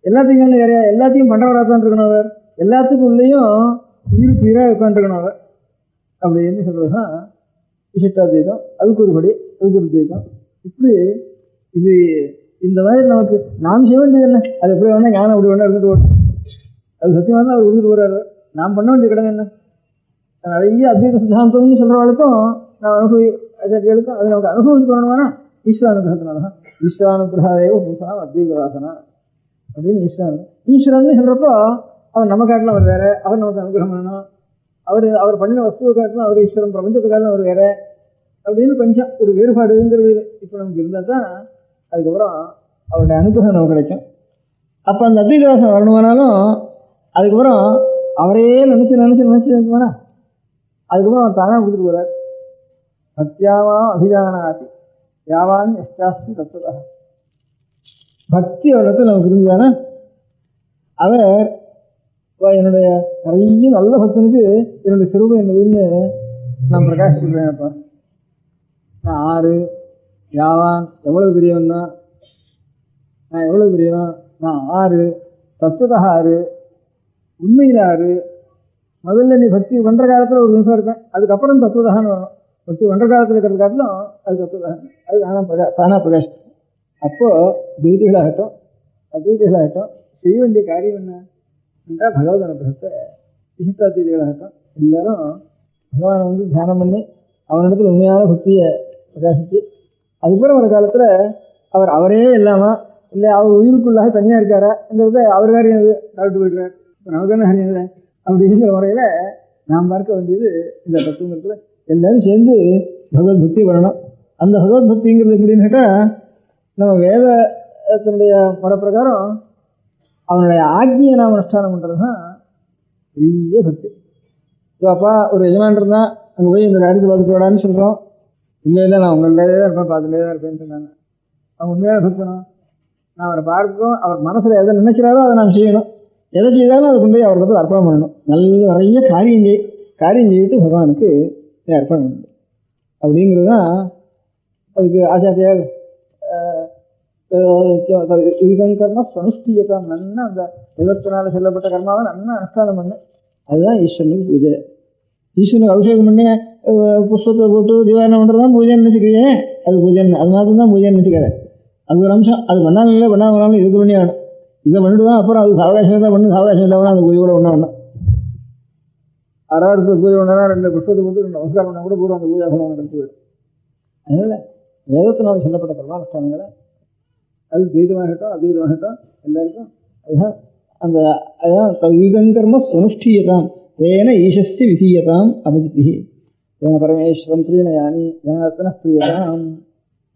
எல்லாத்தையும் வேறையா எல்லாத்தையும் பண்ணுறவராக தான் இருக்கணும். அவர் எல்லாத்துக்கும் உள்ளேயும் உயிருக்கு உயிராக உட்காந்துருக்கணும் அவர் அப்படின்னு சொல்கிறது தான் விசிஷ்டாத்வைதம். அதுக்கு ஒரு படி, அதுக்கு ஒரு துவைதம். இப்படி இது இந்த மாதிரி நமக்கு நாம் செய்ய வேண்டியது என்ன, அது எப்படி வேணால் ஞானம் அப்படி வேணா இருந்துட்டு ஓடும். அது சத்தியமாக தான் அவர் கொடுத்துட்டு போறாரு. நாம் பண்ண வேண்டிய கடமை என்ன? நிறைய அத்வைத சித்தாந்தம்னு சொல்றவளுக்கும் நான் அனுபவிக்கும் அது நமக்கு அனுபவிச்சு பண்ணணுமானா ஈஸ்வரானுகிரகத்தினாலதான். ஈஸ்வரானுகிரகாதேவ புதுசாக அத்வைத வாசனா அப்படின்னு ஈஸ்வரன் சொல்றப்போ அவர் நம்ம காட்டிலும் அவர் வேற, அவர் நமக்கு அனுகிரகம் பண்ணணும். அவர் பண்ணின வஸ்துவை காட்டிலும் அவர் ஈஸ்வரன், பிரபஞ்சத்தை காட்டிலும் அவர் வேற அப்படின்னு கொஞ்சம் ஒரு வேறுபாடுங்கிறது இப்போ நமக்கு இருந்தால் தான் அதுக்கப்புறம் அவருடைய அனுகிரகம் நமக்கு கிடைக்கும். அப்போ அந்த அத்வைத வாசம் வரணுமானாலும் அதுக்கப்புறம் அவரையே நினைச்சு அதுக்கப்புறம் அவர் தானே கொடுத்துட்டு போறார். பக்தியாவா அபிஜானாதி யாவான் எஸ்டாஸ்மி தத்துவ. பக்தி அவரிடத்தில் நமக்கு இருந்ததானா அவர் என்னுடைய நிறைய நல்ல பக்தனுக்கு என்னுடைய சிறுமை என்னதுன்னு நான் பிரகாசிக்கிறேன்ப்பா. நான் ஆறு யாவான் எவ்வளவு பெரியவன் தான், நான் எவ்வளவு பெரியவன், நான் ஆறு தத்துவதா ஆறு உண்மையில் ஆறு. முதல்ல நீ பக்தி பண்ற காலத்தில் ஒரு நிமிஷம் இருப்பேன், அதுக்கப்புறம் தத்துவதான்னு வரணும். பக்தி பண்ற காலத்தில் இருக்கிறது காட்டிலும் அது தத்துவதான், அது தானா பிரகாஷ். அப்போ துவைதிகளாகட்டும் அத்வைதிகளாகட்டும் செய்ய வேண்டிய காரியம் என்ன என்றால் பகவத் அனுகிரகத்தை. விசிஷ்டாத்வைதிகளாகட்டும் எல்லாரும் பகவானை தியானம் பண்ணி அவனிடத்தில் உண்மையான பக்தியை பிரகாசித்து அதுக்கப்புறம் ஒரு காலத்தில் அவரே இல்லாம இல்லை அவர் உயிருக்குள்ளாக தனியாக இருக்காராங்கிறத அவர் காரியம் அது டாக்டர் போயிடுறார். இப்போ நமக்கு என்ன காரியம் இல்லை அப்படிங்கிற முறையில் நாம் பார்க்க வேண்டியது இந்த தத்துவத்தில் எல்லாரும் சேர்ந்து பகவத் பக்தி வரணும். அந்த பகவத் பக்திங்கிறது எப்படின்னு கேட்டால் நம்ம வேதத்தினுடைய முறைப்பிரகாரம் அவனுடைய ஆக்னியை நாம் அனுஷ்டானம் பண்ணுறது தான் பெரிய பக்தி. ஸோ அப்பா ஒரு எஜமான் இருந்தால் அங்கே போய் இந்த காரியத்தை பார்த்துட்டு விடான்னு சொல்கிறோம். இல்லை நான் உங்கள்டே தான் இருப்பேன், பார்த்துட்டே தான் இருப்பேன்னு சொன்னாங்க. அவங்க உண்மையாக பக்தணும். நான் அவரை பார்க்கணும், அவர் மனசில் எதை நினைக்கிறாரோ அதை நாம் செய்யணும். எதை செய்தாலும் அதை கொண்டு போய் அவர்களுக்கு அர்ப்பணம் பண்ணணும். நிறைய காரியம் செய்துட்டு பகவானுக்கு அர்ப்பணம் பண்ணணும். அப்படிங்கிறது தான் அதுக்கு ஆச்சாரியார் கர்ம சனுஷ்டியத்தான் நன்னா அந்த விதத்தினால சொல்லப்பட்ட கர்மாவை நன்னா அனுஷ்டானம் பண்ணு. அதுதான் ஈஸ்வரனுக்கு பூஜை. ஈஸ்வரனுக்கு அபிஷேகம் பண்ணி புஷ்பத்தை போட்டு தீபாரணம் பண்ணுறதுதான் பூஜைன்னு நினச்சிக்கிறீங்க. அது பூஜைன்னு அது மாதிரி தான் பூஜைன்னு நினச்சிக்காது. அது ஒரு அம்சம். அது பண்ணாமலே பண்ணாமனாலும் இது பண்ணி ஆகணும். இதை பண்ணிட்டு தான் அப்புறம் அது சாவகாசம் தான் பண்ணு. சாவகாசம் இல்லாமல் அந்த பூஜை கூட ஒன்றா ஆறாவது பூஜை ஒன்றா 2 புஷ்பத்தை போட்டு 2 நமஸ்காரம் பண்ணால் கூட பூரா அந்த பூஜா பலம் கிடைச்சி போயிடும். அதனால் வேதத்தினால் சொல்லப்பட்ட கர்மானுஷ்டானங்களை அது துவைதமாகட்டும் அத்வைதமாகட்டும் எல்லாருக்கும் அதுதான் கர்ம சுனுஷ்டீயதாம் தேன ஈசஸ்தி விதீயதாம் அபிஜிதி ஏன பரமேஸ்வரம் பிரியனயானி ஜனார்த்தன பிரியதாம்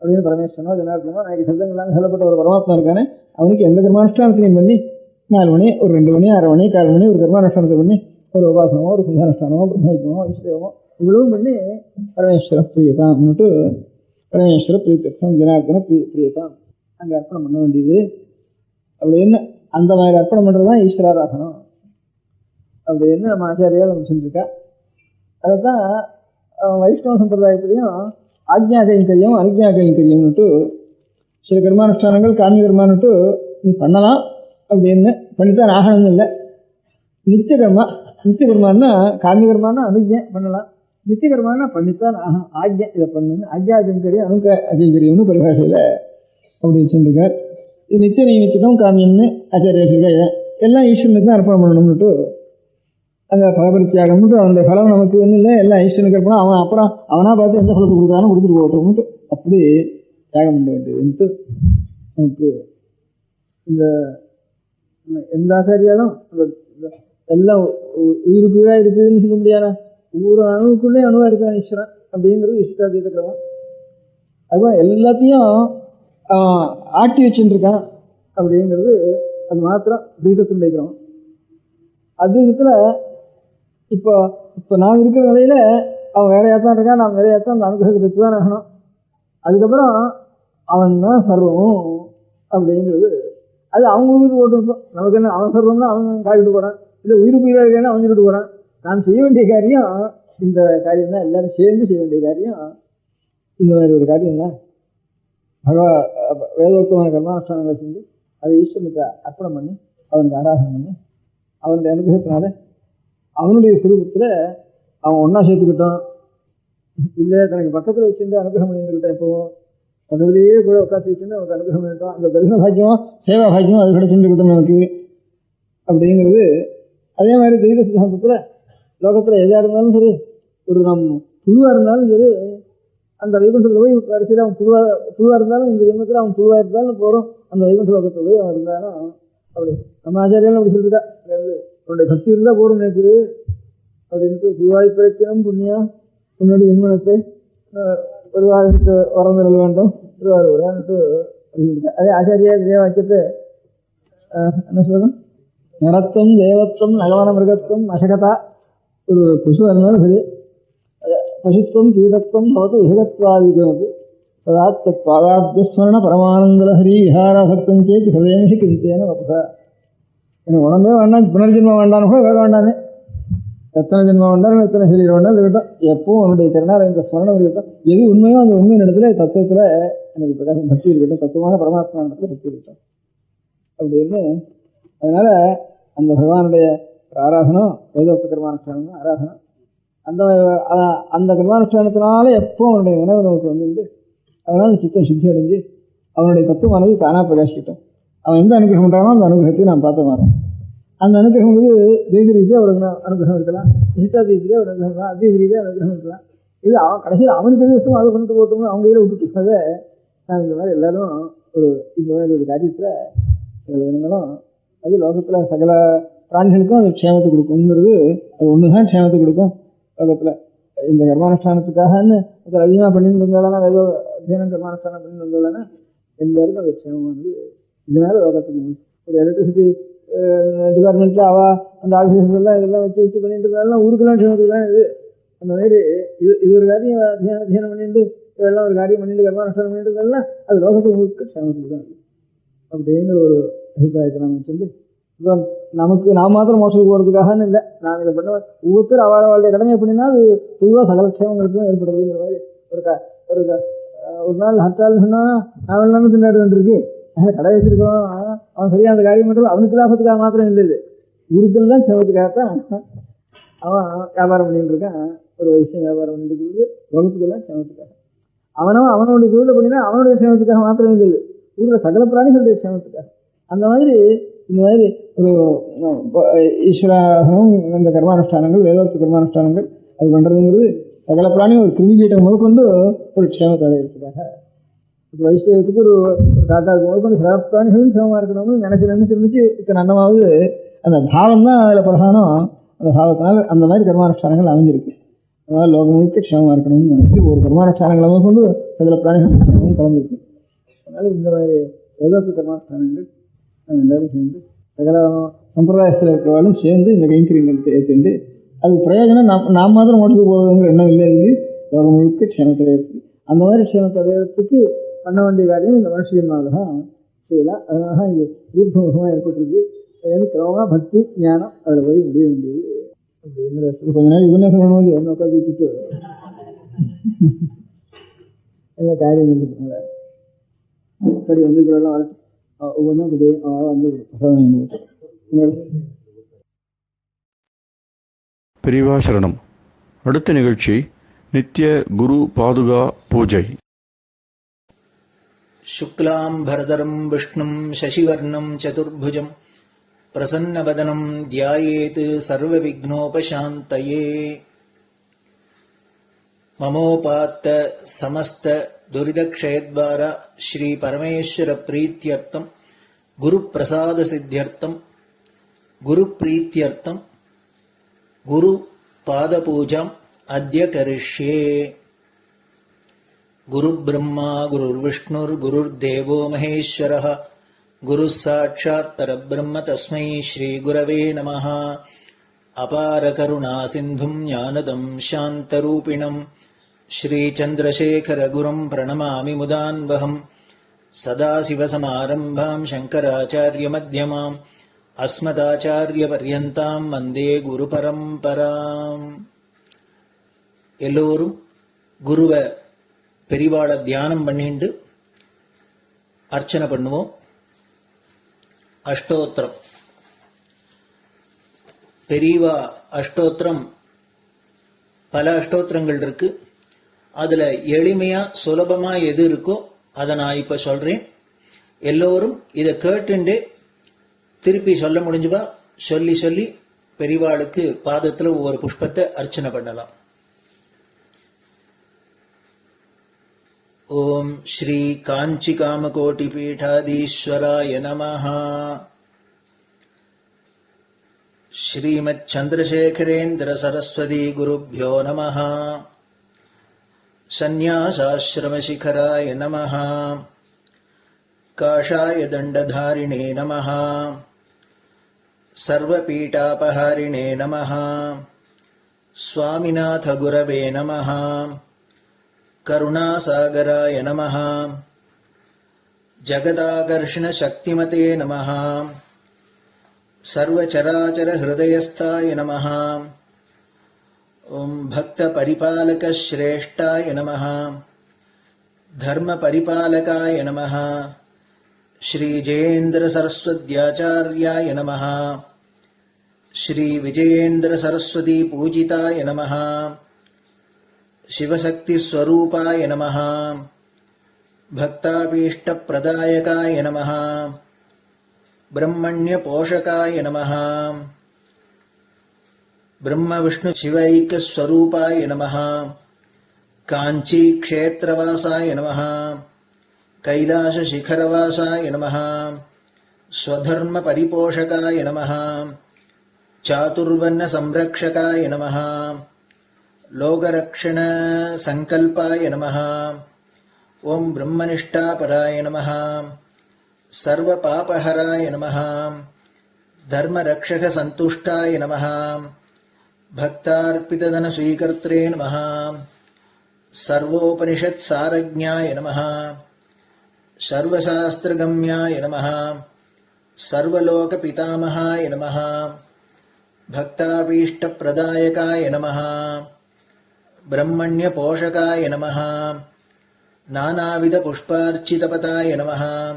அப்படின்னு பரமேஸ்வரனோ ஜனார்த்தனோ எனக்கு சப்தங்கள்லாம் சொல்லப்பட்ட ஒரு பரமாத்மா இருக்கானே அவனுக்கு எந்த கர்மானுஷ்டானத்திலையும் பண்ணி 4 மணி ஒரு 2 மணி 6 மணி 4 மணி ஒரு கர்மானுஷ்டானத்தை பண்ணி ஒரு உபாசனமோ ஒரு சுந்தானுஷ்டானமோ பிரம்மயமோ இஷ்டமோ இவ்வளவும் பண்ணி பரமேஸ்வர பிரியதாம்னுட்டு பரமேஸ்வர பிரியத்தம் ஜனார்த்தன பிரியதாம் அங்கே அர்ப்பணம் பண்ண வேண்டியது. அப்படின்னு அந்த மாதிரி அர்ப்பணம் பண்ணுறது தான் ஈஸ்வராராதனம் அப்படின்னு நம்ம ஆச்சாரியால் நம்ம சொல்லியிருக்கா. அதை தான் வைஷ்ணவ சம்பிரதாயத்திலையும் ஆக்ஞா கைங்கரியம் அனுஜ்ஞா கைங்கரியம்னுட்டு சில கர்மானுஷ்டானங்கள் காமிய கர்மானுட்டு நீ பண்ணலாம் அப்படின்னு பண்ணித்தான் ஆகணும்னு இல்லை. நித்திய கர்மான்னா காமிய கர்மானா அனுஜ்ஞை பண்ணலாம், நித்திய கர்மானா பண்ணித்தான் ஆகும். ஆக்ஞை இதை பண்ணுன்னு ஆக்ஞா கைங்கரியம் அனுக கைங்கரியம்னு பரிபாஷையில் அப்படி வச்சுருக்கார். இது நித்திய நைமித்திகம் காமியம்னு ஆச்சாரிய வச்சிருக்கா. எல்லாம் ஈஸ்வரனுக்கு தான் அர்ப்பணம் பண்ணணும்னுட்டு அந்த பலபரித்தியாகம்னுட்டு அந்த பலம் நமக்கு ஒன்றும் இல்லை, எல்லாம் ஈஸ்வரனுக்கு அர்ப்பணம். அவன் அப்புறம் அவனாக பார்த்து எந்த பலத்தை கொடுக்குறானோ கொடுத்துட்டு போகட்டும்னுட்டு அப்படி தியாகம் பண்ண வேண்டியதுன்ட்டு நமக்கு இந்த எந்த ஆச்சாரியாலும் எல்லாம் உயிருக்கு உயிராக இருக்குதுன்னு சொல்ல முடியாதா? ஒவ்வொரு அணுவுக்குள்ளே அணுவாக இருக்கான் ஈஸ்வரன் அப்படிங்கிறது இஷ்டாதீத கிரமம். அதுதான் எல்லாத்தையும் ஆட்டி வச்சுருக்கான் அப்படிங்கிறது அது மாத்திரம் துவைதத்தில் இருக்கிறோம். அத்வைதத்தில் இப்போ நாம் இருக்கிற நிலையில் அவன் வேறையாத்தான் இருக்கான், நாம் வேறையாத்தான் அந்த அனுகிரகத்தை பெற்று தான் ஆகணும். அதுக்கப்புறம் அவன் தான் சர்வமும் அப்படிங்கிறது அது அவங்க உயிருக்கு போட்டுருப்போம். நமக்கு என்ன அவன் சர்வம் தான் அவன் காட்டிட்டு போகிறான், இல்லை உயிருக்கு உயிராக இருக்கான்னு அவன் சொல்லிட்டு போகிறான். நான் செய்ய வேண்டிய காரியம் இந்த காரியம் தான், எல்லாரும் சேர்ந்து செய்ய வேண்டிய காரியம் இந்த மாதிரி ஒரு காரியம் தான். வேதோக்தமான கர்மானுஷ்டானங்களை செஞ்சு அதை ஈஸ்வரனுக்கு அர்ப்பணம் பண்ணி அவனுக்கு ஆராதனை பண்ணி அவனுடைய அனுகிரகத்தினால அவனுடைய சுரூபத்தில் அவன் ஒன்றா சேர்த்துக்கிட்டான். இல்லை தனக்கு பக்கத்தில் வச்சுருந்து அனுகிரகம் பண்ணிட்டுக்கிட்டான். இப்போ பக்கத்திலேயே கூட உட்காந்து வச்சுருந்து அவனுக்கு அனுகிரகம் பண்ணிட்டோம். அந்த தரிசன பாக்கியம் சேவா பாக்கியம் அது கிடைச்சிருந்துக்கிட்டோம் நமக்கு அப்படிங்கிறது அதே மாதிரி தெய்வ சித்தாந்தத்தில் லோகத்தில் எதாக இருந்தாலும் சரி, ஒரு புழுவாக இருந்தாலும் சரி, அந்த வைகுண்டத்தில் போய் கடைசியில் அவன் புழுவாக இருந்தாலும் இந்த ஜென்மத்தில் அவன் புழுவாக இருந்தாலும் போகிறோம், அந்த வைகுண்ட லோகத்தில் போய் அவன் இருந்தாலும் அப்படி நம்ம ஆச்சாரியாலும் அப்படி சொல்லிருக்கா, அவனுடைய பக்தி இருந்தால் போகிறோம் நினைக்குது அப்படின்ட்டு புழுவாய் பிறக்கணும் புண்ணியம் உன்னுடைய ஜென்மனத்தை பெருவாருக்கு வரந்துடல் வேண்டும் திருவாரூரான்ட்டு சொல்லியிருக்கா. அதே ஆச்சாரியா இதே வாக்கியத்தை என்ன சொல்லணும், நிறத்துவம் தேவத்துவம் நகவன மிருகத்துவம் அசகதா, ஒரு பசுவாக இருந்தாலும் சரி, பசுத்துவம் கீதத்துவம் பவத்து விஹகத்வாதிகமது ததாத் பாதாப்தஸ்மரண பரமானந்தலஹரி விஹாராசக்தம் சேத் ஹதேமிஷி கிந்தேன வபுஷா. எனக்கு உடம்பே வேண்டாம், புனர்ஜென்மம் வேண்டான்னு கூட வேக வேண்டானே, எத்தனை ஜென்மம் வேண்டாலும் எத்தனை சரீரம் வேண்டாலும் இருக்கட்டும், எப்பவும் அவனுடைய திருநாள் இந்த ஸ்மரணம் இருக்கட்டும், எது உண்மையோ அந்த உண்மையின் இடத்துல தத்துவத்தில் எனக்கு பிரகாசம் பக்தி இருக்கட்டும், தத்துவமான பரமாத்மா இடத்துல பக்தி இருக்கட்டும் அப்படின்னு. அதனால அந்த பகவானுடைய ஆராதனம் வேதோக்த கர்மானுஷ்டானம் ஆராதனம், அந்த கர்மானுஷ்டானத்தினால எப்போ அவனுடைய நினைவு நமக்கு வந்து அதனால சித்தம் சுத்தி அடைஞ்சு அவனுடைய தத்துவமானது தானாக பிரகாசிக்கிட்டோம். அவன் எந்த அனுகிரகம் பண்ணுறானோ அந்த அனுகிரகத்தையும் நாம் பார்த்து மாறோம். அந்த அனுகிரகம் வந்து தெய்வ ரீதியாக ஒரு அனுகிரகம் இருக்கலாம், நிஷ்டாதி ரீதியாக ஒரு அனுகிரகம் இருக்கலாம், அத்வைத ரீதியாக அனுகிரகம் இருக்கலாம். இது அவன் கடைசியில் அவனுக்கு எது இஷ்டம் அதை பண்ணிட்டு போட்டோம்னு அவங்க கையில் விட்டுட்டு நான் இந்த மாதிரி எல்லாரும் இந்த மாதிரி ஒரு காரியத்தில் சில தினங்களும் அது லோகத்தில் சகல பிராணிகளுக்கும் அது க்ஷேமத்தை கொடுக்குங்கிறது, அது ஒன்று தான் க்ஷேமத்தை கொடுக்கும் லோகத்தில். இந்த கர்மானுஷ்டானத்துக்காகன்னு அதில் அதிகமாக பண்ணிட்டு வந்தாலும் ஏதோ அத்தியனம் கர்மானுஷ்டானம் பண்ணிட்டு வந்தாலும் எல்லாருக்கும் அது க்ஷேமமானது. இதனால லோகத்துக்கு ஒரு எலக்ட்ரிசிட்டி டிபார்ட்மெண்ட்டில் அந்த ஆஃபீஸர்லாம் இதெல்லாம் வச்சு பண்ணிட்டு இருந்தாலும் ஊருக்கெல்லாம் க்ஷேமத்துக்கு தான் இது. அந்த மாதிரி இது ஒரு காரியம் அத்தியானம் பண்ணிட்டு இதெல்லாம் ஒரு காரியம் பண்ணிட்டு கர்மானுஷ்டானம் பண்ணிட்டு இருந்தாலும் அது லோகத்துக்கு க்ஷேமத்துக்கு தான் அப்படிங்கிற ஒரு அபிப்பிராயத்தை நம்ம சொல்லி, இப்போ நமக்கு நாம் மாத்திரம் மோசத்துக்கு போகிறதுக்காகன்னு இல்லை, நான் இதை பண்ண ஒவ்வொருத்தர் அவளுடைய கடமை எப்படின்னா அது பொதுவாக சகல க்ஷேமங்களுக்கும் ஏற்படுறதுங்கிற மாதிரி ஒரு நாள் ஹர்த்தால் சொன்னால் நான் எல்லாமே திண்டாட வேண்டியிருக்கு, கடை வச்சிருக்கோம், அவன் சரியாக அந்த காரியம் பண்ணுறது அவனுக்கு லாபத்துக்காக மாத்திரம் இல்லை, இது ஊருக்கள் தான் க்ஷேமத்துக்காகத்தான் அவன் வியாபாரம் பண்ணிட்டு இருக்கான். ஒரு விஷயம் வியாபாரம் பண்ணிட்டு இருக்கிறது வகுப்புக்கெல்லாம் க்ஷேமத்துக்காக, அவனுடைய தொழிலை பண்ணினா அவனுடைய க்ஷேமத்துக்காக மாத்திரம் இல்லை, ஊரில் சகல பிராணிகளுடைய க்ஷேமத்துக்காக. அந்த மாதிரி இந்த மாதிரி ஒரு ஈஸ்வராகமும் இந்த கர்மானுஷ்டானங்கள் வேதோக்த கர்மானுஷ்டானங்கள் அது பண்ணுறதுங்கிறது சகல பிராணியும் ஒரு கிருமிகீட்டம் முதற்கொண்டு ஒரு க்ஷேமத்தை அடையிறதுக்காக. வைஷ்ணவத்துக்கு ஒரு காக்காவுக்கு முதற்கொண்டு சகல பிராணிகளும் க்ஷேமமாக இருக்கணும்னு நினைச்சு இத்தனை அன்னமாவது அந்த பாவம் தான் அதில் பிரதானம். அந்த பாவத்தினால் அந்த மாதிரி கர்மானுஷ்டானங்கள் அமைஞ்சிருக்கு. அதனால் லோகம் முழுக்க க்ஷேமமாக இருக்கணும்னு நினைச்சு ஒரு கர்மானுஷ்டானங்களை முதற்கொண்டு சகல பிராணிகள் கலந்துருக்கு. அதனால் இந்த மாதிரி வேதோக்த கர்மானுஷ்டானங்கள் எல்லாரும் சேர்ந்து சகல சம்பிரதாயத்தில் இருக்கிறவாலும் சேர்ந்து இந்த கைங்கரியங்கள் ஏற்றுண்டு அது பிரயோஜனம் நாம் மாத்திரம் ஓட்டுக்கு போகிறதுங்கிற எண்ணம் இல்லை, இது லோகம் முழுக்க க்ஷேமத்தை இருக்குது. அந்த மாதிரி க்ஷேமத்தை அடையிறதுக்கு பண்ண வேண்டிய காரியம் இந்த மனுஷனால தான் செய்யலாம். அதனால தான் இது ஊர்வமுகமாக ஏற்பட்டிருக்கு. எனக்கு கிரமமாக பக்தி ஞானம் அதில் போய் முடிய வேண்டியது அப்படிங்கிற கொஞ்ச நாள் உபன்யாசம் பண்ணும்போது ஒன்று உட்காந்து வச்சுட்டு எல்லா காரியம் இருந்ததுனால இப்படி வந்து இப்பெல்லாம் வரட்டும் ஒவ்வொன்றும் இப்படி வந்து பிரசாதம். பெரியவா சரணம். அடுத்த நிகழ்ச்சி நித்திய குரு பாதுகா பூஜை. சுக்லாம் பரதரம் விஷ்ணும் சசிவர்ணம் சதுர்புஜம் பிரசன்னவதனம் தியாயேத் சர்வ விக்னோபசாந்தயே. மமோபாத்த சமஸ்த துரிதக்ஷயத்வார ஸ்ரீ பரமேஸ்வர பிரீத்யர்த்தம் குரு பிரசாத சித்தியர்த்தம் குரு பிரீத்யர்த்தம் குரு பாதபூஜாம் அத்ய கரிஷ்யே. குரு பிரம்மா குருர் விஷ்ணுர் குருர் தேவோ மகேஸ்வரः குரு சாட்சாத் பரபிரம்ம தஸ்மை ஸ்ரீ குரவே நமः. அபார கருணா சிந்தும் ஞானதம் சாந்தரூபிணம் ஸ்ரீச்சந்திரசேகர குரும் பிரணமாமி முதான்வகம். சதாசிவசமாரம்பாம் சங்கராச்சாரிய மத்யமாம் அஸ்மதாச்சாரிய பர்யந்தாம் வந்தே குரு பரம்பராம். எல்லோரும் குருவை பெரிவாளை தியானம் பண்ணிண்டு அர்ச்சனை பண்ணுவோம். அஷ்டோத்திரம் பெரியவா அஷ்டோத்திரம் பல அஷ்டோத்திரங்கள் இருக்கு. அதுல எளிமையா சுலபமா எது இருக்கோ அதை நான் இப்ப சொல்றேன். எல்லோரும் இதை கேட்டுண்டே திருப்பி சொல்ல முடிஞ்சுபா சொல்லி சொல்லி பெரிவாளுக்கு பாதத்துல ஒவ்வொரு புஷ்பத்தை அர்ச்சனை பண்ணலாம். ஓம் ஸ்ரீ காஞ்சி காமகோட்டி பீடாதீஸ்வராய நமஹ. ஸ்ரீமத் சந்திரசேகரேந்திர சரஸ்வதி குருப்யோ நமஹ. சந்நியாசாஸ்ரமசிகராய நமஹ. காஷாய தண்டதாரிணே நமஹ. சர்வபீடாபஹாரிணே நமஹ. ஸ்வாமிநாத குரவே நமஹ. கருணாசாகராய நமஹ. ஜகதாகர்ஷண சக்திமதே நமஹ. சர்வச்சராச்சர ஹிருதயஸ்தாய நமஹ. ஓம் பக்த பரிபாலக ஸ்ரேஷ்டாய நமஹ. தர்ம பரிபாலகாய நமஹ. ஸ்ரீ ஜெயேந்திர சரஸ்வத்யாச்சார்யாய நமஹ. ஸ்ரீ விஜயேந்திர சரஸ்வதி பூஜிதாய நமஹ. சிவசக்தி ஸ்வரூபாய நமஹ. பக்தாபீஷ்ட பிரதாயகாய நமஹ. பிரம்மண்ய போஷகாய நமஹ. பிரம்ம விஷ்ணு சிவைக்க ஸ்வரூபாய நமஹ. காஞ்சி க்ஷேத்ரவாசாய நமஹ. கைலாச சிகரவாசாய நமஹ. ஸ்வதர்ம பரிபோஷகாய நமஹ. சாதுர்வர்ண சம்ரக்ஷகாய நமஹ. லோகரக்ஷண சங்கல்பாய நமஹ. ஓம் பிரம்மனிஷ்டாபராய நமஹ. சர்வ பாபஹராய நமஹ. தர்மரக்ஷக சந்துஷ்டாய நமஹ. பக்தார்ப்பிததன ஸ்வீகர்த்ரே நமஹ. சர்வோபனிஷத் சாரஜ்ஞாய நமஹ. சர்வசாஸ்திரகம்யாய நமஹ. சர்வலோக பிதாமகாய நமஹ. பக்தாபீஷ்ட பிரதாயகாய நமஹ. பிரம்மண்ய போஷகாய நமஹ. நானாவித புஷ்பார்ச்சிதபதாய நமஹ.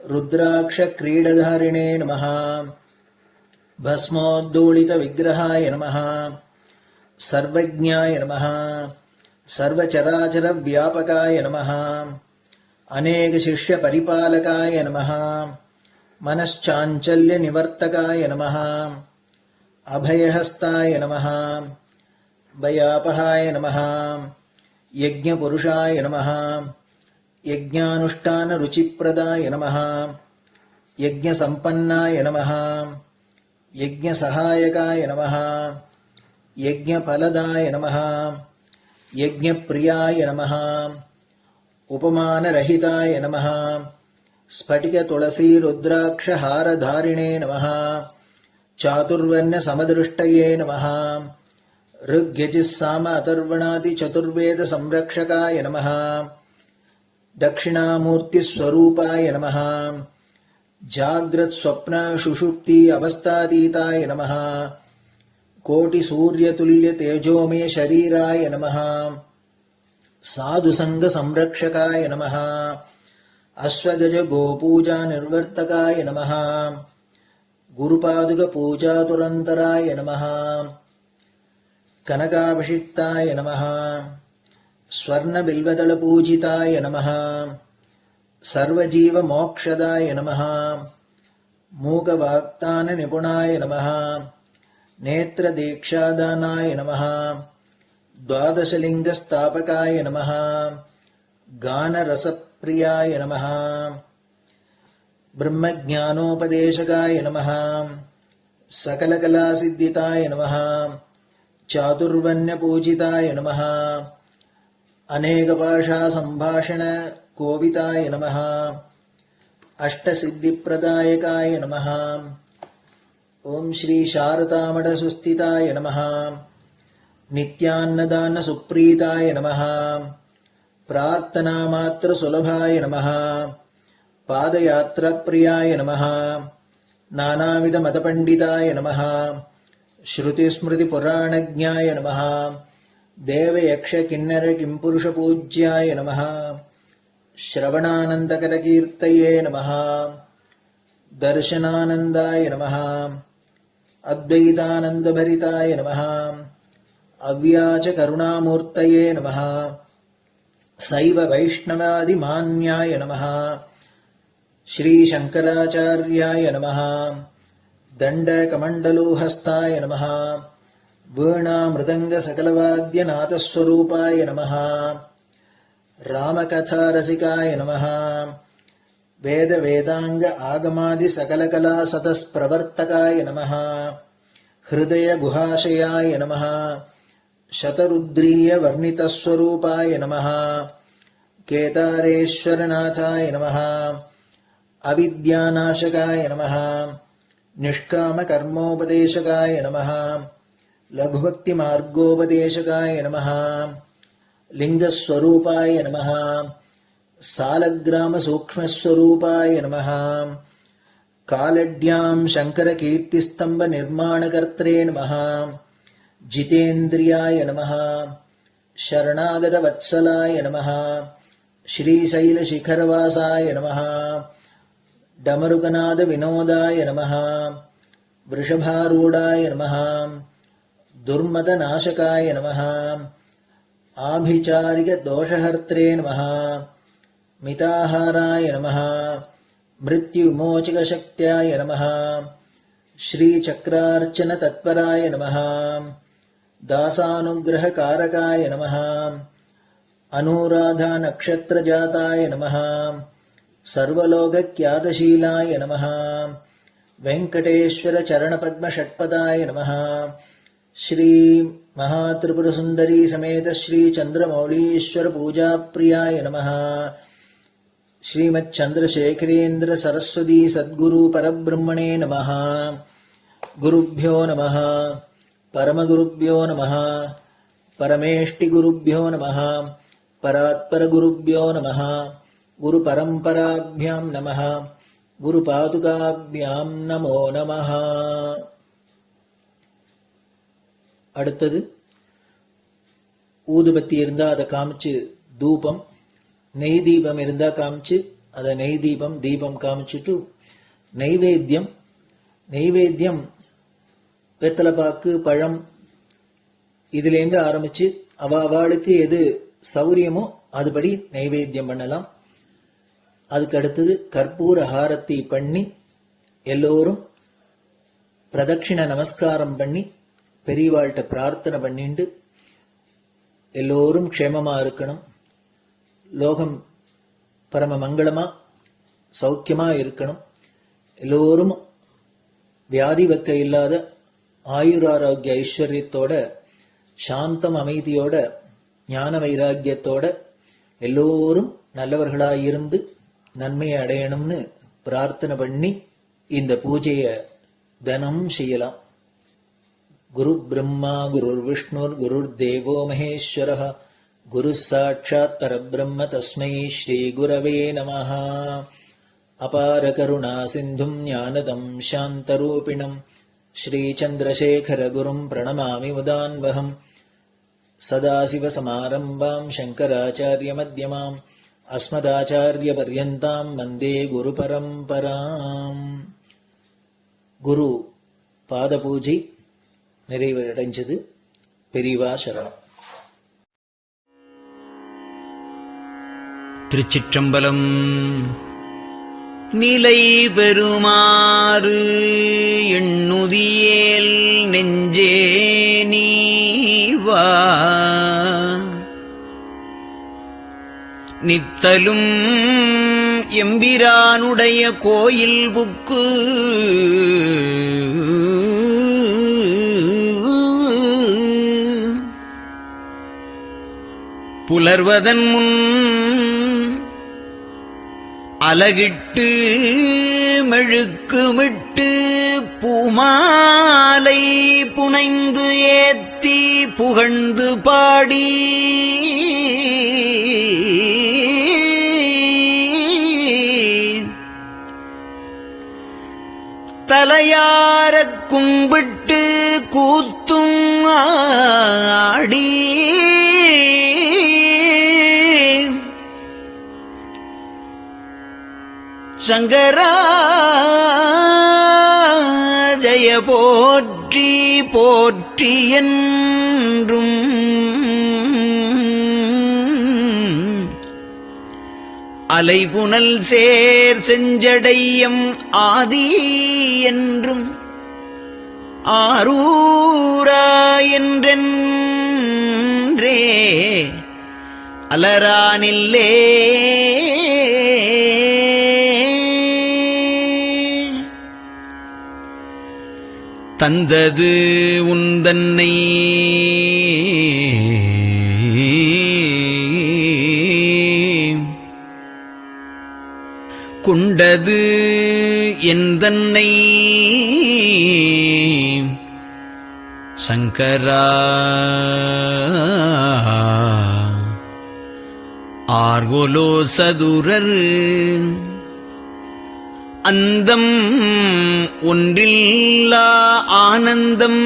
ருத்ராக்ஷ கிரீடதாரிணே நமஹ. பஸ்மோத்தூளித விக்கிரகாய நமஹ. சர்வஜ்ஞாய நமஹ. சர்வச்சராச்சர வியாபகாய நமஹ. அநேக சிஷ்ய பரிபாலகாய நமஹ. மனச்சாஞ்சல்ய நிவர்த்தகாய நமஹ. அபயஹஸ்தாய நமஹ. பயாபகாய நமஹ. யஜ்ஞபுருஷாய நமஹ. யஜ்ஞானுஷ்டான ருச்சிப்ரதாய நமஹ. யஜ்ஞசம்பன்னாய நமஹ. யஜ்ஞசகாயகாய நமஹ. யஜ்ஞபலதாய நமஹ. யஜ்ஞப்ரியாய நமஹ. உபமானரஹிதாய நமஹ. ஸ்படிக துளசி ருத்ராக்ஷ ஹாரதாரிணே நமஹ. சாதுர்வர்ண சமதிருஷ்டயே நமஹ. ऋग्यजिस्साम अथर्वणादि चतुर्वेद संरक्षकाय नमः. दक्षिणामूर्तिस्वरूपाय नमः. जाग्रत् स्वप्न सुषुप्ति अवस्थातीताय नमः. कोटिसूर्यतुल्य तेजोमय शरीराय नमः. साधुसंग संरक्षकाय नमः. अश्वगज गोपूजा निर्वर्तकाय नमः. गुरुपादुक पूजातुरन्तराय नमः. कनकाभिषिक्ताय नमः. स्वर्णबिल्वदलपूजिताय नमः. सर्वजीवमोक्षदाय नमः. मूकवाक्ताननिपुणाय नमः. नेत्रदीक्षादानाय नमः. द्वादशलिङ्गस्थापकाय नमः. गानरसप्रियाय नमः. ब्रह्मज्ञानोपदेशकाय नमः. सकलकलासिद्धिताय नमः. चातुर्वण्यपूजिताय नमः. अनेकभाषा संभाषण कोविताय नमः. अष्टसिद्धिप्रदायकाय नमः. ओम श्री शारदामठ सुस्थिताय नमः. नित्यान्नदान सुप्रीताय नमः. प्रार्थना मात्र सुलभाय नमः. पादयात्रा प्रियाय नमः. नानाविध मतपंडिताय नमः. श्रुतिस्मृतिपुराणज्ञाय नमः. देवयक्ष किन्नर किंपुरुष पूज्याय नमः. श्रवणानन्दकरकीर्तये नमः. दर्शनानन्दाय नमः. अद्वैतानन्दभरिताय नमः. अव्याच करुणामूर्तये नमः. शैव वैष्णवादिमान्याय नमः. श्रीशङ्कराचार्याय नमः. दण्डकमण्डलूहस्ताय नमः वीणामृदङ्गसकलवाद्यनाथस्वरूपाय नमः रामकथारसिकाय नमः वेदवेदाङ्ग आगमादिसकलकलासतस्प्रवर्तकाय नमः हृदयगुहाशयाय नमः शतरुद्रीयवर्णितस्वरूपाय नमः केदारेश्वरनाथाय नमः अविद्यानाशकाय नमः निष्कामकर्मोपदेशकाय नमः लघुभक्तिमार्गोपदेशकाय नमः लिङ्गस्वरूपाय नमः सालग्रामसूक्ष्मस्वरूपाय नमः कालड्यां शङ्करकीर्तिस्तम्भनिर्माणकर्त्रे नमः जितेन्द्रियाय नमः शरणागतवत्सलाय नमः श्रीशैलशिखरवासाय नमः डमरुकनादविनोदाय नमः वृषभारूढाय नमः दुर्मदनाशकाय नमः आभिचारिकदोषहर्त्रे नमः मिताहाराय नमः मृत्युविमोचकशक्त्याय नमः श्रीचक्रार्चनतत्पराय नमः दासानुग्रहकारकाय नमः अनुराधानक्षत्रजाताय नमः सर्वलोकख्यातशीलाय नमः वेङ्कटेश्वरचरणपद्मषट्पदाय नमः श्री महात्रिपुरसुन्दरी समेत श्रीचन्द्रमौलीश्वरपूजाप्रियाय नमः श्रीमच्चन्द्रशेखरेन्द्र सरस्वती सद्गुरु परब्रह्मणे नमः गुरुभ्यो नमः परमगुरुभ्यो नमः परमेष्टिगुरुभ्यो नमः परात्परगुरुभ्यो नमः गुरुपरम्पराभ्यां नमः गुरुपादुकाभ्यां नमो नमः. அடுத்தது ஊதுபத்தி இருந்தால் அதை காமிச்சு தூபம், நெய் தீபம் இருந்தால் காமிச்சு அதை நெய் தீபம் தீபம் காமிச்சுட்டு நெய்வேத்தியம் வெத்தலைப்பாக்கு பழம் இதுலேருந்து ஆரம்பிச்சு அவளுக்கு எது சௌரியமோ அதுபடி நைவேத்தியம் பண்ணலாம். அதுக்கு அடுத்தது கற்பூர ஹாரத்தி பண்ணி எல்லோரும் பிரதட்சிண நமஸ்காரம் பண்ணி பெரியவாள்கிட்ட பிரார்த்தனை பண்ணிண்டு எல்லோரும் க்ஷேமமா இருக்கணும், லோகம் பரம மங்களமா சௌக்கியமா இருக்கணும், எல்லோரும் வியாதி வெக்க இல்லாத ஆயுராரோக்கிய ஐஸ்வர்யத்தோட சாந்தம் அமைதியோட ஞான வைராக்கியத்தோட எல்லோரும் நல்லவர்களாயிருந்து நன்மையை அடையணும்னு பிரார்த்தனை பண்ணி இந்த பூஜையை தினம் செய்யலாம். குரு பிரம்மா குருர் விஷ்ணுர் குருர் தேவோ மகேஸ்வரः குரு சாட்சாத் பரபிரம்ம தஸ்மை ஸ்ரீ குரவே நமः. அபார கருணா சிந்தும் ஞானதம் சாந்தரூபிணம் ஸ்ரீச்சந்திரசேகர குரும் பிரணமாமி முதான்வகம். சதாசிவசமாரம்பாம் சங்கராச்சார்யமத்யமாம் அஸ்மதாச்சார்யபர்யந்தாம் வந்தே குரு பரம்பராம். குரு பாத பூஜை நிறைவடைஞ்சது. பெரியவா சரணம். திருச்சிற்றம்பலம். நிலை பெறுமாறு எண்ணுதியேல் நெஞ்சே நீவா, நித்தலும் எம்பிரானுடைய கோயில் புக்கு புலர்வதன் முன் அலகிட்டு மெழுக்குமிட்டு பூமாலை புனைந்து ஏத்தி புகழ்ந்து பாடி தலையாரக் கும்பிட்டு கூத்தும் ஆடி சங்கரா ஜய போற்றி போற்றி என்றும் அலைபுனல் சேர் செஞ்சடையம் ஆதி என்றும் ஆரூரா என்றென்றே அலரானில்லே தந்தது உந்தன்னை கொண்டது எந்தன்னை சங்கரா ஆர்கோலோ சதுரர் அந்தம் ஒன்றில்லா ஆனந்தம்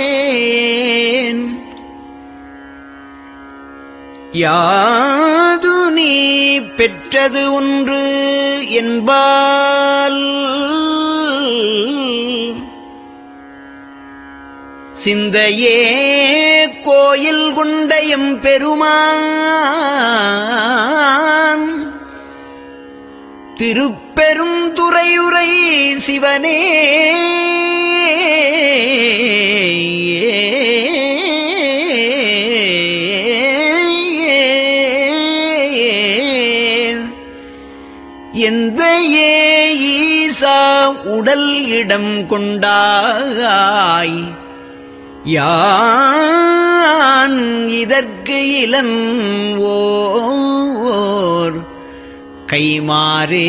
பெற்றேன் யாது நீ பெற்றது ஒன்று என்பால் சிந்தையே கோயில் கொண்டயம் பெருமான் திருப்பெரும் துறையுரை சிவனே எந்த ஈசா உடல் இடம் கொண்டாய் யான் இதற்கு இளன்வோர் கைமாறே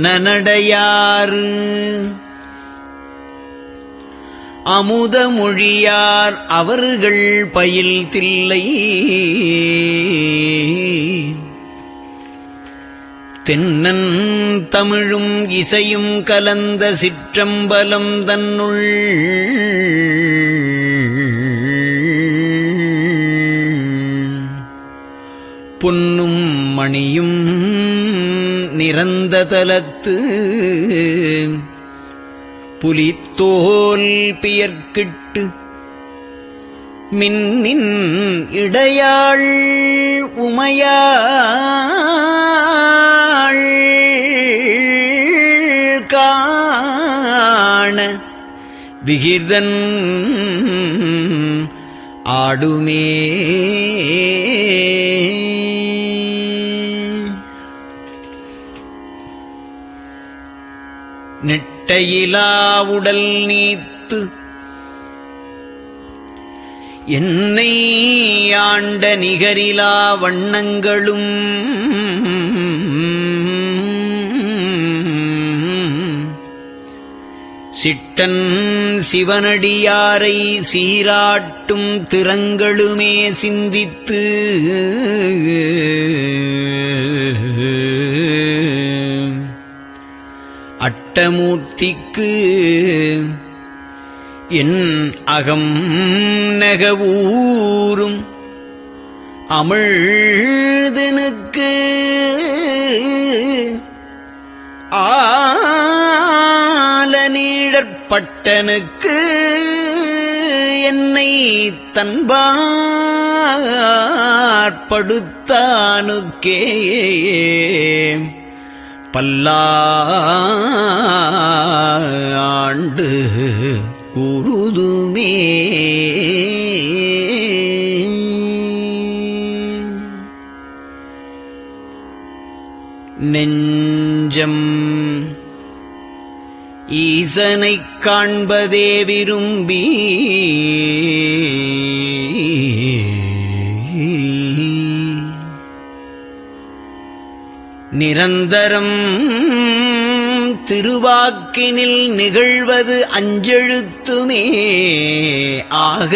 அன்னநடையார் அமுதமொழியார் அவர்கள் பயில் தில்லை தென்னன் தமிழும் இசையும் கலந்த சிற்றம்பலம் தன்னுள் பொன்னும் மணியும் நிறந்த தலத்து புலித்தோல் பியர்க்கிட்டு மின்னின் இடையாள் உமையாள் காண விகிர்தன் ஆடுமே நெட்டையிலா உடல் நீத்து என்னை ஆண்ட நிகரிலா வண்ணங்களும் சிட்டன் சிவனடியாரை சீராட்டும் திறங்களுமே சிந்தித்து அட்டமூர்த்திக்கு என் அகம் நெகவூரும் அமிழ்தனுக்கு ஆலநீழற்பட்டனுக்கு என்னை தன்பாற்படுத்தானுக்கே பல்லாண்டு குருதுமே நெஞ்சம் ஈசனைக் காண்பதே விரும்பி நிரந்தரம் திருவாக்கினில் நிகழ்வது அஞ்செழுத்துமே ஆக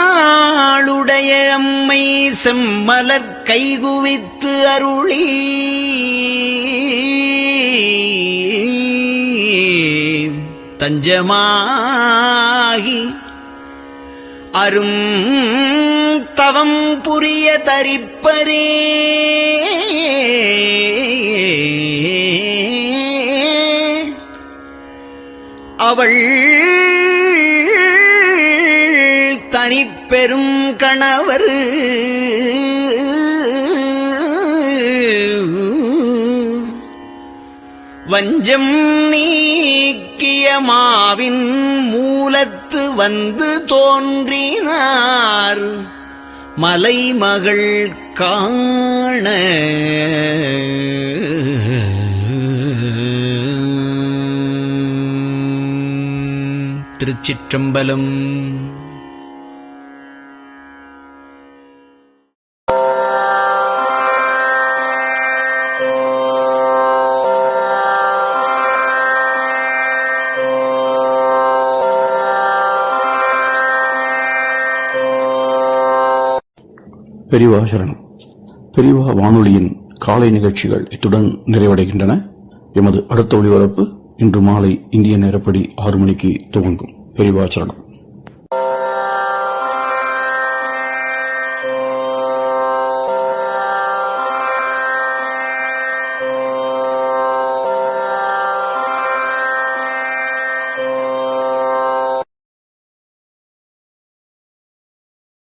ஆளுடைய அம்மை செம்மலர் கைகுவித்து அருளி தஞ்சமாகி அரும் தவம் புரிய தரிப்பரே அவள் தனிப்பெரும் கணவர் வஞ்சம் நீக்கிய மாவின் மூலத்து வந்து தோன்றினார் மலைமகள் காண. திருச்சிற்றம்பலம். பெரியவா சரணம். பெரியவா வானொலியின் காலை நிகழ்ச்சிகள் இத்துடன் நிறைவடைகின்றன. எமது அடுத்த ஒளிபரப்பு இன்று மாலை இந்திய நேரப்படி 6 மணிக்கு துவங்கும். பெரியவா சரணம்.